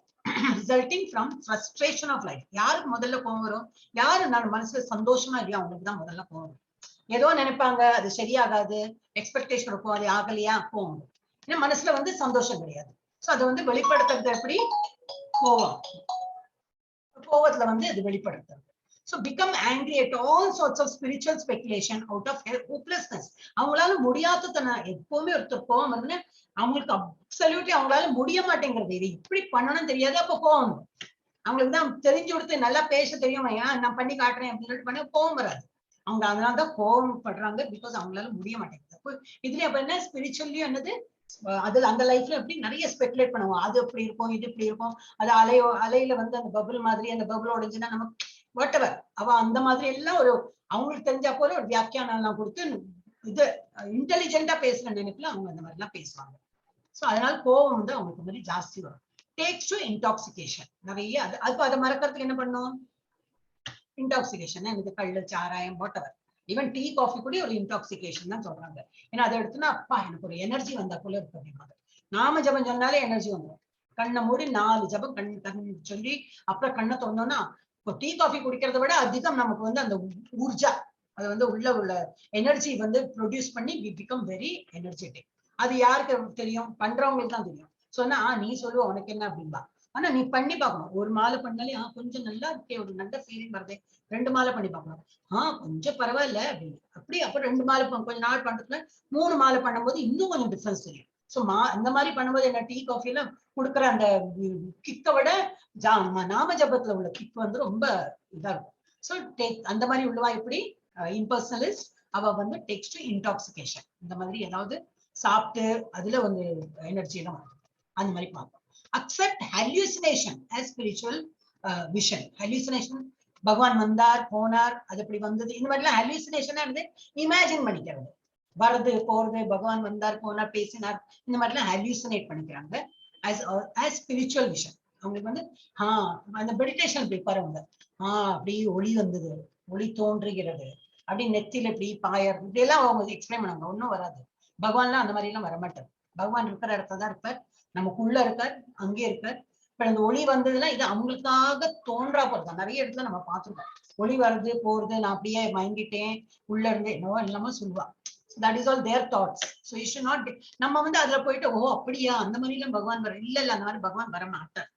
resulting from frustration of life. யாருக்கு முதல்ல கோபம் வரும்? யாரு நான் மனசுல சந்தோஷமா இல்லையா அவங்களுக்கு தான் முதல்ல கோபம் வரும். ஏதோ நினைப்பாங்க அது சரியாகாது, எக்ஸ்பெக்டேஷன் இருக்கும், அது ஆகலையா கோவம். ஏன்னா மனசுல வந்து சந்தோஷம் கிடையாது. சோ அதை வந்து வெளிப்படுத்துறது எப்படி? கோவத்துல வந்து அது வெளிப்படுத்துறது. So become angry at all sorts of spiritual speculation out of hopelessness. அவங்களால முடியாததன எப்பவுமே ஒருத்தர் கோவம் வந்து அவங்களுக்கு அப்சல்யூட்லி அவங்களால முடிய மாட்டேங்கிறது. இது இப்படி பண்ணணும்னு தெரியாது. அப்ப கோவம் அவங்களுக்கு தான் தெரிஞ்சு கொடுத்து நல்லா பேச தெரியும், நான் பண்ணி காட்டுறேன் அப்படின்னு சொல்லிட்டு பண்ண கோவம் வராது. அவங்க அதனாலதான் கோவப்படுறாங்க, பிகாஸ் அவங்களால முடிய மாட்டேங்குது. இதுல அப்ப என்ன ஸ்பிரிச்சுவல்லி என்னது அதுல அந்த லைஃப்ல எப்படி நிறைய ஸ்பெகுலேட் பண்ணுவோம், அது எப்படி இருக்கும் இது இப்படி இருக்கும், அது அலையில வந்து அந்த பபுள் மாதிரி அந்த பபுள் உடைஞ்சுன்னா நமக்கு வாட்டவர் அவ அந்த மாதிரி எல்லாம் ஒரு அவங்களுக்கு தெரிஞ்சா போல ஒரு வியாக்கியானம் எல்லாம் கொடுத்து இது இன்டெலிஜென்டா பேசுற நினைப்புல அவங்க அந்த மாதிரி எல்லாம் பேசுவாங்க. சோ அதனால கோவம் வந்து அவங்களுக்கு மாதிரி ஜாஸ்தி வரும். டேக்ஸ் டு இன்டாக்சிகேஷன் நிறைய அது அதை மறக்கிறதுக்கு என்ன பண்ணும், இன்டாக்சிகேஷன் எனக்கு கள்ளு சாராயம் வாட்டவர், ஈவன் டீ காஃபி கூட ஒரு இன்டாக்சிகேஷன் தான் சொல்றாங்க. ஏன்னா அதை எடுத்துன்னா அப்பா எனக்கு ஒரு எனர்ஜி வந்தா போல இருக்கு அப்படின்னாங்க. நாம ஜபம் சொன்னாலே எனர்ஜி வந்துடும். கண்ணை மூடி 4 ஜபம் கண் சொல்லி அப்புறம் கண்ணை திறந்தோம்னா இப்போ டீ காஃபி குடிக்கிறத விட அதிகம் நமக்கு வந்து அந்த ஊர்ஜா அது வந்து உள்ள எனர்ஜி வந்து ப்ரொடியூஸ் பண்ணி வி பிகம் வெரி எனர்ஜெட்டிக். அது யாருக்கு தெரியும், பண்றவங்களுக்கு தான் தெரியும். சொன்னா நீ சொல்லுவ உனக்கு என்ன அப்படின்பா. ஆனா நீ பண்ணி பார்க்கணும். ஒரு மாலை பண்ணாலே கொஞ்சம் நல்லா இருக்கே, ஒரு நல்ல ஃபீலிங் வருது. 2 மாலை பண்ணி பார்க்கணும். கொஞ்சம் பரவாயில்ல அப்படின்னு. அப்படி அப்ப 2 மாலை கொஞ்ச நாள் பண்றதுல 3 மாலை பண்ணும்போது இன்னும் கொஞ்சம் டிஃபரன்ஸ் தெரியும். சோ இந்த மாதிரி பண்ணும்போது என்ன டீ காஃபி எல்லாம் கொடுக்குற அந்த கிக்க விட நாம ஜபத்துல உள்ள கிக் வந்து ரொம்ப இதா இருக்கும். சோ அந்த மாதிரி உள்ளவா எப்படி இம்பர்சனலிஸ்ட் அவ வந்து டேக்ஸ் டு இன்டாக்சிகேஷன். இந்த மாதிரி ஏதாவது சாப்பிட்டு அதுல வந்து எனர்ஜி எல்லாம் அந்த மாதிரி பார்ப்போம். Accept hallucination as spiritual vision. Hallucination பகவான் வந்தார் போனார் அது இப்படி வந்தது இந்த மாதிரி எல்லாம் ஹல்யூசினேஷனா இருந்து இமேஜின் பண்ணிக்கிறது. வருது போறது, பகவான் வந்தார் போனார் பேசினார், இந்த மாதிரி எல்லாம் ஹல்யூசினேட் பண்ணிக்கிறாங்க as spiritual vision. அவங்களுக்கு வந்து அந்த மெடிடேஷன் போய் அப்படி ஒளி வந்தது, ஒளி தோன்றுகிறது, அப்படி நெத்தில இப்படி பாயர் இப்படி எல்லாம் அவங்க எக்ஸ்பிளைன் பண்ணாங்க. ஒன்னும் வராது. பகவான்லாம் அந்த மாதிரி எல்லாம் வரமாட்டார். பகவான் இருக்கிற இடத்துல தான் இருப்பார், நமக்குள்ள இருக்கார், அங்கே இருக்கார். இப்ப இந்த ஒளி வந்ததுன்னா இது அவங்களுக்காக தோன்றா போறதுதான். நிறைய இடத்துல நம்ம பார்த்துருக்கோம். ஒளி வருது போறது, நான் அப்படியே மயங்கிட்டேன் உள்ள இருந்து என்னவோ இல்லாம சொல்லுவா. That is all their thoughts. So you should not நம்ம வந்து அதுல போயிட்டு அப்படியா அந்த மாதிரி எல்லாம் பகவான் வர இல்ல அந்த மாதிரி பகவான் வர மாட்டார்.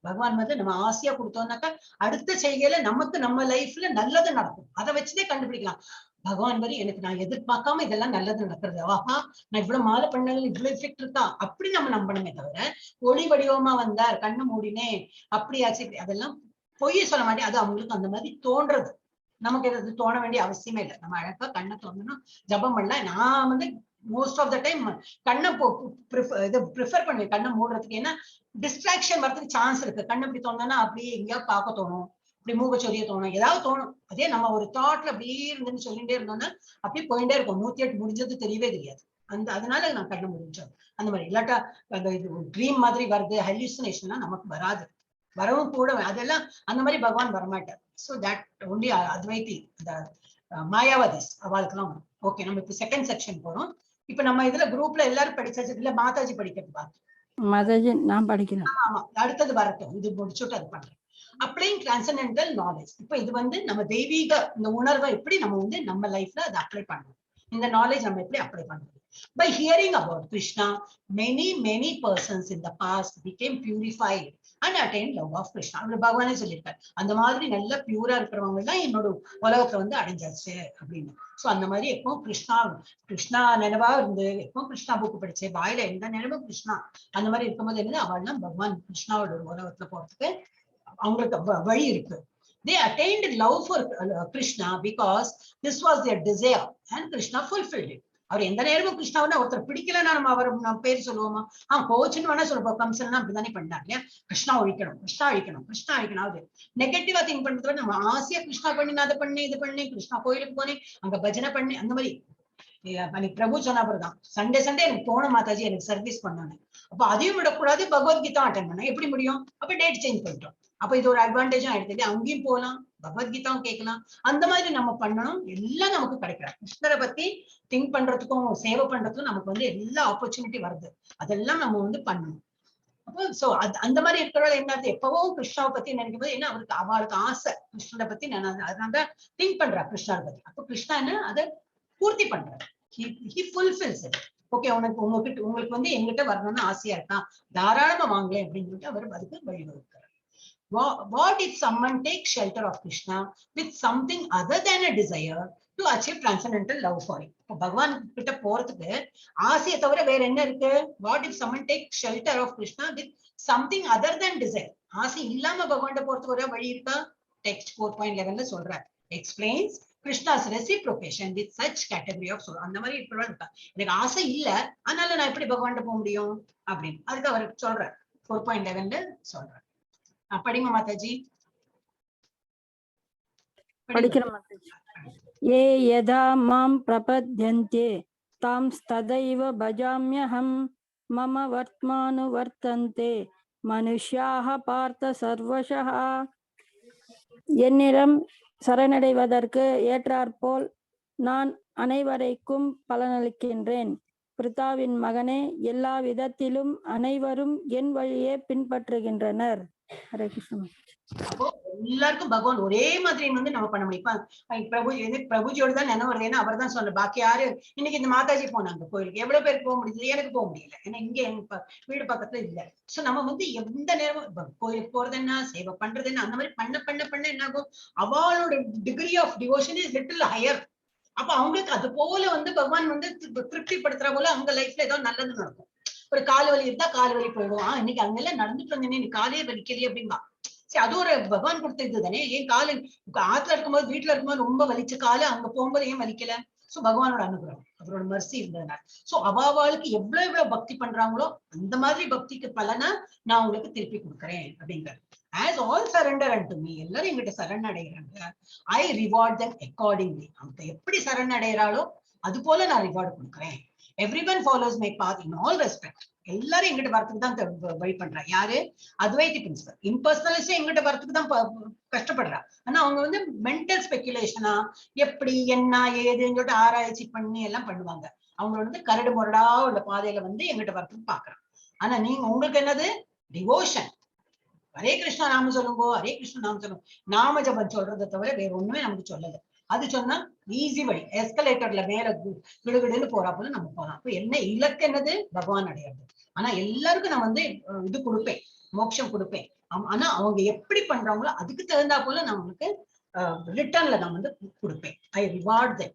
பகவான் வந்து நம்ம ஆசையா கொடுத்தோம்னாக்கா அடுத்த செய்கையில நமக்கு நம்ம லைஃப்ல நல்லது நடக்கும். அதை வச்சுட்டே கண்டுபிடிக்கலாம். பகவான் வரி எனக்கு நான் எதிர்பார்க்காம இதெல்லாம் நல்லது நடக்கிறது, நான் இவ்வளவு மாலை பண்ணல இவ்வளவு எஃபெக்ட் இருக்கா அப்படி நம்ம நம்பணுமே தவிர ஒளி வடிவமா வந்தார் கண்ணு மூடினேன் அப்படியாச்சு அதெல்லாம் பொய்ய சொல்ல மாட்டேன். அது அவங்களுக்கு அந்த மாதிரி தோன்றது. நமக்கு எது தோண வேண்டிய அவசியமே இல்லை. நம்ம அழகா கண்ணை தோணணும் ஜபம் பண்ணலாம். நான் வந்து மோஸ்ட் ஆஃப் த டைம் கண்ணை ப்ரிஃபர் பண்ணுவேன் கண்ணை மூடுறதுக்கு. ஏன்னா டிஸ்ட்ராக்ஷன் வரதுக்கு சான்ஸ் இருக்கு. கண்ணை இப்படி தோணுனா அப்படியே எங்கேயாவது பார்க்க தோணும், இப்படி மூக்க சொல்லியே தோணும், ஏதாவது தோணும். அதே நம்ம ஒரு தாட்ல அப்படியே இருந்துன்னு சொல்லிட்டே இருந்தோம்னா அப்படியே போயிட்டே இருக்கும். 108 முடிஞ்சது தெரியவே தெரியாது. அதனால நான் கண்ணை முடிஞ்சோம். அந்த மாதிரி இல்லாட்டா அந்த இது ட்ரீம் மாதிரி வருது, ஹல்யூசினேஷன்லாம் நமக்கு வராது, வரவும் கூட அதெல்லாம் அந்த மாதிரி பகவான் வரமாட்டார். ஸோ தட் ஒன்லி அத்வைத்தி அந்த மாயாவதிஸ் அவளுக்குலாம். ஓகே, நம்ம இப்ப செகண்ட் செக்ஷன் போறோம். இப்ப நம்ம இதுல குரூப்ல எல்லாரும் படிச்சாச்சு இல்ல, மாதாஜி படிக்கிறது பார்த்து. மாதாஜி நான் படிக்கிறேன். ஆமா, அடுத்தது வரட்டும், இது முடிச்சுட்டு அது பண்றேன். அப்ளைங் டிரான்சென்டென்டல் நாலேஜ். இப்ப இது வந்து நம்ம தெய்வீக இந்த உணர்வை எப்படி நம்ம வந்து நம்ம லைஃப்ல அதை அப்ளை பண்ணணும், இந்த நாலேஜ் நம்ம எப்படி அப்ளை பண்ணணும். By hearing about Krishna, many persons in the past became purified and attained love of Krishna. அவர் பகவானே சொல்லியிருக்காரு, அந்த மாதிரி நல்ல பியூரா இருக்கிறவங்க தான் என்னோட உலகத்தை வந்து அடைஞ்சாச்சு அப்படின்னு. சோ அந்த மாதிரி எப்போ கிருஷ்ணா நினைவா இருந்து எப்போ கிருஷ்ணா புக்கு படிச்சு வாயில எந்த நினைவும் கிருஷ்ணா அந்த மாதிரி இருக்கும்போது என்னது அவள்லாம் பகவான் கிருஷ்ணாவோட உலகத்துல போறதுக்கு அவங்களுக்கு வழி இருக்கு. They attained love for Krishna because this was their desire and Krishna fulfilled it. அவர் எந்த நேரமும் கிருஷ்ணாவை ஒருத்தர் பிடிக்கலன்னா நம்ம அவர் நம்ம பேர் சொல்லுவோமா? கோச்சுன்னு வேணா சொல்லுவோம். கம்சன் அப்படிதானே பண்ணார் இல்லையா? கிருஷ்ணா ஒழிக்கணும், கிருஷ்ணா அழிக்கணும், கிருஷ்ணா அழிக்கணும். அது நெகட்டிவா திங்க் பண்றத நம்ம ஆசையா கிருஷ்ணா பண்ணி நான் அதை பண்ணேன் இது பண்ணேன், கிருஷ்ணா கோயிலுக்கு போனேன் அங்க பஜனை பண்ணேன், அந்த மாதிரி. அன்னைக்கு பிரபு சொன்னா தான் சண்டே எனக்கு போன மாதாஜி எனக்கு சர்வீஸ் பண்ணானு. அப்ப அதையும் விடக்கூடாது, பகவத்கீதா அட்டன் பண்ண எப்படி முடியும்? அப்ப டேட் சேஞ்ச் பண்ணிட்டோம். அப்ப இது ஒரு அட்வான்டேஜா எடுத்துட்டு அங்கேயும் போகலாம், பகவத்கீதாவும் கேட்கலாம். அந்த மாதிரி நம்ம பண்ணணும், எல்லாம் நமக்கு கிடைக்கிறார். கிருஷ்ணரை பத்தி திங்க் பண்றதுக்கும் சேவை பண்றதுக்கும் நமக்கு வந்து எல்லா ஆப்பர்ச்சுனிட்டி வருது. அதெல்லாம் நம்ம வந்து பண்ணணும். அப்போ சோ அந்த மாதிரி இருக்கிறவங்க என்ன எப்பவும் கிருஷ்ணாவை பத்தி நினைக்கும் போது ஏன்னா அவளுக்கு ஆசை கிருஷ்ணரை பத்தி அதனால திங்க் பண்றா கிருஷ்ணரை பத்தி. அப்போ கிருஷ்ணா என்ன அதை பூர்த்தி பண்றாரு. He fulfills it. ஓகே, உங்களுக்கு வந்து எங்கிட்ட வரணும்னு ஆசையா இருக்கான், தாராளமா வாங்கலேன் அப்படின்னு சொல்லிட்டு அவர் அதுக்கு வழிவகுக்கிறார். What if someone takes shelter of Krishna with something other than a desire to achieve transcendental love for him? இப்போ பகவான் கிட்ட போறதுக்கு ஆசையை தவிர வேற என்ன இருக்கு? What if someone takes shelter of Krishna with something other than desire? ஆசை இல்லாம பகவான் போறதுக்கு ஒரே வழி இருக்கா? டெக்ஸ்ட் 4.11ல சொல்றார். Explains Krishna's reciprocation with such category of soul. அந்த மாதிரி இருக்கா, எனக்கு ஆசை இல்ல, அதனால நான் எப்படி பகவான்கிட்ட போக முடியும் அப்படின்னு அதுக்கு அவர் சொல்றார். 4.11ல சொல்றார். படிங்க மாதாஜி. படிக்கிறேன் மாதாஜி. ஏ யதா மாம் பிரபத்யந்தே தாம் ததைவ பஜாம்யஹம் மம வர்த்மானுவர்த்தந்தே மனுஷ்யாக பார்த்த சர்வசஹ. என்னிடம் சரணடைவதற்கு ஏற்றாற்போல் நான் அனைவரைக்கும் பலனளிக்கின்றேன். பிரித்தாவின் மகனே, எல்லா விதத்திலும் அனைவரும் என் வழியே பின்பற்றுகின்றனர். ஹரே கிருஷ்ணா. அப்போ எல்லாருக்கும் பகவான் ஒரே மாதிரி வந்து நம்ம பண்ண முடியும். பிரபுஜியோட தான் நினைவு வருது. ஏன்னா அவர் தான் சொன்ன, பாக்கி யாரு இன்னைக்கு இந்த மாதாஜி போனாங்க கோயிலுக்கு, எவ்வளவு பேருக்கு போக முடியுது, எனக்கு போக முடியல, ஏன்னா இங்க எங்க வீடு பக்கத்துல இல்ல. சோ நம்ம வந்து எந்த நேரமும் கோயிலுக்கு போறது என்ன, சேவை பண்றது என்ன, அந்த மாதிரி பண்ண பண்ண பண்ண என்ன ஆகும், அவளோட degree of devotion is little higher. அப்ப அவங்களுக்கு அது போல வந்து பகவான் வந்து திருப்திப்படுத்துற போல அவங்க லைஃப்ல ஏதோ நல்லது நடக்கும். ஒரு கால் வலி இருந்தா கால் வலி போயிடுவோம், இன்னைக்கு அங்கெல்லாம் நடந்துட்டு வந்தேனே, இன்னைக்கு காலையே வலிக்கலையே அப்படின்பா. சரி, அது ஒரு பகவான் கொடுத்த இது தானே. ஏன் காலு ஆத்துல இருக்கும்போது வீட்டுல இருக்கும்போது ரொம்ப வலிச்ச காலு அங்க போகும்போது ஏன் வலிக்கல? சோ பகவானோட அனுகிரகம், அவரோட மர்சி இருந்ததுனால. சோ அவாவாளுக்கு எவ்வளவு எவ்வளவு பக்தி பண்றாங்களோ அந்த மாதிரி பக்திக்கு பலனா நான் உங்களுக்கு திருப்பி கொடுக்குறேன் அப்படிங்கிறார். As all surrender unto me, எல்லாரும் எங்கிட்ட சரணடைகிறாங்க, I reward them accordingly. அவங்க எப்படி சரணடைகிறாளோ அது போல நான் ரிவார்டு கொடுக்குறேன். Everyone follows my path in all respect. எல்லாரும் எங்கிட்ட வரத்துக்கு தான் வழி பண்றா. யாரு? அத்வைதி பிரின்சிபல். இம்பர்சனலிஸ்ட் எங்கிட்ட வரத்துக்கு தான் கஷ்டப்படுறா. ஆனா அவங்க வந்து மென்டல் ஸ்பெகுலேஷனா எப்படி என்ன ஏதுன்னு சொல்லிட்டு ஆராய்ச்சி பண்ணி எல்லாம் பண்ணுவாங்க. அவங்களோட வந்து கரடு முரடா உள்ள பாதையில வந்து எங்கிட்ட வரத்துக்கு பாக்குறான். ஆனா நீங்க உங்களுக்கு என்னது? டிவோஷன். ஹரே கிருஷ்ணா நாம சொல்லுங்கோ, ஹரே கிருஷ்ணா நாம சொல்லுங்க. நாம ஜபம் சொல்றதை தவிர வேற ஒண்ணுமே நமக்கு சொல்லல. அது சொன்னா ஈஸி வழி. எஸ்கலேட்டர்ல மேல விடுவிடுன்னு போறா போல நம்ம போலாம். அப்ப என்ன இலக்கு என்னது? பகவான் அடையாது. ஆனா எல்லாருக்கும் நான் வந்து இது கொடுப்பேன், மோட்சம் கொடுப்பேன். ஆனா அவங்க எப்படி பண்றாங்களோ அதுக்கு தகுந்தா போல நான் உங்களுக்கு ரிட்டர்ன்ல நான் வந்து கொடுப்பேன். I reward them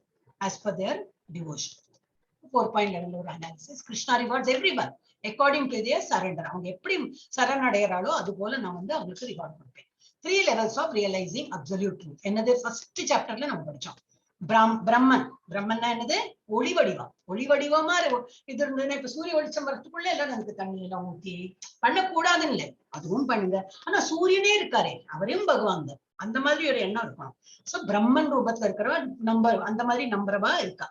as per their devotion. 4.11 ஒரு analysis. Krishna rewards everyone according to their surrender. அவங்க எப்படி சரணடைகிறாளோ அது போல நான் வந்து அவங்களுக்கு ரிவார்ட் கொடுப்பேன். 3 levels of realizing absolute truth. என்னது? ஃபர்ஸ்ட் சாப்டர்ல நம்ம படிச்சோம். பிரம்மன். பிரம்மன்னா என்னது? ஒளி வடிவம். ஒளி வடிவமா இது இருந்ததுன்னா இப்ப சூரிய வெளிச்சம் வரத்துக்குள்ள எல்லாம் நமக்கு தண்ணி எல்லாம் ஊத்தி பண்ணக்கூடாதுன்னு இல்லை, அதுவும் பண்ணுங்க. ஆனா சூரியனே இருக்காரே, அவரையும் பகவான் தான். அந்த மாதிரி ஒரு எண்ணம் இருக்கணும். சோ பிரம்மன் ரூபத்துல இருக்கிறவா அந்த மாதிரி நம்புறவா இருக்கா.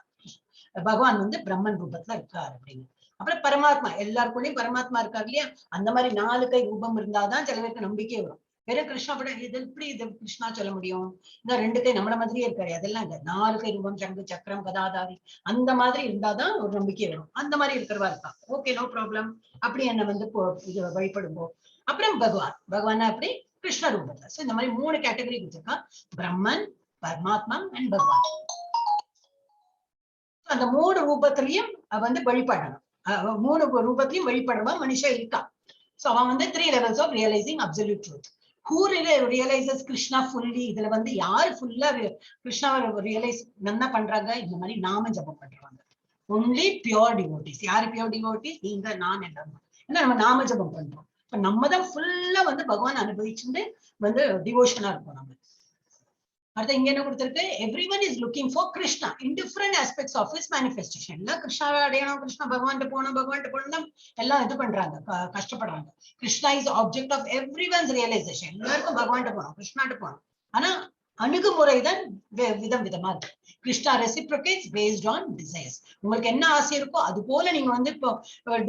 பகவான் வந்து பிரம்மன் ரூபத்துல இருக்காரு அப்படின்னு. அப்புறம் பரமாத்மா, எல்லாருக்குள்ளயும் பரமாத்மா இருக்காரு இல்லையா? அந்த மாதிரி 4 கை ரூபம் இருந்தாதான் சில பேருக்கு நம்பிக்கை வரும். வெறும் கிருஷ்ணா படம் இது எப்படி இது கிருஷ்ணா சொல்ல முடியும்? இந்த 2 கை நம்மள மாதிரியே இருக்காரு, அதெல்லாம் இல்ல. 4 கை ரூபம், சங்கு சக்கரம் கதாதாரி அந்த மாதிரி இருந்தாதான் ஒரு நம்பிக்கை வரும். அந்த மாதிரி இருக்கிறவா இருக்கா, ஓகே, நோ ப்ராப்ளம். அப்படி என்ன வந்து இது வழிபடுவோம். அப்புறம் பகவான். பகவான் அப்படி கிருஷ்ண ரூபத்துல. சோ இந்த மாதிரி 3 கேட்டகரி கொடுத்திருக்கா. பிரம்மன், பரமாத்மா அண்ட் பகவான். அந்த 3 ரூபத்திலையும் வந்து வழிபடணும். 3 ரூபத்திலையும் வழிபடுவா மனுஷன் இருக்கா. சோ அவன் வந்து 3 levels of realizing absolute truth. Who realizes Krishna fully? இதுல வந்து யாரு ஃபுல்லா கிருஷ்ணாவை ரியலைஸ் நல்லா பண்றாங்க? இந்த மாதிரி நாம ஜபம் பண்றாங்க. Only pure devotees. யாரு பியோர் டிவோட்டிஸ்? நீங்க, நான், எல்லாரும். ஏன்னா நம்ம நாம ஜபம் பண்றோம். இப்ப நம்ம தான் ஃபுல்லா வந்து பகவான் அனுபவிச்சுட்டு வந்து டிவோஷனா இருப்போம் நம்ம. அடுத்து இங்க என்ன கொடுத்திருக்கு? Everyone is looking for Krishna in different aspects of his manifestation. எல்லாம் கிருஷ்ணாவை அடையணும், கிருஷ்ணா பகவான்கிட்ட போகணும், பகவான்கிட்ட போகணும் எல்லாம் இது பண்றாங்க, கஷ்டப்படுறாங்க. Krishna is object of everyone's realisation. எல்லாருக்கும் பகவான்கிட்ட போகணும், கிருஷ்ணாட்ட போகணும். ஆனா அணுகுமுறை தான் விதம் விதமா இருக்கு. Krishna reciprocates based on desires. உங்களுக்கு என்ன ஆசை இருக்கோ அது போல நீங்க வந்து இப்போ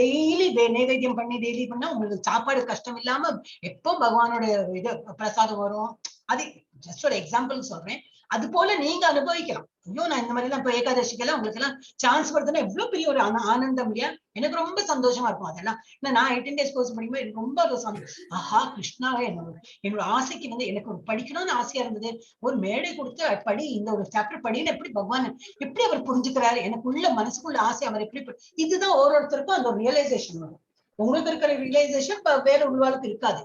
டெய்லி நைவேத்தியம் பண்ணி டெய்லி பண்ணா உங்களுக்கு சாப்பாடு கஷ்டம் இல்லாம எப்போ பகவானோட இது பிரசாதம் வரும். அது ஜஸ்ட் ஒரு எக்ஸாம்பிள் சொல்றேன். அது போல நீங்க அனுபவிக்கலாம். ஐயோ, நான் இந்த மாதிரி எல்லாம் இப்போ ஏகாதசிக்கெல்லாம் உங்களுக்கு எல்லாம் சான்ஸ் வருதுன்னா எவ்வளவு பெரிய ஒரு ஆனந்தம் இல்லையா? எனக்கு ரொம்ப சந்தோஷமா இருக்கும் அதெல்லாம். நான் 18 days கோர்ஸ் படிக்கும்போது எனக்கு ரொம்ப சந்தோஷம். ஆஹா, கிருஷ்ணாவே என்னோட ஆசைக்கு வந்து எனக்கு ஒரு படிக்கணும்னு ஆசையா இருந்தது. ஒரு மேடை கொடுத்து படி, இந்த ஒரு சாப்டர் படின்னு எப்படி பகவான் எப்படி அவர் புரிஞ்சுக்கிறாரு, எனக்குள்ள மனசுக்குள்ள ஆசை அவர் எப்படி. இதுதான் ஒவ்வொருத்தருக்கும் அந்த ஒரு ரியலைசேஷன் வரும். உங்களுக்கு இருக்கிற ரியலைசேஷன் வேற உள்ளவாளுக்கு இருக்காது.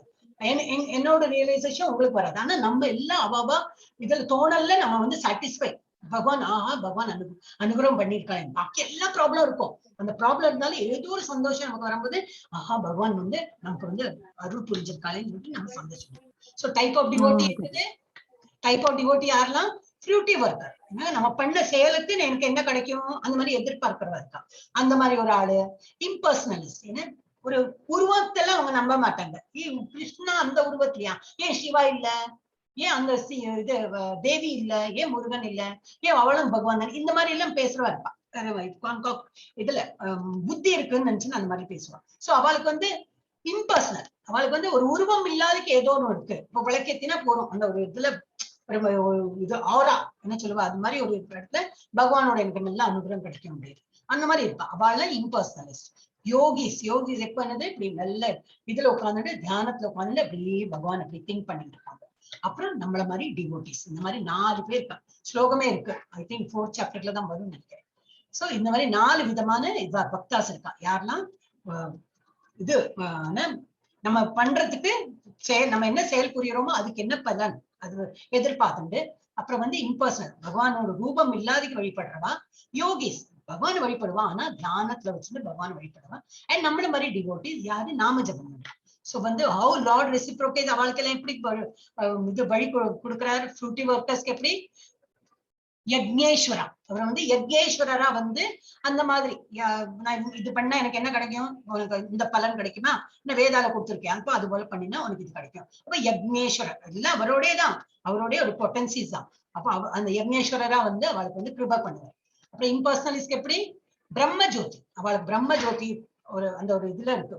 என்னோட ரியலைசேஷன் உங்களுக்கு வராது. ஆனா நம்ம எல்லாம் அவாவா இதுல தோணல்ல நம்ம வந்து சாட்டிஸ்ஃபை. பகவான் ஆஹா, பகவான் அனுகிரகம் பண்ணிருக்காங்க. பாக்கி எல்லா ப்ராப்ளம் இருக்கும். அந்த ப்ராப்ளம் இருந்தாலும் ஏதோ ஒரு சந்தோஷம் நமக்கு வரும்போது ஆஹா, பகவான் வந்து நமக்கு வந்து அருள் புரிஞ்சிருக்காளேன்னு சொல்லிட்டு நம்ம சந்தோஷம். சோ டைப் ஆஃப் டிவோட்டி இருக்குது. டைப் ஆஃப் டிவோட்டி யாரெல்லாம் ஃப்ரூட்டிவ் ஒர்க்கர், நம்ம பண்ண செயலுக்கு எனக்கு என்ன கிடைக்கும் அந்த மாதிரி எதிர்பார்க்கிறவா இருக்கா, அந்த மாதிரி ஒரு ஆளு. இம்பர்சனலிஸ்ட், ஏன்னா ஒரு உருவத்தெல்லாம் அவங்க நம்ப மாட்டாங்க. கிருஷ்ணா அந்த உருவத்திலயா, ஏன் சிவா இல்ல, ஏன் அந்த இது தேவி இல்ல, ஏன் முருகன் இல்ல, ஏன் அவளும் பகவான் தான், இந்த மாதிரி எல்லாம் பேசுறவா இருப்பா. இதுல புத்தி இருக்குன்னு நினைச்சுன்னு அந்த மாதிரி பேசுவான். சோ அவளுக்கு வந்து இம்பர்சனல், அவளுக்கு வந்து ஒரு உருவம் இல்லாதக்கு ஏதோ ஒண்ணு இருக்கு. இப்ப விளக்கேத்தினா போறோம், அந்த ஒரு இதுல இது ஆரா என்ன சொல்லுவா, அது மாதிரி ஒரு இடத்துல பகவானோட எனக்கு நல்ல அனுகிரகம் கிடைக்க முடியாது, அந்த மாதிரி இருப்பா. அவள் இம்பர்சனலிஸ்ட். யோகிஸ், யோகிஸ் எப்ப என்னது இப்படி நல்ல இதுல உட்காந்துட்டு தியானத்துல உட்காந்துட்டு அப்படியே பகவான் அப்படி திங்க் பண்ணிட்டு இருப்பாங்க. அப்புறம் நம்மள மாதிரி டிவோட்டிஸ், இந்த மாதிரி 4 பேர் இருக்கா. ஸ்லோகமே இருக்கு, ஐ திங்க் 4th சாப்டர்ல தான் வரும்னு நினைக்கிறேன். சோ இந்த மாதிரி 4 விதமான பக்தாஸ் இருக்கா. யாரெல்லாம் இது நம்ம பண்றதுக்கு நம்ம என்ன செயல் புரியறோமோ அதுக்கு என்ன பலன் அது எதிர்பார்த்துண்டு. அப்புறம் வந்து இம்பர்சனல், பகவானோட ரூபம் இல்லாதக்கு வழிபடுறவா. யோகிஸ், பகவான் வழிபடுவான் ஆனா தியானத்துல வச்சுட்டு பகவான் வழிபடுவான். அண்ட் நம்மள மாதிரி டிவோட்டிஸ் யாரு நாம ஜபம் பண்றோம். சோ வந்து ஹவு லார்ட் ரெசிப்ரோகேட் அவளுக்கெல்லாம் எப்படி இது வழி கொடுக்குறாரு. ஃப்ரூட்டி ஒர்க்கர்ஸ்க்கு எப்படி யக்ஞேஸ்வரா, அவர் வந்து யக்ஞேஸ்வரரா வந்து அந்த மாதிரி நான் இது பண்ணா எனக்கு என்ன கிடைக்கும், உனக்கு இந்த பலன் கிடைக்குமா, நான் வேதால கொடுத்துருக்கேன் அப்ப அது போல பண்ணினா உனக்கு இது கிடைக்கும். அப்ப யக்ஞேஸ்வரர் எல்லாம் அவரோடே தான், அவருடைய ஒரு பொட்டன்சிஸ் தான். அப்ப அந்த யக்ஞேஸ்வரரா வந்து அவளுக்கு வந்து கிருபா பண்ணுவார். அப்புறம் இம்பர்சனலிஸ்ட் எப்படி பிரம்ம ஜோதி, அவளுக்கு பிரம்ம ஜோதி ஒரு அந்த ஒரு இதுல இருக்கு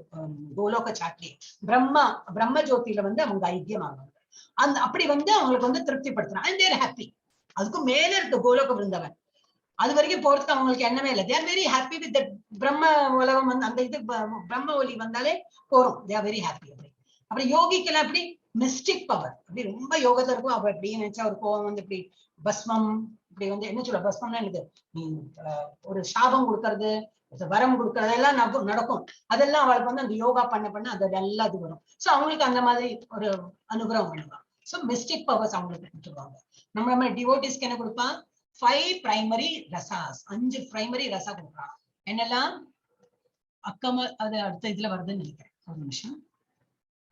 கோலோக சாட்லி, பிரம்ம ஜோதியில வந்து அவங்க ஐக்கியம் ஆவாங்க. அந்த அப்படி வந்து அவங்களுக்கு வந்து திருப்திப்படுத்துறாங்க. And there happy. அதுக்கும் மேல இருக்க கோலோக விருந்தவன் அது வரைக்கும் போறதுக்கு அவங்களுக்கு எண்ணமே இல்லை. They are very happy with that பிரம்ம உலகம் வந்து அந்த இது பிரம்ம ஒலி வந்தாலே போறோம். They are very happy. அப்படி அப்புறம் யோகிக்கெல்லாம் அப்படி மிஸ்டிக் பவர், அப்படி ரொம்ப யோகத்துல இருக்கும். அவ எப்படி நினைச்சா ஒரு கோவம் வந்து இப்படி பஸ்மம் இப்படி வந்து என்ன சொல்ல, பஸ்மம்னா என்னது, ஒரு சாபம் கொடுக்கறது, வரம் கொடுக்கறது எல்லாம் நடக்கும். அதெல்லாம் அவளுக்கு வந்து அந்த யோகா பண்ண அதெல்லாம் அது வரும். சோ அவங்களுக்கு அந்த மாதிரி ஒரு அனுகிரகம் பண்ணுவாங்க. சோ மிஸ்டிக் பவர்ஸ் அவங்களுக்கு கொடுத்துருவாங்க. நம்ம மாதிரி டிவோட்டிஸ்க்கு என்ன கொடுப்பான், 5 பிரைமரி ரசாஸ், 5 பிரைமரி ரசா கொடுக்குறான். என்னெல்லாம் அக்கம அது அடுத்த இதுல வருதுன்னு நினைக்கிறேன், ஒரு நிமிஷம்.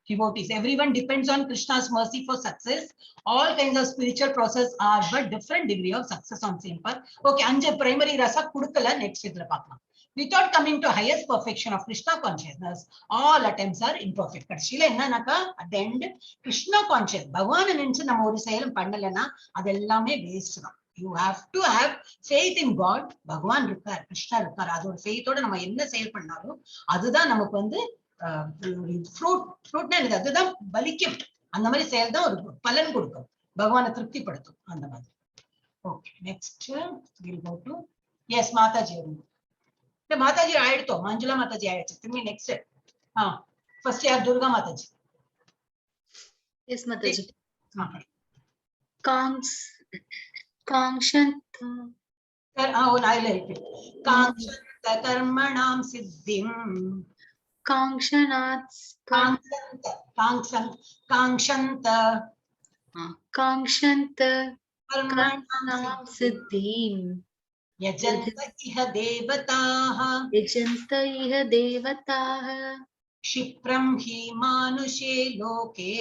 Devotees, everyone depends on Krishna's mercy for success. All kinds of spiritual process are but different degree of success on same path. Okay, 5 primary rasa kudukala, next idla paakalam. Without coming to highest perfection of Krishna consciousness, all attempts are imperfect. Kadashila enna naka at the end Krishna conscious Bhagavan nenchu nama oru seyalam pannalana adellame waste da. You have to have faith in God. Bhagavan irukar, Krishna irukar, adu or faith oda nama enna seyal pannalo adudha namakku vandu fruit அதுதான் பலிக்கும். அந்த மாதிரி செயல் தான் ஒரு பலன் கொடுக்கும், பகவானை திருப்திப்படுத்தும் அந்த மாதிரி. Okay, next we'll go to yes Mataji. இந்த மாதாஜி ஆயிடுத்தோம், மஞ்சுளா மாதாஜி ஆயிடுச்சு. திரும்பி நெக்ஸ்ட் ஃபர்ஸ்ட் யார், துர்கா மாதாஜி. எஸ் மாதாஜி. காங்ஷந்த கர்மணாம் சித்திம் காங்ஷந்த கர்மணாம் சித்திம் யஜந்த இஹ தேவதாஹ க்ஷிப்ரம் ஹி மானுஷே லோகே.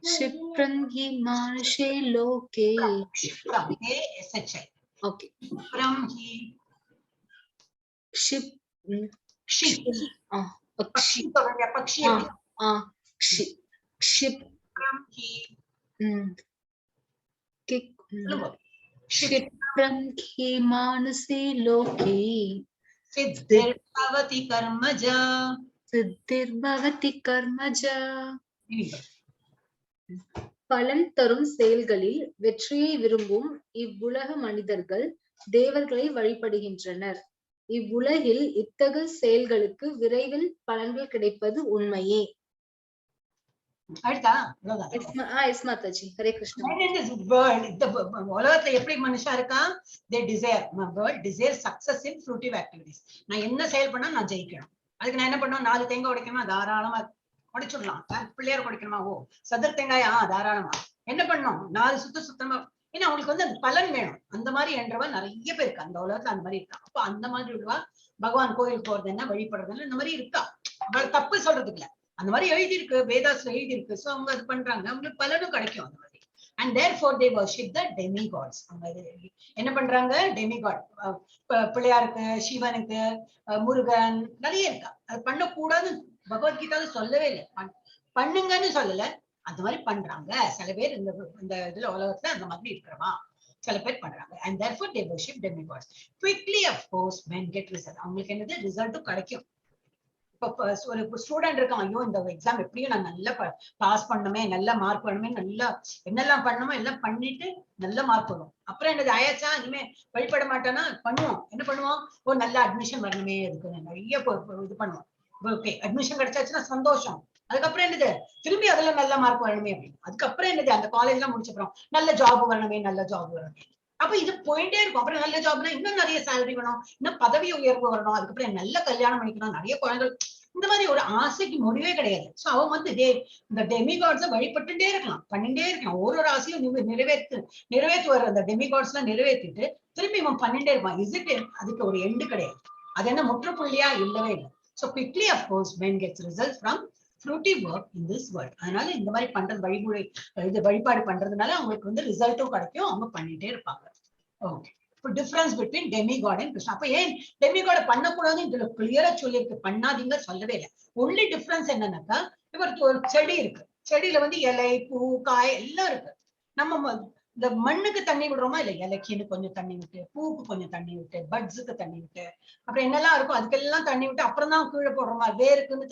க்ஷிப்ரம் ஹி மானுஷே லோகே. க்ஷிப்ரம் KSHI. ஓகே. க்ஷிப்ரம் ஹி क्षिप्रं हि मानसे लोके सिद्धिर्भवति कर्मजा. பலன் தரும் செயல்களில் வெற்றியை விரும்பும் இவ்வுலக மனிதர்கள் தேவர்களை வழிபடுகின்றனர். இவ்வுலகில் இத்தகைய செயல்களுக்கு விரைவில் பலன்கள் கிடைப்பது உண்மையே. உலகத்துல எப்படி மனுஷா இருக்கா, நான் என்ன செயல் பண்ணா நான் ஜெயிக்கணும், அதுக்கு நான் என்ன பண்ணுவேன், 4 தேங்காய் உடைக்கணுமா, தாராளமா உடைச்சுடலாம். பிள்ளையார் உடைக்கணுமா, சதுர் தேங்காயா தாராளமா என்ன பண்ணும், 4 சுத்தமா. ஏன்னா அவங்களுக்கு வந்து அந்த பலன் வேணும். அந்த மாதிரி என்றவா நிறைய பேர் இருக்கா அந்த உலகத்துல, அந்த மாதிரி இருக்கா. அப்ப அந்த மாதிரி உள்ளவா பகவான் கோயில் போறது என்ன, வழிபடுறது இந்த மாதிரி இருக்கா. அவள் தப்பு சொல்றதுக்கு இல்ல, அந்த மாதிரி எழுதி இருக்கு, வேதாஸ்ல எழுதி இருக்கு. சோ அவங்க அது பண்றாங்க, அவங்களுக்கு பலனும் கிடைக்கும் அந்த மாதிரி. and therefore they worship the demigods. என்ன பண்றாங்க? demigod, பிள்ளையாருக்கு, சிவனுக்கு, முருகன், நிறைய இருக்கா. அது பண்ணக்கூடாது பகவத்கீதால சொல்லவே இல்லை. பண்ணுங்கன்னு சொல்லல, அந்த மாதிரி பண்றாங்க சில பேர். இந்த இதுல உலகத்துல அந்த மாதிரி இருக்கிறவா சில பேர் பண்றாங்க. and therefore they worship demigods. quickly of course men get result. அவங்களுக்கு என்னது ரிசல்ட்டும் கிடைக்கும். இப்ப ஒரு ஸ்டூடெண்ட் இருக்கான், ஐயோ இந்த எக்ஸாம் எப்படியும் நான் நல்லா பாஸ் பண்ணணுமே, நல்ல மார்க் பண்ணணுமே, நல்லா என்னெல்லாம் பண்ணணுமோ எல்லாம் பண்ணிட்டு நல்ல மார்க் வரும். அப்புறம் என்னது ஆயாச்சா, இனிமே வழிபட மாட்டானா, பண்ணுவோம். என்ன பண்ணுவோம்? ஒரு நல்ல அட்மிஷன் வரணுமே, அதுக்கு நிறைய இது பண்ணுவோம். ஓகே, அட்மிஷன் கிடைச்சாச்சுன்னா சந்தோஷம். அதுக்கப்புறம் என்னது, திரும்பி அதுல நல்ல மார்க் வரணுமே அப்படின்னு. அதுக்கப்புறம் என்னது, அந்த காலேஜ் எல்லாம் முடிச்சப்பறம் நல்ல ஜாப் வரணுமே, நல்ல ஜாப் வரணுமே. அப்ப இது போயிட்டே இருக்கும். அப்புறம் நல்ல ஜாப்னா இன்னும் நிறைய சேலரி வேணும், இன்னும் பதவி உயர்வு வரணும், அதுக்கப்புறம் நல்ல கல்யாணம் பண்ணிக்கணும், நிறைய குழந்தைகள். இந்த மாதிரி ஒரு ஆசைக்கு முடிவே கிடையாது. சோ அவன் வந்து இந்த டெமிகாட்ஸை வழிபட்டுட்டே இருக்கலாம், பண்ணிட்டே இருக்கலாம். ஒரு ஆசையும் நிறைவேற்றுவார். அந்த டெமிகாட்ஸ் எல்லாம் நிறைவேற்றிட்டு திரும்பி இவன் பண்ணிட்டே இருப்பான். அதுக்கு ஒரு எண்டு கிடையாது. அது என்ன முற்றுப்புள்ளியா? இல்லவே இல்லை. So quickly of course men gets results from fruity work in this world. அதனால இந்த மாதிரி பண்றது, வழிபாடு பண்றதுனால அவங்களுக்கு வந்து ரிசல்ட்டும் கிடைக்கும், அவங்க பண்ணிட்டே இருப்பாங்க. Okay, difference between demigod and Krishna. அப்ப ஏன் டெமிகாட பண்ணக்கூடாதுன்னு இதுல கிளியரா சொல்லியிருக்கு, பண்ணாதீங்க சொல்லவே இல்லை. ஒன்லி டிஃபரன்ஸ் என்னன்னாக்கா, இப்ப ஒரு செடி இருக்கு, செடியில வந்து இலை, பூ, காய் எல்லாம் இருக்கு. நம்ம இந்த மண்ணுக்கு தண்ணி விடுறோமா இல்ல, இலைக்குன்னு கொஞ்சம் தண்ணி விட்டு, பூக்கு கொஞ்சம் தண்ணி விட்டு, பட்ஸுக்கு தண்ணி விட்டு, அப்புறம் என்னெல்லாம் இருக்கும் அதுக்கெல்லாம் தண்ணி விட்டு அப்புறம் தான் கீழே போடுறோமா? வேருக்குன்னு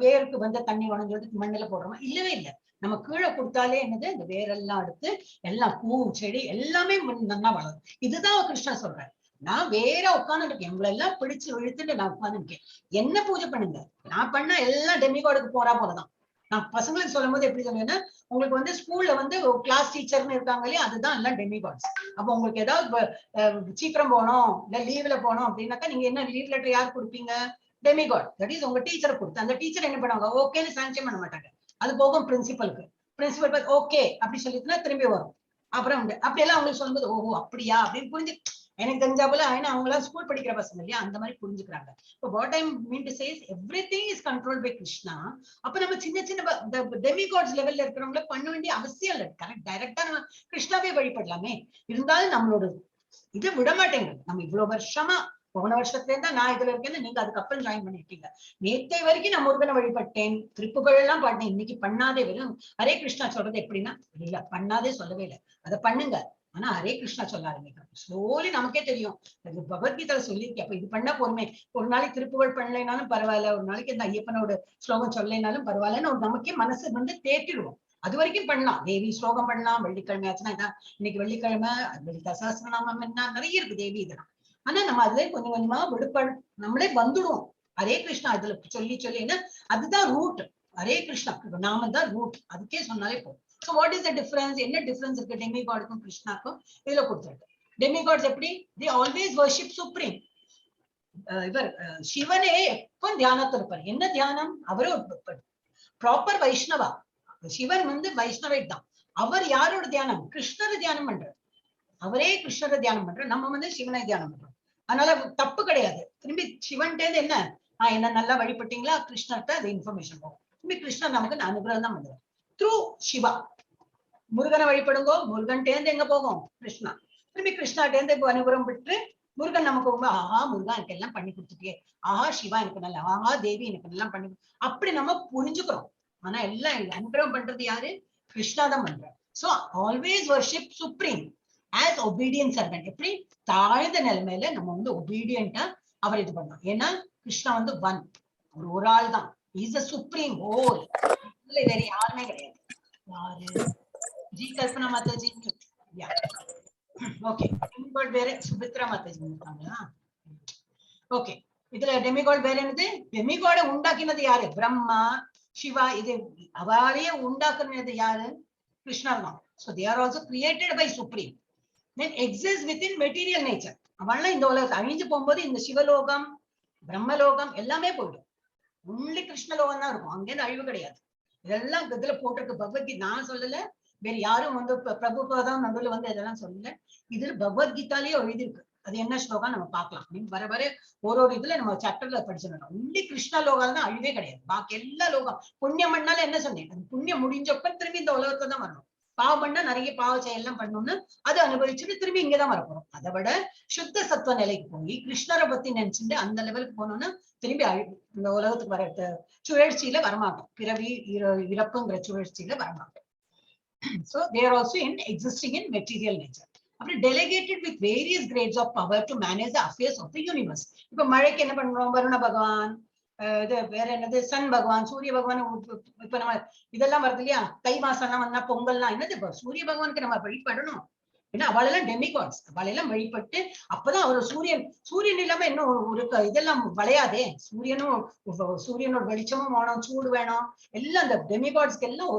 வேருக்கு வந்து தண்ணி உடஞ்சு மண்ணுல போடுறோமா? இல்லவே இல்லை. நம்ம கீழே கொடுத்தாலே என்னது, இந்த வேரெல்லாம் எடுத்து எல்லாம் பூ, செடி எல்லாமே நல்லா வளரும். இதுதான் கிருஷ்ணா சொல்றாரு. நான் வேற உட்கார்ந்து இருக்கேன், உங்களை எல்லாம் பிடிச்சு இழுத்துட்டு நான் உட்கார்ந்து இருக்கேன், என்ன பூஜை பண்ணுங்க. நான் பண்ண எல்லாம் டெமிகாடுக்கு போறா போலதான். நான் பசங்களுக்கு சொல்லும் போது எப்படி சொல்லுவேன்னா, உங்களுக்கு வந்து ஸ்கூல்ல வந்து கிளாஸ் டீச்சர்னு இருக்காங்க இல்லையா, அதுதான் எல்லாம் டெமிகாட்ஸ். அப்ப உங்களுக்கு ஏதாவது சீக்கிரம் போனோம் இல்ல லீவ்ல போனோம் அப்படின்னாக்கா, நீங்க என்ன லீவ் லெட்டர் யார் கொடுப்பீங்க? டெமிகாட், தட் இஸ் உங்க டீச்சரை கொடுத்து. அந்த டீச்சர் என்ன பண்ணுவாங்க? ஓகேன்னு சாங்ஷன் பண்ண மாட்டாங்க. அது போகும் பிரின்சிபலுக்கு. பிரின்சிபல் ஓகே அப்படி சொல்லிட்டுனா திரும்பி வரும். அப்புறம் அப்படி எல்லாம் அவங்களுக்கு சொல்லும்போது, ஓஹோ அப்படியா அப்படின்னு புரிஞ்சு, எனக்கு தெரிஞ்சா போல. ஏன்னா அவங்க எல்லாம் ஸ்கூல் படிக்கிற பசங்க இல்லையா, அந்த மாதிரி புரிஞ்சுக்கிறாங்க. What I mean to say is everything is controlled by Krishna. அப்ப நம்ம சின்ன சின்ன டெமிகாட்ஸ் லெவல்ல இருக்கிறவங்கள பண்ண வேண்டிய அவசியம் இல்லை. கரெக்ட், டைரக்டா நம்ம கிருஷ்ணாவே வழிபடலாமே. இருந்தாலும் நம்மளோட இது விட மாட்டேங்குது. நம்ம இவ்வளவு வருஷமா, போன வருஷத்துல இருந்தா நான் இதுல இருக்கேன்னு நீங்க அதுக்கப்புறம் ஜாயின் பண்ணிருக்கீங்க. நேற்றை வரைக்கும் நான் முருகனை வழிபட்டேன், திருப்புகள் எல்லாம் பாட்டேன், இன்னைக்கு பண்ணாதே. வெறும் ஹரே கிருஷ்ணா சொல்றது எப்படின்னா, இல்ல பண்ணாதே சொல்லவே இல்லை, அதை பண்ணுங்க, ஆனா ஹரே கிருஷ்ணா சொல்ல ஆரம்பிக்கும். ஸ்லோலி நமக்கே தெரியும், பகவத்கீதால சொல்லியிருக்கேன். அப்ப இது பண்ணா பொறுமை. ஒரு நாளைக்கு திருப்புகள் பண்ணலைனாலும் பரவாயில்ல, ஒரு நாளைக்கு இந்த ஐயப்பனோட ஸ்லோகம் சொல்லலைனாலும் பரவாயில்லன்னு நமக்கே மனசு வந்து தேற்றிடுவோம். அது வரைக்கும் பண்ணலாம். தேவி ஸ்லோகம் பண்ணலாம். வெள்ளிக்கிழமை ஆச்சுன்னா இதான், இன்னைக்கு வெள்ளிக்கிழமை லலிதா சஹஸ்ரநாமம் என்ன நிறைய இருக்கு தேவி இதெல்லாம். ஆனா நம்ம அதுல கொஞ்சம் கொஞ்சமா விடுபட நம்மளே வந்துடுவோம். ஹரே கிருஷ்ணா அதுல சொல்லி சொல்லி, அதுதான் ரூட். ஹரே கிருஷ்ணா நாம தான் ரூட், அதுக்கே சொன்னாலே போதும். So what is the difference? என்ன டிஃபரன்ஸ் இருக்கு டெமிகாடுக்கும் கிருஷ்ணாக்கும்? இதுல கொடுத்துருக்கு. டெமிகாட்ஸ் எப்படி? they always worship supreme. இவர் சிவனே எப்ப தியானத்துல இருப்பார். என்ன தியானம்? அவரு ப்ராப்பர் வைஷ்ணவா. சிவன் வந்து வைஷ்ணவைட் தான். அவர் யாரோட தியானம்? கிருஷ்ணரை தியானம் பண்றார். அவரே கிருஷ்ணரை தியானம் பண்ற, நம்ம வந்து சிவனை தியானம் பண்றோம். அதனால தப்பு கிடையாது. திரும்பி சிவன்டே என்ன, என்ன நல்லா வழிபட்டீங்களா, கிருஷ்ணர்கிட்ட அது இன்ஃபர்மேஷன் போகும். திரும்பி கிருஷ்ணர் நமக்கு அனுகிரகம் தான் பண்ணுவார் த்ரூ சிவா. முருகனை வழிபடுங்கோ, முருகன்டேந்து எங்க போகும்? கிருஷ்ணா. திரும்பி கிருஷ்ணாட்டேந்து அனுகிரகம் விட்டு முருகன் நமக்கு, ஆஹா முருகன் எனக்கு எல்லாம் பண்ணி கொடுத்துட்டே, ஆஹா சிவா எனக்கு நல்லா, ஆஹா தேவி எனக்கு எல்லாம் பண்ணி, அப்படி நம்ம புரிஞ்சுக்கிறோம். ஆனா எல்லாம் அனுகிரகம் பண்றது யாரு? கிருஷ்ணா தான் பண்றாரு. So always worship supreme as obedient servant. எப்படி தாழ்ந்த நிலைமையில நம்ம வந்து ஒபீடியண்டா அவர் இது பண்ணலாம். ஏன்னா கிருஷ்ணா வந்து ஒரு ஆள் தான். Is a supreme whole. வேற யாருமே கிடையாது. யாரு? G Kalpana Mataji. Okay, demigod வேற சுபித்ரா மாதாஜி இருக்காங்களா? ஓகே, இதுல டெமிகாட் வேற என்னது? டெமிகாட உண்டாக்கினது யாரு? பிரம்மா, சிவா. இது அவரையே உண்டாக்குனது யாரு? கிருஷ்ணா தான். So they are also created by supreme. Then exists within material nature. அவன்லாம் இந்த உலகத்தை அழிஞ்சு போகும்போது இந்த சிவலோகம், பிரம்மலோகம் எல்லாமே போயிடும். ஒன்லி கிருஷ்ணலோகம் தான் இருக்கும். அங்கேருந்து அழிவு கிடையாது. இதெல்லாம் இதுல போட்டிருக்கு. பகவத்கீதை நான் சொல்லல, வேற யாரும் வந்து பிரபுபாதம் நடுவில் வந்து இதெல்லாம் சொல்லல. இதுல பகவத்கீதாலேயே எழுதிருக்கு. அது என்ன ஸ்லோகம் நம்ம பார்க்கலாம். வர வர ஒரு இதுல நம்ம சாப்டர்ல படிச்சிடணும். ஒன்லி கிருஷ்ண லோகம் தான் அழிவே கிடையாது. பாக்கி எல்லா லோகம் புண்ணியம் பண்ணாலும் என்ன சொன்னேன், அது புண்ணியம் முடிஞ்சப்ப திரும்பி இந்த உலகத்தை தான் வரணும். பாவம் பண்ணா நிறைய பாவ செயல்லாம் பண்ணணும்னு அதை அனுபவிச்சுட்டு திரும்பி இங்கதான் வரப்போறோம். அதை விட சுத்த சத்துவ நிலைக்கு போய் கிருஷ்ணரை பத்தி நினைச்சுட்டு அந்த லெவலுக்கு போனோம்னா திரும்பி இந்த உலகத்துக்கு வர சுழற்சியில வரமாட்டோம். பிறவி இறப்புங்கிற சுழற்சியில வரமாட்டோம். So they are also existing in material nature. Delegated with various grades of power to manage the affairs of the universe. இப்ப மழைக்கு என்ன பண்றோம்? வருண பகவான், இது வேற என்னது, சன் பகவான், சூரிய பகவான். இப்ப நம்ம இதெல்லாம் வருது இல்லையா, தை மாசம்லாம் வந்தா பொங்கல்லாம் என்னது, இப்ப சூரிய பகவானுக்கு நம்ம வழிபடணும். ஏன்னா அவளெல்லாம் டெமிகாட்ஸ், அவளெல்லாம் வழிபட்டு அப்பதான் அவர் சூரியன் இல்லாம இன்னும் ஒரு இதெல்லாம் விளையாதே. சூரியனோட வெளிச்சமும் வேணும், சூடு வேணும், எல்லாம் அந்த டெமிகாட்ஸ்க்கு எல்லாம்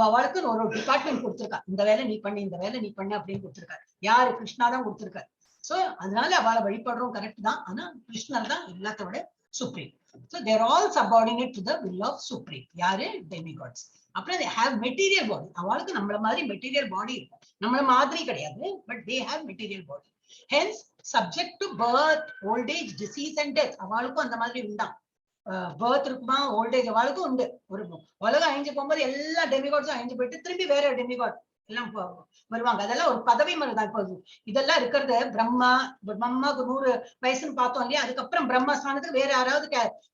அவளுக்கு ஒரு டிபார்ட்மெண்ட் கொடுத்திருக்கா. இந்த வேலை நீ பண்ணு, இந்த வேலை நீ பண்ணு அப்படின்னு கொடுத்திருக்காரு. யாரு? கிருஷ்ணா தான் கொடுத்திருக்காரு. சோ அதனால அவளை வழிபடுறோம், கரெக்ட் தான். ஆனா கிருஷ்ணர் தான் எல்லாத்தோட supreme. So they're all subordinate to the will of supreme. யாரு? demigods. அப்புறம் they have material body. அவளுக்கு நம்மள மாதிரி material body இருக்கும். நம்மள மாதிரி கிடையாது, but they have material body. Hence subject to birth, old age, disease and death. அவளுக்கும் அந்த மாதிரி உண்டாம். பர்த் இருக்குமா, ஓல்ட் ஏஜ் அவளுக்கும் உண்டு. ஒரு உலகம் அழிஞ்சு போகும்போது எல்லா டெமிகாட்ஸும் அழிஞ்சு போயிட்டு திரும்பி வேற டெமிகாட் எல்லாம் வருவாங்க. அதெல்லாம் ஒரு பதவி மாதிரி தான். இப்போ இதெல்லாம் இருக்கிறது பிரம்மாவுக்கு 100 வயசுன்னு பார்த்தோம் இல்லையா, அதுக்கப்புறம் பிரம்மா ஸ்தானத்துக்கு வேற யாராவது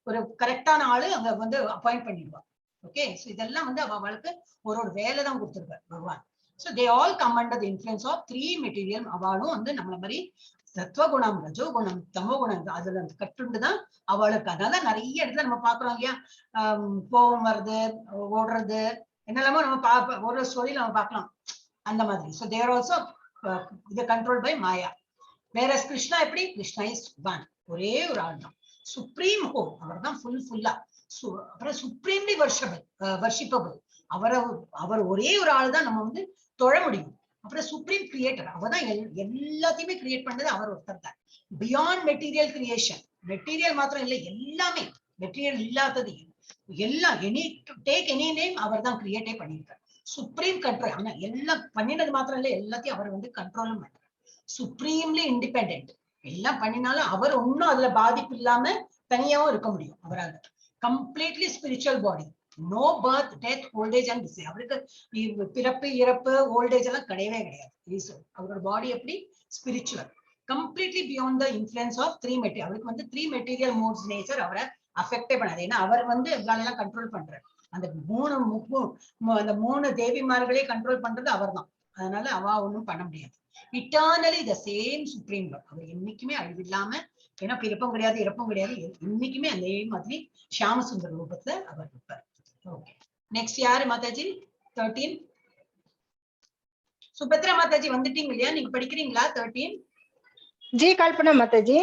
ஒரு கரெக்டான ஆளு அங்க வந்து அப்பாயிண்ட் பண்ணிடுவாங்க. ஓகே, சோ இதெல்லாம் வந்து அவளுக்கு ஒரு வேலை தான் கொடுத்திருக்காரு பகவான். So they all come under the influence of 3 material. அவளும் வந்து நம்மள மாதிரி சத்வகுணம், ரஜோகுணம், தமோகுணம் அதுல கட்டுண்டுதான் அவளுக்கு. அதனால நிறைய இடத்துல நம்ம பாக்குறோம் இல்லையா, கோபம் வருது, ஓடுறது, என்னெல்லாமோ நம்ம ஒரு ஸ்டோரியில நம்ம பார்க்கலாம் அந்த மாதிரி. So they are also controlled by Maya. Whereas Krishna எப்படி? Krishna is one, ஒரே ஒரு ஆள் தான், சுப்ரீம் ஹோம். அவர் தான் ஃபுல்லா. அப்புறம் சுப்ரீம்லி வர்ஷிப்பபிள். அவர் ஒரே ஒரு ஆள் தான் நம்ம வந்து தொழ முடியும். அப்புறம் சுப்ரீம் கிரியேட்டர், அவர் தான் எல்லாத்தையுமே கிரியேட் பண்ணது அவர் ஒருத்தர் தான். பியாண்ட் மெட்டீரியல் கிரியேஷன், மெட்டீரியல் மாத்திரம் இல்லை, எல்லாமே மெட்டீரியல் இல்லாதது எல்லாம் டேக் எனி நேம் அவர் தான் கிரியேட்டே பண்ணியிருக்காரு. Supreme control. ஆனா எல்லாம் பண்ணினது மாத்திரம் இல்லை, எல்லாத்தையும் அவர் வந்து கண்ட்ரோலும் பண்றாரு. Supremely independent. எல்லாம் பண்ணினாலும் அவர் ஒன்னும் அதுல பாதிப்பு இல்லாம தனியாவும் இருக்க முடியும் அவரால். Completely spiritual body. No birth, death, old age and disease. அவருக்கு பிறப்பு, இறப்பு, ஓல்டேஜ் எல்லாம் கிடையவே கிடையாது. அவரோட பாடி எப்படி? Spiritual, completely beyond the influence of 3 material. அவருக்கு வந்து 3 மெட்டீரியல் மோட்ஸ் நேச்சர் அவரை அஃபெக்டே பண்ணாது. ஏன்னா அவர் வந்து எல்லாம் கண்ட்ரோல் பண்றாரு. அந்த 3 தேவிமார்களே கண்ட்ரோல் பண்றது அவர் தான். அதனால அவ ஒண்ணும் பண்ண முடியாது. Eternally the same supreme lord. அவர் என்னைக்குமே அழிவில்லாம, ஏன்னா பிறப்பும் கிடையாது, இறப்பும் கிடையாது, இன்னைக்குமே அதே மாதிரி ஷியாம சுந்தர ரூபத்துல அவர் இருப்பார். ஓகே, நெக்ஸ்ட் யாரு மாதாஜி? 13 சுபத்ரா மாதாஜி வந்துட்டீங்க இல்லையா? நீங்க படிக்கிறீங்களா 13? ஜி கல்பனா மாதாஜி.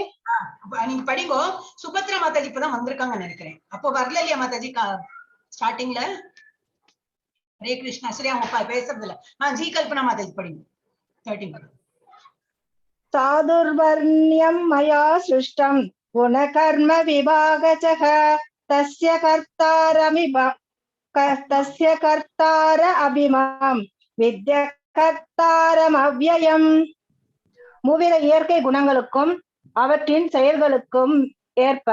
நீங்க படிங்கோ. சுபத்ரா மாதாஜி இப்பதான் வந்திருக்காங்கன்னு நினைக்கிறேன். அப்போ வரல இல்லையா மாதாஜி ஸ்டார்டிங்ல? ஹரே கிருஷ்ணா. சரி, அவங்க பேசுறது இல்ல. ஜி கல்பனா மாதாஜி படிங்க 13. சாதுர்வர்ணியம் மயா சிருஷ்டம் குணகர்ம விபாகசஹ தஸ்ய கர்த்தார அபிமாம் வித்ய கர்த்தாரம் அவ்யயம். மூவித இயற்கை குணங்களுக்கும் அவற்றின் செயல்களுக்கும் ஏற்ப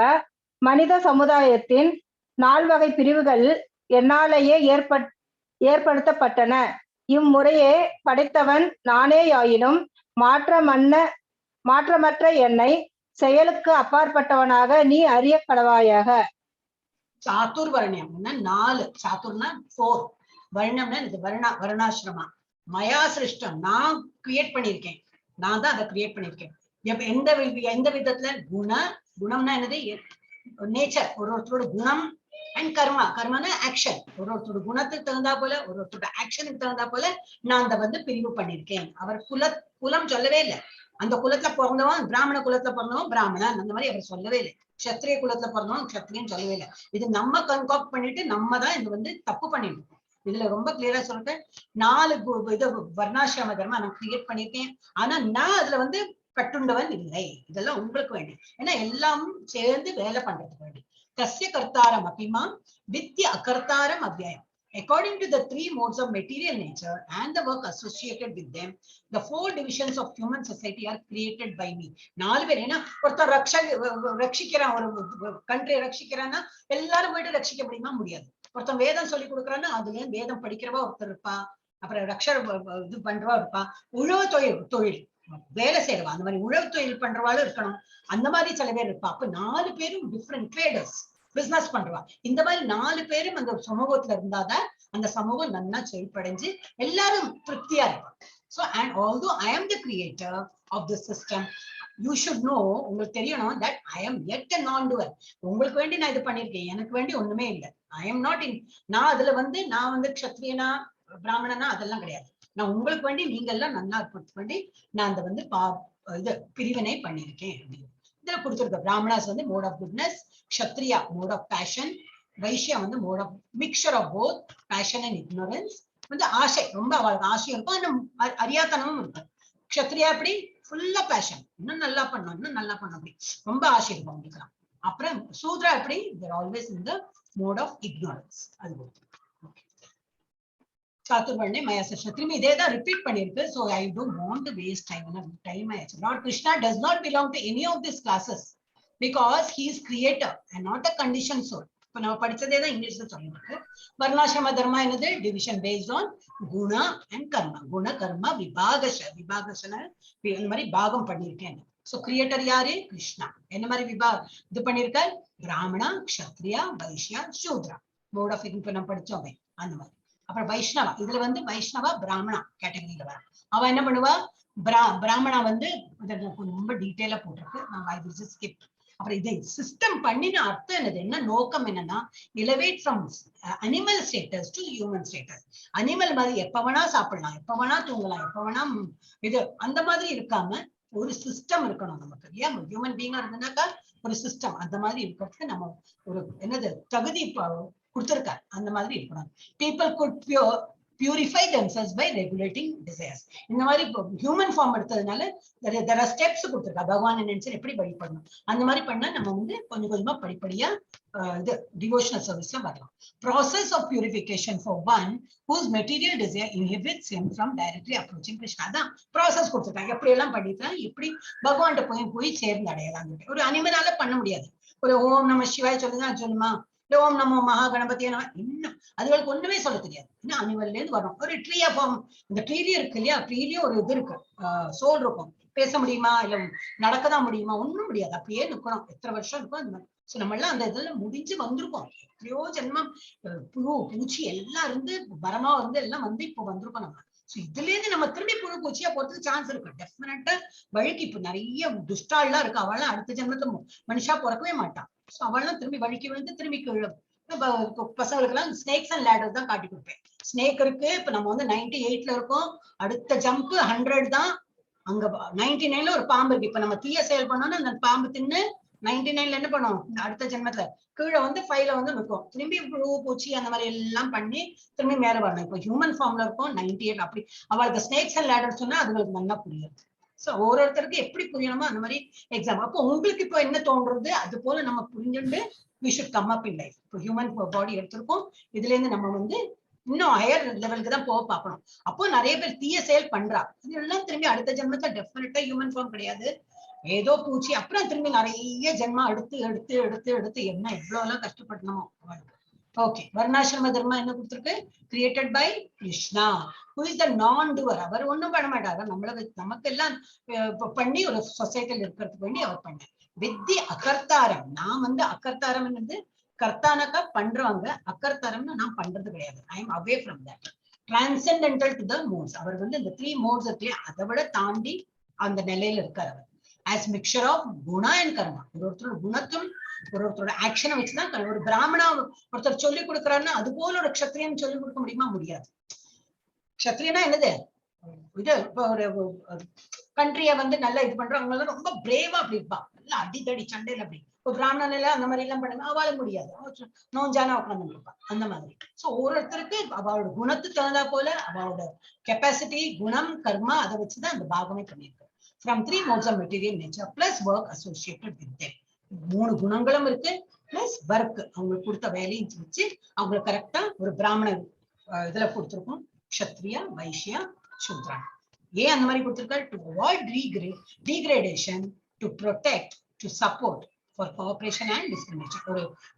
மனித சமுதாயத்தின் 4 வகை பிரிவுகள் என்னாலேயே ஏற்படுத்தப்பட்டன. இம்முறையே படைத்தவன் நானேயாயினும் மாற்றமற்ற என்னை செயலுக்கு அப்பாற்பட்டவனாக நீ அறிய கடவாயாக. சாத்துர்வர்ணியம் 4, சாத்துர்னா 4, வர்ணம்னா இது வர்ணாசிரமா. மயா சிருஷ்டம், நான் கிரியேட் பண்ணிருக்கேன், நான் தான் அதை கிரியேட் பண்ணிருக்கேன். எந்த விதத்துல? குணம்னா என்னது? நேச்சர், ஒருத்தரோட குணம். அண்ட் கர்மனா ஆக்ஷன். ஒருத்தரோட குணத்துக்கு தகுந்தா போல, ஒருத்தரோட ஆக்ஷனுக்கு தகுந்தா போல நான் அந்த வந்து பிரிவு பண்ணிருக்கேன். அவர் குலம் சொல்லவே இல்லை. அந்த குலத்துல பிறந்தவன் பிராமண குலத்துல பிறந்தவன் பிராமணன் அந்த மாதிரி அவர் சொல்லவே இல்லை. கஷத்திரிய குலத்துல பிறந்தவன் கஷத்திரியன்னு சொல்லவே இல்லை. இது நம்ம கன்காக்ட் பண்ணிட்டு நம்ம தான் இது வந்து தப்பு பண்ணிட்டு இருக்கோம். இதுல ரொம்ப கிளியரா சொல்லிட்டேன். 4 இது வர்ணாசிரம தர்மம் நான் கிரியேட் பண்ணிருக்கேன். ஆனா நான் அதுல வந்து கட்டுண்டவன் இல்லை. இதெல்லாம் உங்களுக்கு வேண்டி, ஏன்னா எல்லாம் சேர்ந்து வேலை பண்றதுக்கு வேண்டி. தஸ்ய கர்த்தாரம் அபிமாம் Vidya அகர்த்தாரம் அவ்யயம். According to the 3 modes of material nature and the work associated with them, the 4 divisions of human society are created by me. 4 பேர். ஏன்னா ஒருத்தர் ரட்சிக்கிறான், ஒரு கண்ட்ரியை ரட்சிக்கிறான்னா எல்லாரும் போயிட்டு ரட்சிக்க முடியுமா? முடியாது. ஒருத்தன் வேதம் சொல்லி கொடுக்குறான்னா அதுல வேதம் படிக்கிறவா ஒருத்தர் இருப்பா, அப்புறம் ரக்ஷர் இது பண்றவா இருப்பா, உழவு தொழில் வேலை செய்யறவா, அந்த மாதிரி உழவு தொழில் பண்றவாளும் இருக்கணும். அந்த மாதிரி சில பேர் இருப்பா. அப்ப 4 பேரும் டிஃப்ரெண்ட் ட்ரேடர்ஸ், பிசினஸ் பண்றவா. இந்த மாதிரி 4 பேரும் அந்த சமூகத்துல இருந்தாதான் அந்த சமூகம் நல்லா செழிப்படைஞ்சு எல்லாரும் திருப்தியா இருப்பாங்க. So, and although I am the creator of the system, you should know, உங்களுக்கு தெரியணும் that I am yet a non-doer. உங்களுக்கு வேண்டி நான் இது பண்ணிருக்கேன், எனக்கு வேண்டி ஒண்ணுமே இல்லை. I am not in, நான் அதுல நான் வந்து க்ஷத்ரியனா பிராமணனா அதெல்லாம் கிடையாது. நான் உங்களுக்கு வேண்டி நீங்க எல்லாம் நல்லா இருக்கிறதுக்கு வேண்டி நான் அந்த வந்து இது பிரிவினை பண்ணிருக்கேன் அப்படின்னு இதுல கொடுத்துருக்க. பிராமணாஸ் வந்து mode of goodness, kshatriya mode of passion, vaishya வந்து mode of mixture of both passion and ignorance. வந்து ஆசை, ரொம்ப அவளுக்கு ஆசையும் இருக்கும், அறியாத்தனமும் இருக்கும். க்ஷத்ரியா அப்படி ஃபுல்லா பேஷன், இன்னும் நல்லா பண்ணும், இன்னும் நல்லா பண்ணும், அப்படி ரொம்ப ஆசை இருக்கும் அவங்களுக்கு. அப்புறம் சூத்ரா எப்படி, they're always in the mode of ignorance. அது சாத்துர்வர்ணே மயா செஷன் திரும்பி இதே தான் ரிப்பீட் பண்ணிருக்கு. So I don't want to waste time. ஆயிடுச்சு. Lord Krishna does not belong to any of these classes because he is creator and not a conditioned soul. இப்ப நம்ம படிச்சதே தான் இங்கிலீஷ்ல சொல்லிருக்கு. வர்ணாசிரம தர்மா என்னது, division based on guna and karma. குண கர்மா விபாகசன இந்த மாதிரி பாகம் பண்ணியிருக்கேன். சோ கிரியேட்டர் யாரு, கிருஷ்ணா. என்ன மாதிரி இது பண்ணிருக்கார், பிராமணா, க்ஷத்ரியா, வைஷ்யா, சூத்ரா. மோட் ஆஃப் இப்ப நம்ம படிச்சோம் அந்த மாதிரி. அப்புறம் வைஷ்ணவா, இதுல வந்து வைஷ்ணவா பிராமணா கேட்டகரியில வர. அவ என்ன பண்ணுவா, பிராமணா வந்து ரொம்ப டீட்டெயிலா போட்டிருக்கு, நான் ஸ்கிப். அப்புறம் இதை சிஸ்டம் பண்ணின அர்த்தம் என்னது, என்ன நோக்கம் என்னன்னா, elevate from animal status to human status. Animal மாதிரி எப்ப வேணா சாப்பிடலாம், எப்ப வேணா தூங்கலாம், எப்ப வேணா இது அந்த மாதிரி இருக்காம ஒரு சிஸ்டம் இருக்கணும் நமக்கு. இல்லையா, ஹியூமன் பீயிங்கா இருந்தனாக்கா ஒரு சிஸ்டம், அந்த மாதிரி இருக்கிறதுக்கு நம்ம ஒரு என்னது தகுதி கொடுத்திருக்காரு, அந்த மாதிரி இருக்கணும். People good purify themselves by regulating desires. இந்த மாதிரி ஹியூமன் ஃபார்ம் எடுத்ததுனால there are steps கொடுத்திருக்கா. பகவான் நினைச்சு எப்படி வழிபடணும், அந்த மாதிரி பண்ணா நம்ம வந்து கொஞ்சம் கொஞ்சமா படிப்படியா இது டிவோஷனல் சர்வீஸ்ல வரலாம். Process of purification for one whose material desire inhibits him from directly approaching Krishna. அதான் ப்ராசஸ் கொடுத்திருக்காங்க, எப்படி எல்லாம் பண்ணிட்டா எப்படி பகவான்கிட்ட போய் சேர்ந்து அடையலாம். ஒரு அனிமலால பண்ண முடியாது. ஒரு ஓம் நம சிவாய் சொல்லுதான் சொல்லுமா, ஓம் நமோ மகா கணபதியா இன்னும் அதுகளுக்கு ஒண்ணுமே சொல்ல தெரியாது. இன்னும் அனிமல்ல இருந்து வரும். ஒரு ட்ரீயா ஃபார்ம், இந்த ட்ரீலயும் இருக்கு இல்லையா, ட்ரீலயும் ஒரு இது இருக்கு, சோல் இருக்கும். பேச முடியுமா, இல்ல நடக்கதான் முடியுமா, ஒண்ணும் முடியாது, அப்படியே நிக்கணும். எத்தனை வருஷம் இருக்கும் அந்த மாதிரி. சோ நம்ம எல்லாம் அந்த இதுல முடிஞ்சு வந்திருக்கோம். எத்தனையோ ஜென்மம் புழு பூச்சி எல்லாம் இருந்து மரமா இருந்து எல்லாம் வந்து இப்போ வந்திருக்கோம் நம்ம. சோ இதுல இருந்து நம்ம திரும்பி புழு பூச்சியா போறதுக்கு சான்ஸ் இருக்கு டெஃபினட்டா. வழிக்கு இப்ப நிறைய துஷ்டாலாம் இருக்கு, அவெல்லாம் அடுத்த ஜென்மத்தை மனுஷா பிறக்கவே மாட்டான். சோ அவெல்லாம் திரும்பி வழிக்கு வந்து திரும்பி பசங்களுக்கு எல்லாம் ஸ்னேக்ஸ் அண்ட் லேடர் தான் காட்டி கொடுப்பேன். ஸ்னேக் இருக்கு, இப்ப நம்ம வந்து 98ல இருக்கோம், அடுத்த ஜம்ப் 100 தான். அங்க 99ல ஒரு பாம்பு இருக்கு. இப்ப நம்ம தீய செயல் பண்ணோம்னா அந்த பாம்பு தின்னு 99ல என்ன பண்ணும், அடுத்த ஜென்மத்துல கீழே வந்து 5ல வந்து நிற்கும். திரும்பி புழு பூச்சி அந்த மாதிரி எல்லாம் பண்ணி திரும்பி மேல வரணும். இப்போ ஹியூமன் ஃபார்ம்ல இருக்கும் 98. அப்படி அவளுக்கு ஸ்னேக்ஸ் அண்ட் லேடர் சொன்னா அதுங்களுக்கு நல்லா புரியும். சோ ஒவ்வொருத்தருக்கு எப்படி புரியணுமோ அந்த மாதிரி எக்ஸாம். அப்போ உங்களுக்கு இப்போ என்ன தோன்றது, அது போல நம்ம புரிஞ்சுட்டு we should come up in life. இப்போ ஹியூமன் பாடி எடுத்திருக்கோம், இதுல இருந்து நம்ம வந்து இன்னும் ஹையர் லெவலுக்கு தான் போக பார்க்கணும். அப்போ நிறைய பேர் தீய செயல் பண்றா, இதெல்லாம் திரும்பி அடுத்த ஜென்மத்துல டெஃபினட்டா ஹியூமன் ஃபார்ம் கிடையாது, ஏதோ பூச்சி. அப்புறம் திரும்பி நிறைய ஜென்மா எடுத்து எடுத்து எடுத்து எடுத்து என்ன இவ்வளவு எல்லாம் கஷ்டப்படணுமோ. ஓகே, வர்ணாசிரம தர்மா என்ன கொடுத்திருக்கு, created by Krishna, who is the non-doer. அவர் ஒண்ணும் பண்ண மாட்டாரு, நமக்கு எல்லாம் பண்ணி ஒரு சொசைட்டில இருக்கிறதுக்கு வேண்டி அவர் பண்ண. வித்தி அகர்த்தாரம், நான் வந்து அகர்த்தாரம் என்னது, கர்த்தானக்கா பண்றவங்க, அகர்த்தாரம்னு நான் பண்றது கிடையாது. I am away from that. Transcendental to the modes. அவர் வந்து இந்த 3 மோட்ஸ் இருக்கு, அதை விட தாண்டி அந்த நிலையில இருக்காரு அவர். as mixture of guna and karma. ஒருத்தரோட குணத்தும் ஒருத்தரோட ஆக்ஷனை வச்சுதான். ஒரு பிராமணா ஒருத்தர் சொல்லி கொடுக்குறாருன்னா அது போல ஒரு க்ஷத்ரியன் சொல்லி கொடுக்க முடியுமா, முடியாது. க்ஷத்ரியனா என்னது, இது இப்போ ஒரு கண்ட்ரிய வந்து நல்லா இது பண்றவங்க ரொம்ப பிரேவா அப்படி இருப்பா, நல்லா அடித்தடி சண்டையில அப்படி. இப்போ பிராமணன்ல அந்த மாதிரி எல்லாம் பண்ணுங்க, அவளால முடியாது, நோஞ்சானா உட்காந்து இருப்பா அந்த மாதிரி. சோ ஒருத்தருக்கு அவளோட குணத்துக்கு தகுந்தா போல அவளோட கெப்பாசிட்டி, குணம், கர்மா, அதை வச்சுதான் அந்த பாகமே பண்ணிருக்கு. From 3 modes of material nature plus work associated with them. 3 குணங்களும் இருக்கு பிளஸ் ஒர்க், அவங்களுக்கு கொடுத்த வேலையும் வச்சு அவங்க கரெக்டா ஒரு பிராமண இதுல கொடுத்துருக்கோம், க்ஷத்ரியா, வைஷ்யா, சூத்ரா. ஏன் அந்த மாதிரி கொடுத்திருக்காரு, to avoid degradation, to protect, to support, for cooperation and discrimination.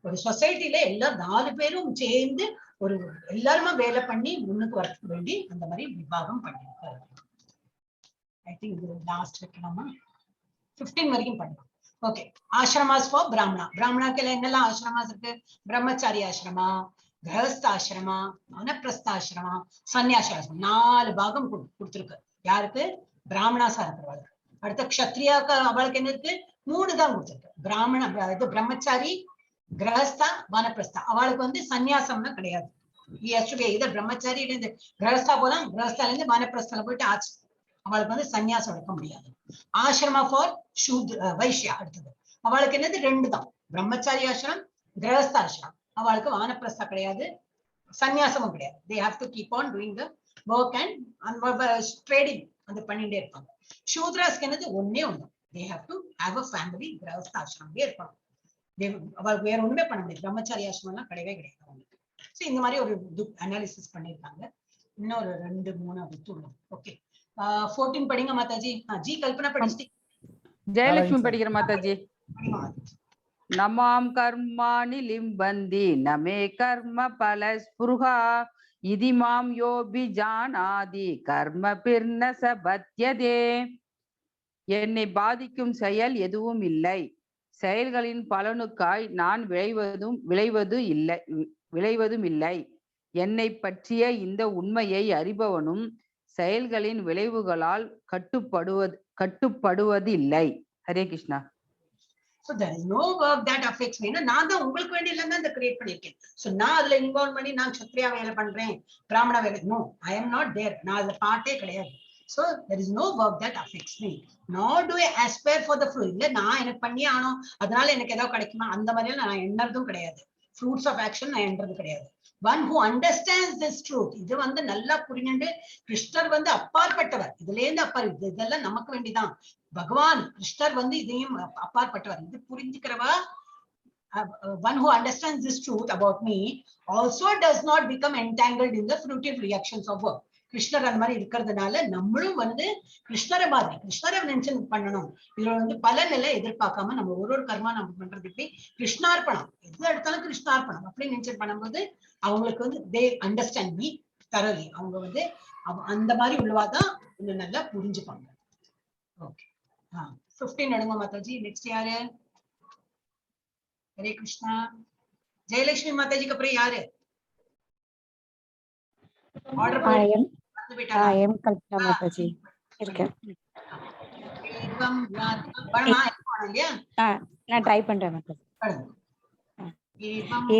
ஒரு சொசைட்டில எல்லா 4 பேரும் சேர்ந்து ஒரு எல்லாருமே வேலை பண்ணி முன்னுக்கு வரதுக்கு வேண்டி அந்த மாதிரி விவாகம் பண்ணிருக்காரு. ஐ திங்க் இது லாஸ்ட் வைக்கலாமா? 15 வரைக்கும் பண்ணலாம். ஓகே. ஆசிரமாஸ் ஃபார் பிராமணா. பிராமணாக்கு என்னெல்லாம் ஆசிரமாஸ் இருக்கு? பிரம்மச்சாரி ஆசிரமா, கிரகஸ்தாசிரமா, வனப்பிரஸ்தாசிரமா, சன்னியாசாசிரமம், 4 பாகம் கொடுத்துருக்கு. யாருக்கு? பிராமணாசா இருக்கிறவளுக்கு. அடுத்த க்ஷத்ரியாக்கு அவளுக்கு என்ன இருக்கு? 3 தான் கொடுத்துருக்கு. இது பிரம்மச்சாரி, கிரகஸ்தா, வனப்பிரஸ்தா. அவளுக்கு வந்து சன்னியாசம்னா கிடையாது. இதை பிரம்மச்சாரி இருந்து கிரகஸ்தா போலாம், கிரகஸ்தால இருந்து வனப்பிரஸ்தால போயிட்டு ஆச்சு. அவளுக்கு வந்து சன்னியாசம் எடுக்க முடியாது. ஆசிரமா ஃபார் வைஷ்யா. அடுத்தது அவளுக்கு என்னது? 2 தான். பிரம்மச்சாரி ஆசிரம், கிரகஸ்தாசிரம். அவளுக்கு வானப்பிரஸ்தா கிடையாது, சன்னியாசமும் கிடையாது. they have to keep on doing the work and trading அந்த பண்ணிட்டே இருப்பாங்க. சூத்ராஸ்க்கு என்னது? ஒண்ணே ஒண்ணு. they have to have a family. கிரகஸ்தாசிரமே இருப்பாங்க. அவளுக்கு வேற ஒண்ணுமே பண்ண முடியாது. பிரம்மச்சாரி ஆசிரமம் எல்லாம் கிடையவே கிடையாது அவங்களுக்கு. சோ இந்த மாதிரி ஒரு அனாலிசிஸ் பண்ணிருக்காங்க. இன்னொரு 2 3 வித்துள்ளோம். ஓகே. 14 படிங்க மாதாஜி. ஜி கல்பனா படிச்சிட்டு ஜெயலட்சுமி படிக்கிற மாதாஜி. நமாம் கர்மாணி லிம்பந்தி நமே கர்ம பல ஸ்புருஹா இதிமாம் யோபி ஜானாதி கர்ம பிர்ன சபத்யதே. என்னை பாதிக்கும் செயல் எதுவும் இல்லை. செயல்களின் பலனுக்காய் நான் விளைவதும் இல்லை. என்னை பற்றிய இந்த உண்மையை அறிபவனும் செயல்களின் விளைவுகளால் கட்டுப்படுவது இல்லை. Hare Krishna. So there is no work that affects me. நான் தான் உங்களுக்கு வேண்டி இல்ல தான் கிரியேட் பண்ணிருக்கேன். சோ நான் அதுல இன்வால்வ் பண்ணி நான் க்ஷத்ரியா வேலை பண்றேன், பிராமண வேலை, no, I am not there. நான் அதுல பார்ட்டே கிடையாது. So there is no work that affects me. Nor do I aspire for the fruit. இல்ல நான் எனக்கு பண்ணியே ஆனோம் அதனால எனக்கு ஏதாவது கிடைக்குமா அந்த மாதிரி நான் எண்ணறதும் கிடையாது. Fruits of action நான் எண்றது கிடையாது. One who understands this truth. இது வந்து நல்லா புரிஞ்சுண்டு கிருஷ்ணர் வந்து அப்பாற்பட்டவர். இதுல இருந்து இதெல்லாம் நமக்கு வேண்டிதான். பகவான் கிருஷ்ணர் வந்து இதையும் அப்பாற்பட்டவர். இது புரிஞ்சுக்கிறவா, one who understands this truth about me also does not become entangled in the fruitive reactions of work. கிருஷ்ணர் அந்த மாதிரி இருக்கிறதுனால நம்மளும் வந்து கிருஷ்ணரை மாதிரி கிருஷ்ணரை மென்ஷன் பண்ணணும். இதுல வந்து பலனிலை எதிர்பார்க்காம நம்ம ஒரு கர்மா நம்ம பண்றதுக்கு கிருஷ்ணார்ப்பணம், எது எடுத்தாலும் கிருஷ்ணார்ப்பணம் அப்படி மென்ஷன் பண்ணும்போது அவங்களுக்கு வந்து they understand me thoroughly. அவங்க வந்து அந்த மாதிரி உள்ளவாதான் இன்னும் நல்லா புரிஞ்சுப்பாங்க. ஓகே. 15 எடுங்க மாதாஜி. நெக்ஸ்ட் யாரு? ஹரே கிருஷ்ணா. ஜெயலட்சுமி மாதாஜிக்கு அப்புறம் யாரு? நான் ட்ரை பண்றேன்.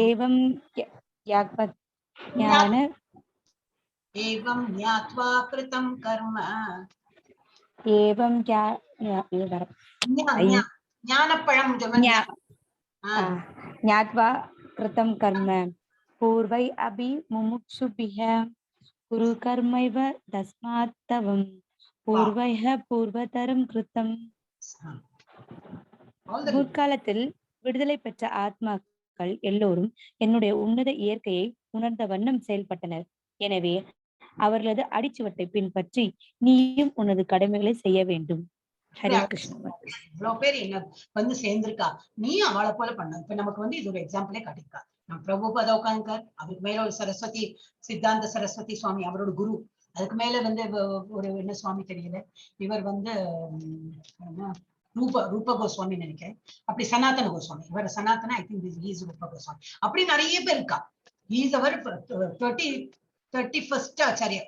ஏவம் ஏவம் ஞாத்வா கிருதம் கர்ம ஏவம் ஞானப்பழம் ஞாத்வா கிருதம் கர்ம பூர்வை அபி முமுக்ஷுபிஹ குரு கர்மைவ தஸ்மாத் தவம் பூர்வைஹ பூர்வதரம் கிருதம். முற்காலத்தில் விடுதலை பெற்ற ஆத்மாக்கள் எல்லோரும் என்னுடைய உன்னத இயற்கையை உணர்ந்த வண்ணம் செயல்பட்டனர். எனவே அவர்களது அடிச்சுவட்டை பின்பற்றி நீயும் உனது கடமைகளை செய்ய வேண்டும். ஹரே கிருஷ்ணா. இவ்வளவு பேர் என்ன வந்து சேர்ந்திருக்கா, நீ அவளை போல பண்ண. இப்ப நமக்கு வந்து இது ஒரு எக்ஸாம்பிளே காட்டியிருக்கா. நம்ம பிரபுபாதா உட்கார்ந்தார், அவருக்கு மேல ஒரு சரஸ்வதி சித்தாந்த சரஸ்வதி சுவாமி அவரோட குரு. அதுக்கு மேல வந்து ஒரு என்ன சுவாமி தெரியல, இவர் வந்து ரூப கோஸ்வாமி நினைக்கிறேன். அப்படி சனாதன கோஸ்வாமி, இவர் சனாதன, ஐ திங்க் ஹீஸ் ரூப கோஸ்வாமி. அப்படி நிறைய பேர் இருக்கா. ஹீஸ் அவர் 31st ஆச்சாரியா,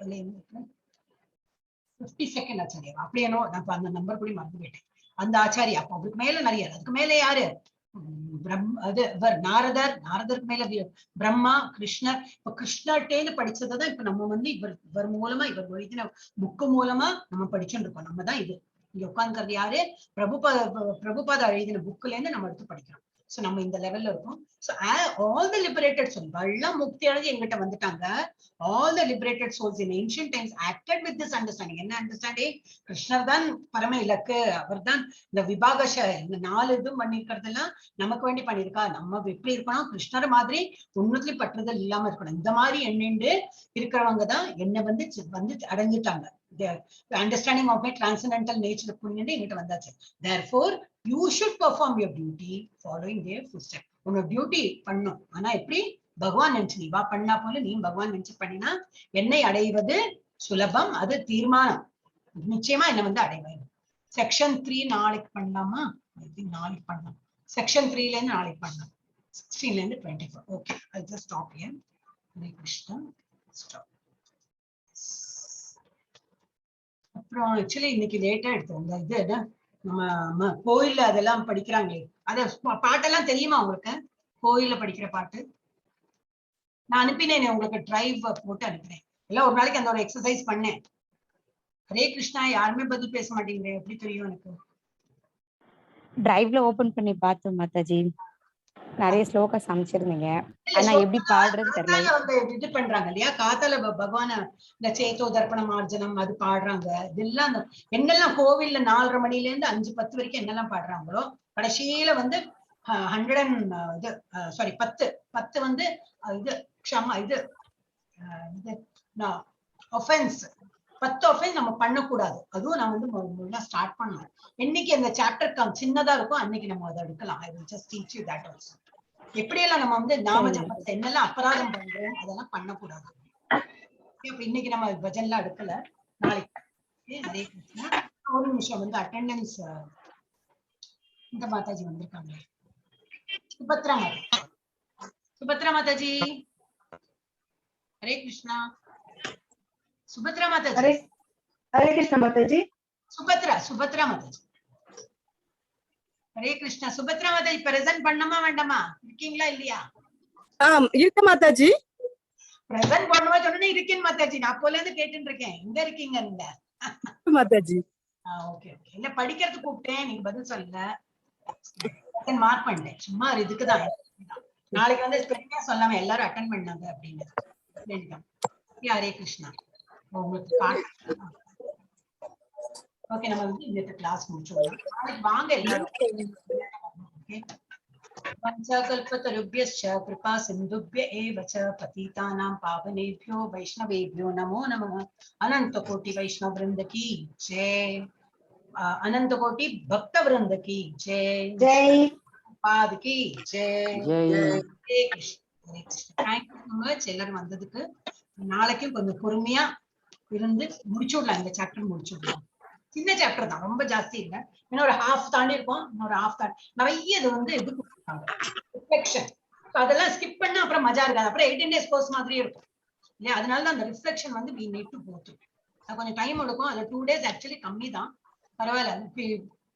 52nd ஆச்சாரியா, அப்படியே நான் அந்த நம்பர் கூட மறந்து போயிட்டேன். அந்த ஆச்சாரியா. அப்போ அவருக்கு மேல நிறைய, அதுக்கு மேல யாரு? நாரதருக்கு மேல பிரம்மா, கிருஷ்ணர். இப்ப கிருஷ்ணர்டேன்னு படிச்சதான் இப்ப நம்ம வந்து இவர் மூலமா, இவர் எழுதின புக்கு மூலமா நம்ம படிச்சுட்டு இருக்கோம். நம்ம தான் இது இங்க உட்கார்ந்துக்கிறது யாரு? பிரபுபாதா எழுதின புக்ல இருந்து நம்ம எடுத்து படிக்கிறோம். சோ நம்ம இந்த லெவல்ல இருக்கோம். So all the liberated souls, எல்லாம் முக்தி அடைஞ்சு எங்கிட்ட வந்துட்டாங்க. All the liberated souls in ancient times acted with this understanding. என்ன அண்டர்ஸ்டாண்டிங்? கிருஷ்ணர் தான் பரம இலக்கு, அவர் தான் இந்த விபாகஷ, இந்த 4 இதுவும் பண்ணிருக்கிறதெல்லாம் நமக்கு வேண்டி பண்ணிருக்கா. நம்ம எப்படி இருக்கணும்? கிருஷ்ணர் மாதிரி உன்னத்துல பற்றுதல் இல்லாம இருக்கணும். இந்த மாதிரி எண்ணிண்டு இருக்கிறவங்க தான் என்ன வந்து அடைஞ்சிட்டாங்க. The understanding of my transcendental nature புரிஞ்சுட்டு எங்கிட்ட வந்தாச்சு. Therefore you should perform your duty following their footsteps. உன்னோட டியூட்டி பண்ணும். ஆனா எப்படி? பகவான் நினைச்சு நீ வா பண்ணா போல நீ பகவான் நினைச்சு பண்ணினா என்னை அடைவது சுலபம், அது தீர்மானம், நிச்சயமா என்ன வந்து அடைவேன். செக்ஷன் 3 நாளைக்கு பண்ணலாமா? நாளைக்கு பண்ணலாம். செக்ஷன் 3ல இருந்து நாளைக்கு பண்ணலாம். 16ல இருந்து 24. Okay, I'll just stop here. Hare Krishna. Stop. அப்புறம் ஆக்சுவலி இன்னைக்கு லேட்டா எடுத்தோம். இது என்ன நம்ம கோயில்ல அதெல்லாம் படிக்கிறாங்களே, அத பாட்டெல்லாம் தெரியுமா உங்களுக்கு? கோயில்ல படிக்கிற பாட்டு நான் அனுப்பினேன் உங்களுக்கு, டிரைவ் போட்டு அனுப்பினேன். எல்லாம் ஒரு நாளைக்கு அந்த ஒரு எக்ஸசைஸ் பண்ணேன். ஹரே கிருஷ்ணா, யாருமே பதில் பேச மாட்டேங்கிறேன், எப்படி தெரியும் எனக்கு? டிரைவ்ல ஓபன் பண்ணி பார்த்தோம் மாதாஜி, நிறைய ஸ்லோகா சமைச்சிருந்தீங்க, ஆனா எப்படி பாடுறது தெரியல. இது பண்றாங்க இல்லையா, காத்தால பகவான இந்த சேத்தோ தர்ப்பண மார்ஜனம் அது பாடுறாங்க. இதெல்லாம் என்னெல்லாம் கோவில்ல 4:30 மணில இருந்து 5:10 வரைக்கும் என்னெல்லாம் பாடுறாங்களோ, கடைசியில வந்து 10 வந்து இது க்ஷமா இது ஒஃபென்ஸ் 10 ஒஃபென்ஸ் நம்ம பண்ணக்கூடாது. அதுவும் நான் வந்து ஸ்டார்ட் பண்ணலாம். என்னைக்கு அந்த சாப்டர் சின்னதா இருக்கும் அன்னைக்கு நம்ம அதை எடுக்கலாம். I will just teach you that also. எப்படியெல்லாம் நம்ம வந்து நாம ஜபத்தை என்னெல்லாம் அபராதம் பண்றோம் அதெல்லாம் பண்ணக்கூடாது. இன்னைக்கு நம்ம பஜன்லாம் எடுக்கல, நாளைக்கு. ஹரே கிருஷ்ணா. ஒரு நிமிஷம் வந்து அட்டெண்டன்ஸ் இந்த மாதாஜி வந்திருக்காங்க. சுபத்ரா மாதாஜி. சுபத்ரா மாதாஜி, ஹரே கிருஷ்ணா. சுபத்ரா மாதாஜி. ஹரே கிருஷ்ணா மாதாஜி. சுபத்ரா மாதாஜி. ஹரே கிருஷ்ணா. சுபத்ரா மாதாஜி பிரசன்ட் பண்ணமா வேண்டாமா? இருக்கீங்களா இல்லையா? இருக்க மாதாஜி. பிரசன்ட் பண்ணுவா சொன்னே இருக்கேன் மாதாஜி. நான் அப்போல இருந்து கேட்டுட்டு இருக்கேன், எங்க இருக்கீங்க நீங்க மாதாஜி? Okay okay. இல்ல படிக்கிறதுக்கு கூப்பிட்டேன், நீங்க பதில் சொல்ல மார்க் பண்ணேன். சும்மா இதுக்குதான். நாளைக்கு வந்து பெருமையா சொல்லாம எல்லாரும் அட்டன் பண்ணாங்க அப்படின்னு. ஹரே கிருஷ்ணா. உங்களுக்கு ஓகே, நம்ம வந்து இந்த கிளாஸ் முடிச்சோம். நாளைக்கு வாங்க எல்லாரும். पंचकल्पतरुभ्यश्च कृपा सिन्धुभ्य एव च पतितानां पावनेभ्यो वैष्णवेभ्यो नमो नमः। अनंत कोटि वैष्णव वृंद की जय, अनंत कोटि भक्त वृंद की जय, जय पाद की जय, जय। Hare Krishna. Thank you so much எல்லாரும் வந்ததுக்கு. நாளைக்கும் கொஞ்சம் பொறுமையா இருந்து முடிச்சுடலாம், இந்த சாப்டர் முடிச்சுடலாம். சின்ன சாப்டர் தான், ரொம்ப ஜாஸ்தி இல்லை. இன்னும் ஒரு ஹாஃப் தாண்டி இருக்கும், இன்னொரு ஹாஃப் தாண்டி நிறைய இது வந்து இது கொடுத்துருக்காங்க ரிஃப்ளெக்ஷன். அதெல்லாம் ஸ்கிப் பண்ணா அப்புறம் மஜா இருக்காது, அப்புறம் 18 days கோர்ஸ் மாதிரியே இருக்கும் இல்லையா? அதனாலதான் அந்த ரிஃப்ளெக்ஷன் வந்து we need to go through. அது கொஞ்சம் டைம் எடுக்கும். அது 2 days ஆக்சுவலி கம்மி தான், பரவாயில்ல.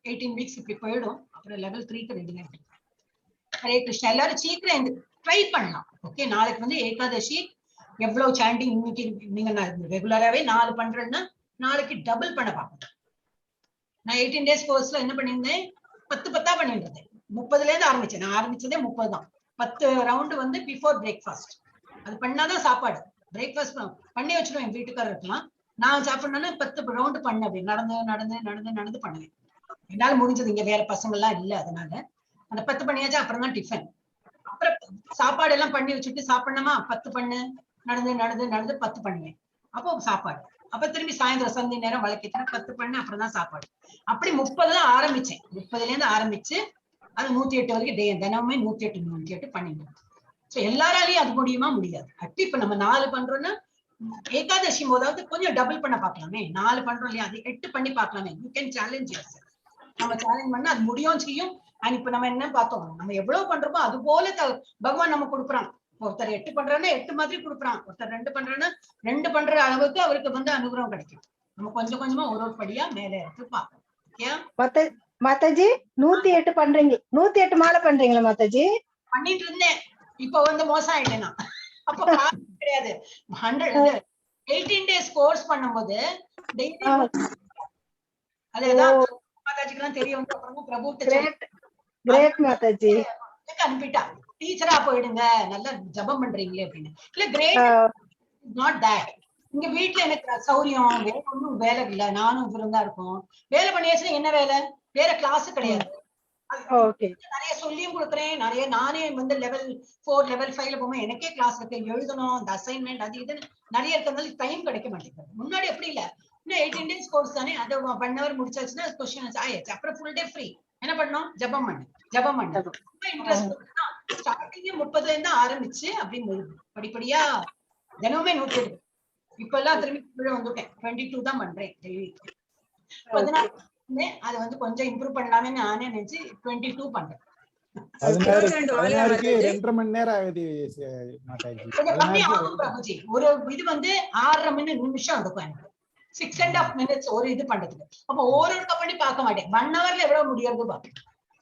18 weeks இப்படி போயிடும். அப்புறம் level 3க்கு ரெடி ஆகிடும். ஹரே கிருஷ்ணா. எல்லாரும் சீக்கிரம் ட்ரை பண்ணலாம். ஓகே, நாளைக்கு வந்து ஏகாதசி. எவ்வளவு சாண்டிங் இன்னைக்கு நீங்க ரெகுலராகவே 4 பண்றேன்னா நாளைக்கு டபுள் பண்ண பார்க்கணும். நான் 18 days கோர்ஸ்ல என்ன பண்ணியிருந்தேன், 10 பண்ணிட்டு இருந்தேன். 30ல இருந்து ஆரம்பிச்சேன். நான் ஆரம்பிச்சதே 30 தான். 10 ரவுண்டு வந்து பிஃபோர் பிரேக்ஃபாஸ்ட். அது பண்ணாதான் சாப்பாடு. பிரேக்ஃபாஸ்ட் பண்ணி வச்சிருவேன் வீட்டுக்காரர் இருக்கலாம். நான் சாப்பிடணும்னா 10 ரவுண்டு பண்ண அப்படி நடந்து பண்ணுவேன். என்னால முடிஞ்சது. இங்க வேற பசங்க எல்லாம் இல்ல, அதனால அந்த 10 பண்ணியாச்சு. அப்புறம் தான் டிஃபன், அப்புறம் சாப்பாடு எல்லாம் பண்ணி வச்சுட்டு சாப்பிடணுமா 10 பண்ணு, நடந்து 10 பண்ணுவேன். அப்போ சாப்பாடு, அப்ப திரும்பி சாயந்தரம் சந்தி நேரம் வழக்கிட்டு 10 பண்ண, அப்புறம் தான் சாப்பாடு. அப்படி 30 தான் ஆரம்பிச்சேன். 30ல இருந்து ஆரம்பிச்சு அது 108 வரைக்கும் தினமுமே 108 பண்ணிடுவோம். சோ எல்லாராலையும் அது முடியாது. அட்லி இப்ப நம்ம 4 பண்றோம்னா ஏகாதசி போதாவது கொஞ்சம் டபுள் பண்ண பாக்கலாமே. 4 பண்றோம் இல்லையா, அது 8 பண்ணி பாக்கலாமே. You can challenge yourself. நம்ம சேலஞ்ச் பண்ணா அது முடியும் செய்யும். அண்ட் இப்ப நம்ம என்ன பார்த்தோம், நம்ம எவ்வளவு பண்றோமோ அது போல பகவான் நம்ம கொடுக்குறான். ஒருத்தர் 8 பண்றான்னா 8 மாதிரி கொடுக்குறான். ஒருத்தர் 2 பண்றான்னா 2 பண்ற அளவுக்கு அவருக்கு வந்து அனுகிரகம் கிடைக்கும். நம்ம கொஞ்சம் கொஞ்சமா ஒரு படியா மேல எடுத்து பார்க்கணும். மாதாஜி 108 பண்றீங்க, 108 மாலை பண்றீங்களா மாதாஜி? பண்ணிட்டு இருந்தேன், இப்ப வந்து மோசம் ஆயிட்டேனா. அப்ப கிடையாது. 18 days கோர்ஸ் பண்ணும்போது அதேதான் மாதாஜிக்கெல்லாம் தெரிய வந்து அப்புறம் பிரபு அனுப்பிட்டா, டீச்சரா போயிடுங்க, நல்லா ஜபம் பண்றீங்களே அப்படின்னு. இல்ல கிரேட், நாட் தட். இங்க வீட்டுல எனக்கு சௌரியம், வேற ஒன்னும் வேலை இல்ல, நானும் இவருந்தா இருக்கும். வேலை பண்ணியாச்சுன்னா என்ன வேலை, வேற கிளாஸ் கிடையாது. நிறைய சொல்லியும் கொடுக்குறேன், நிறைய நானே வந்து level 4 level 5ல போகும்போது எனக்கே கிளாஸ் இருக்கு, எழுதணும், அந்த அசைன்மெண்ட் அது இதுன்னு நிறைய இருக்கிறதுனால டைம் கிடைக்க மாட்டேங்குது. முன்னாடி எப்படி இல்ல, இன்னும் 18 days கோர்ஸ் தானே, அதை 1 hour முடிச்சாச்சுன்னா கொஸ்டின் ஆயிடுச்சு. அப்புறம் ஃபுல் டே ஃப்ரீ. என்ன பண்ணோம், ஜபம் பண்ணு. ரொம்ப இன்ட்ரெஸ்ட் ஸ்டார்டிங்கே 30ல இருந்து ஆரம்பிச்சு அப்படி படிப்படியா தினமுமே 120. இப்ப எல்லாம் திரும்பி கீழே வந்துட்டேன். 22 தான் பண்றேன் டெய்லி. அது வந்து கொஞ்சம் இம்ப்ரூவ் பண்ணலாமே நானே நினைச்சு 22 பண்றேன். 16க்கு 2.5 மணி நேரம் ஆகுது மாதாஜி. கொஞ்சம் கம்மியா ஆகும் பிரபுஜி. ஒரு இது வந்து 6.5 நிமிஷம் இருக்கும் எனக்கு. 6.5 minutes ஒரு இது பண்றதுக்கு. அப்ப ஒவ்வொருக்க பண்ணி பார்க்க மாட்டேன். 1 hourல எவ்வளவு முடியாது பாப்பேன்.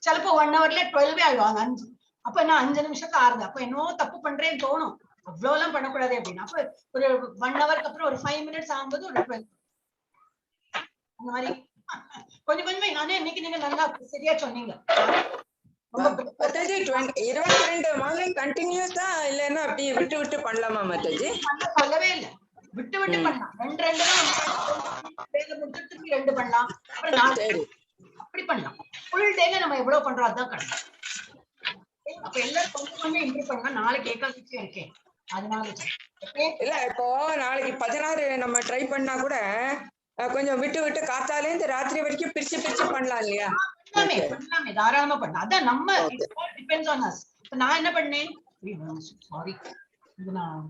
சிலப்போ 1 hourல 12 ஆயிடும். 5. அப்ப நான் 5 நிமிஷத்துக்கு ஆறுது. அப்ப என்னோ தப்பு பண்றேன்னு தோணும். அவ்வளவு எல்லாம் பண்ணக்கூடாது அப்படின்னு. அப்ப ஒரு 1 ஹவருக்கு அப்புறம் ஒரு 5 minutes ஆகும்போது ஒரு 12. அந்த மாதிரி கொஞ்சம் கொஞ்சமே நானே இன்னைக்கு நீங்க நல்லா சரியா சொன்னீங்க. 22 மாதம் கண்டினியூஸா இல்லன்னா அப்படி விட்டு விட்டு பண்ணலாமா மாதாஜி? சொல்லவே இல்லை, விட்டு விட்டு பண்ணலாம். 2 தான் முடிச்சு திருப்பி 2 பண்ணலாம். அப்புறம் 4 அப்படி பண்ணலாம். ஃபுல் டேல நம்ம எவ்வளவு பண்றோம் அதுதான் கணக்கு. அப்ப எல்லாரும் கொஞ்சம் கொஞ்சம் இம்ப்ரூவ் பண்ணலாம். நாளைக்கு ஏகாதசி இருக்கேன், அதனால இல்ல இப்போ நாளைக்கு 16 நம்ம ட்ரை பண்ணா கூட கொஞ்சம் விட்டு விட்டு காத்தாலே இருந்து ராத்திரி வரைக்கும் பிரிச்சு பிரிச்சு பண்ணலாம் இல்லையா? பண்ணலாமே, தாராளமா பண்ணலாம். அதான் நம்ம டிபெண்ட்ஸ் ஆன் அஸ். நான் என்ன பண்ணேன், சாரி இது நான்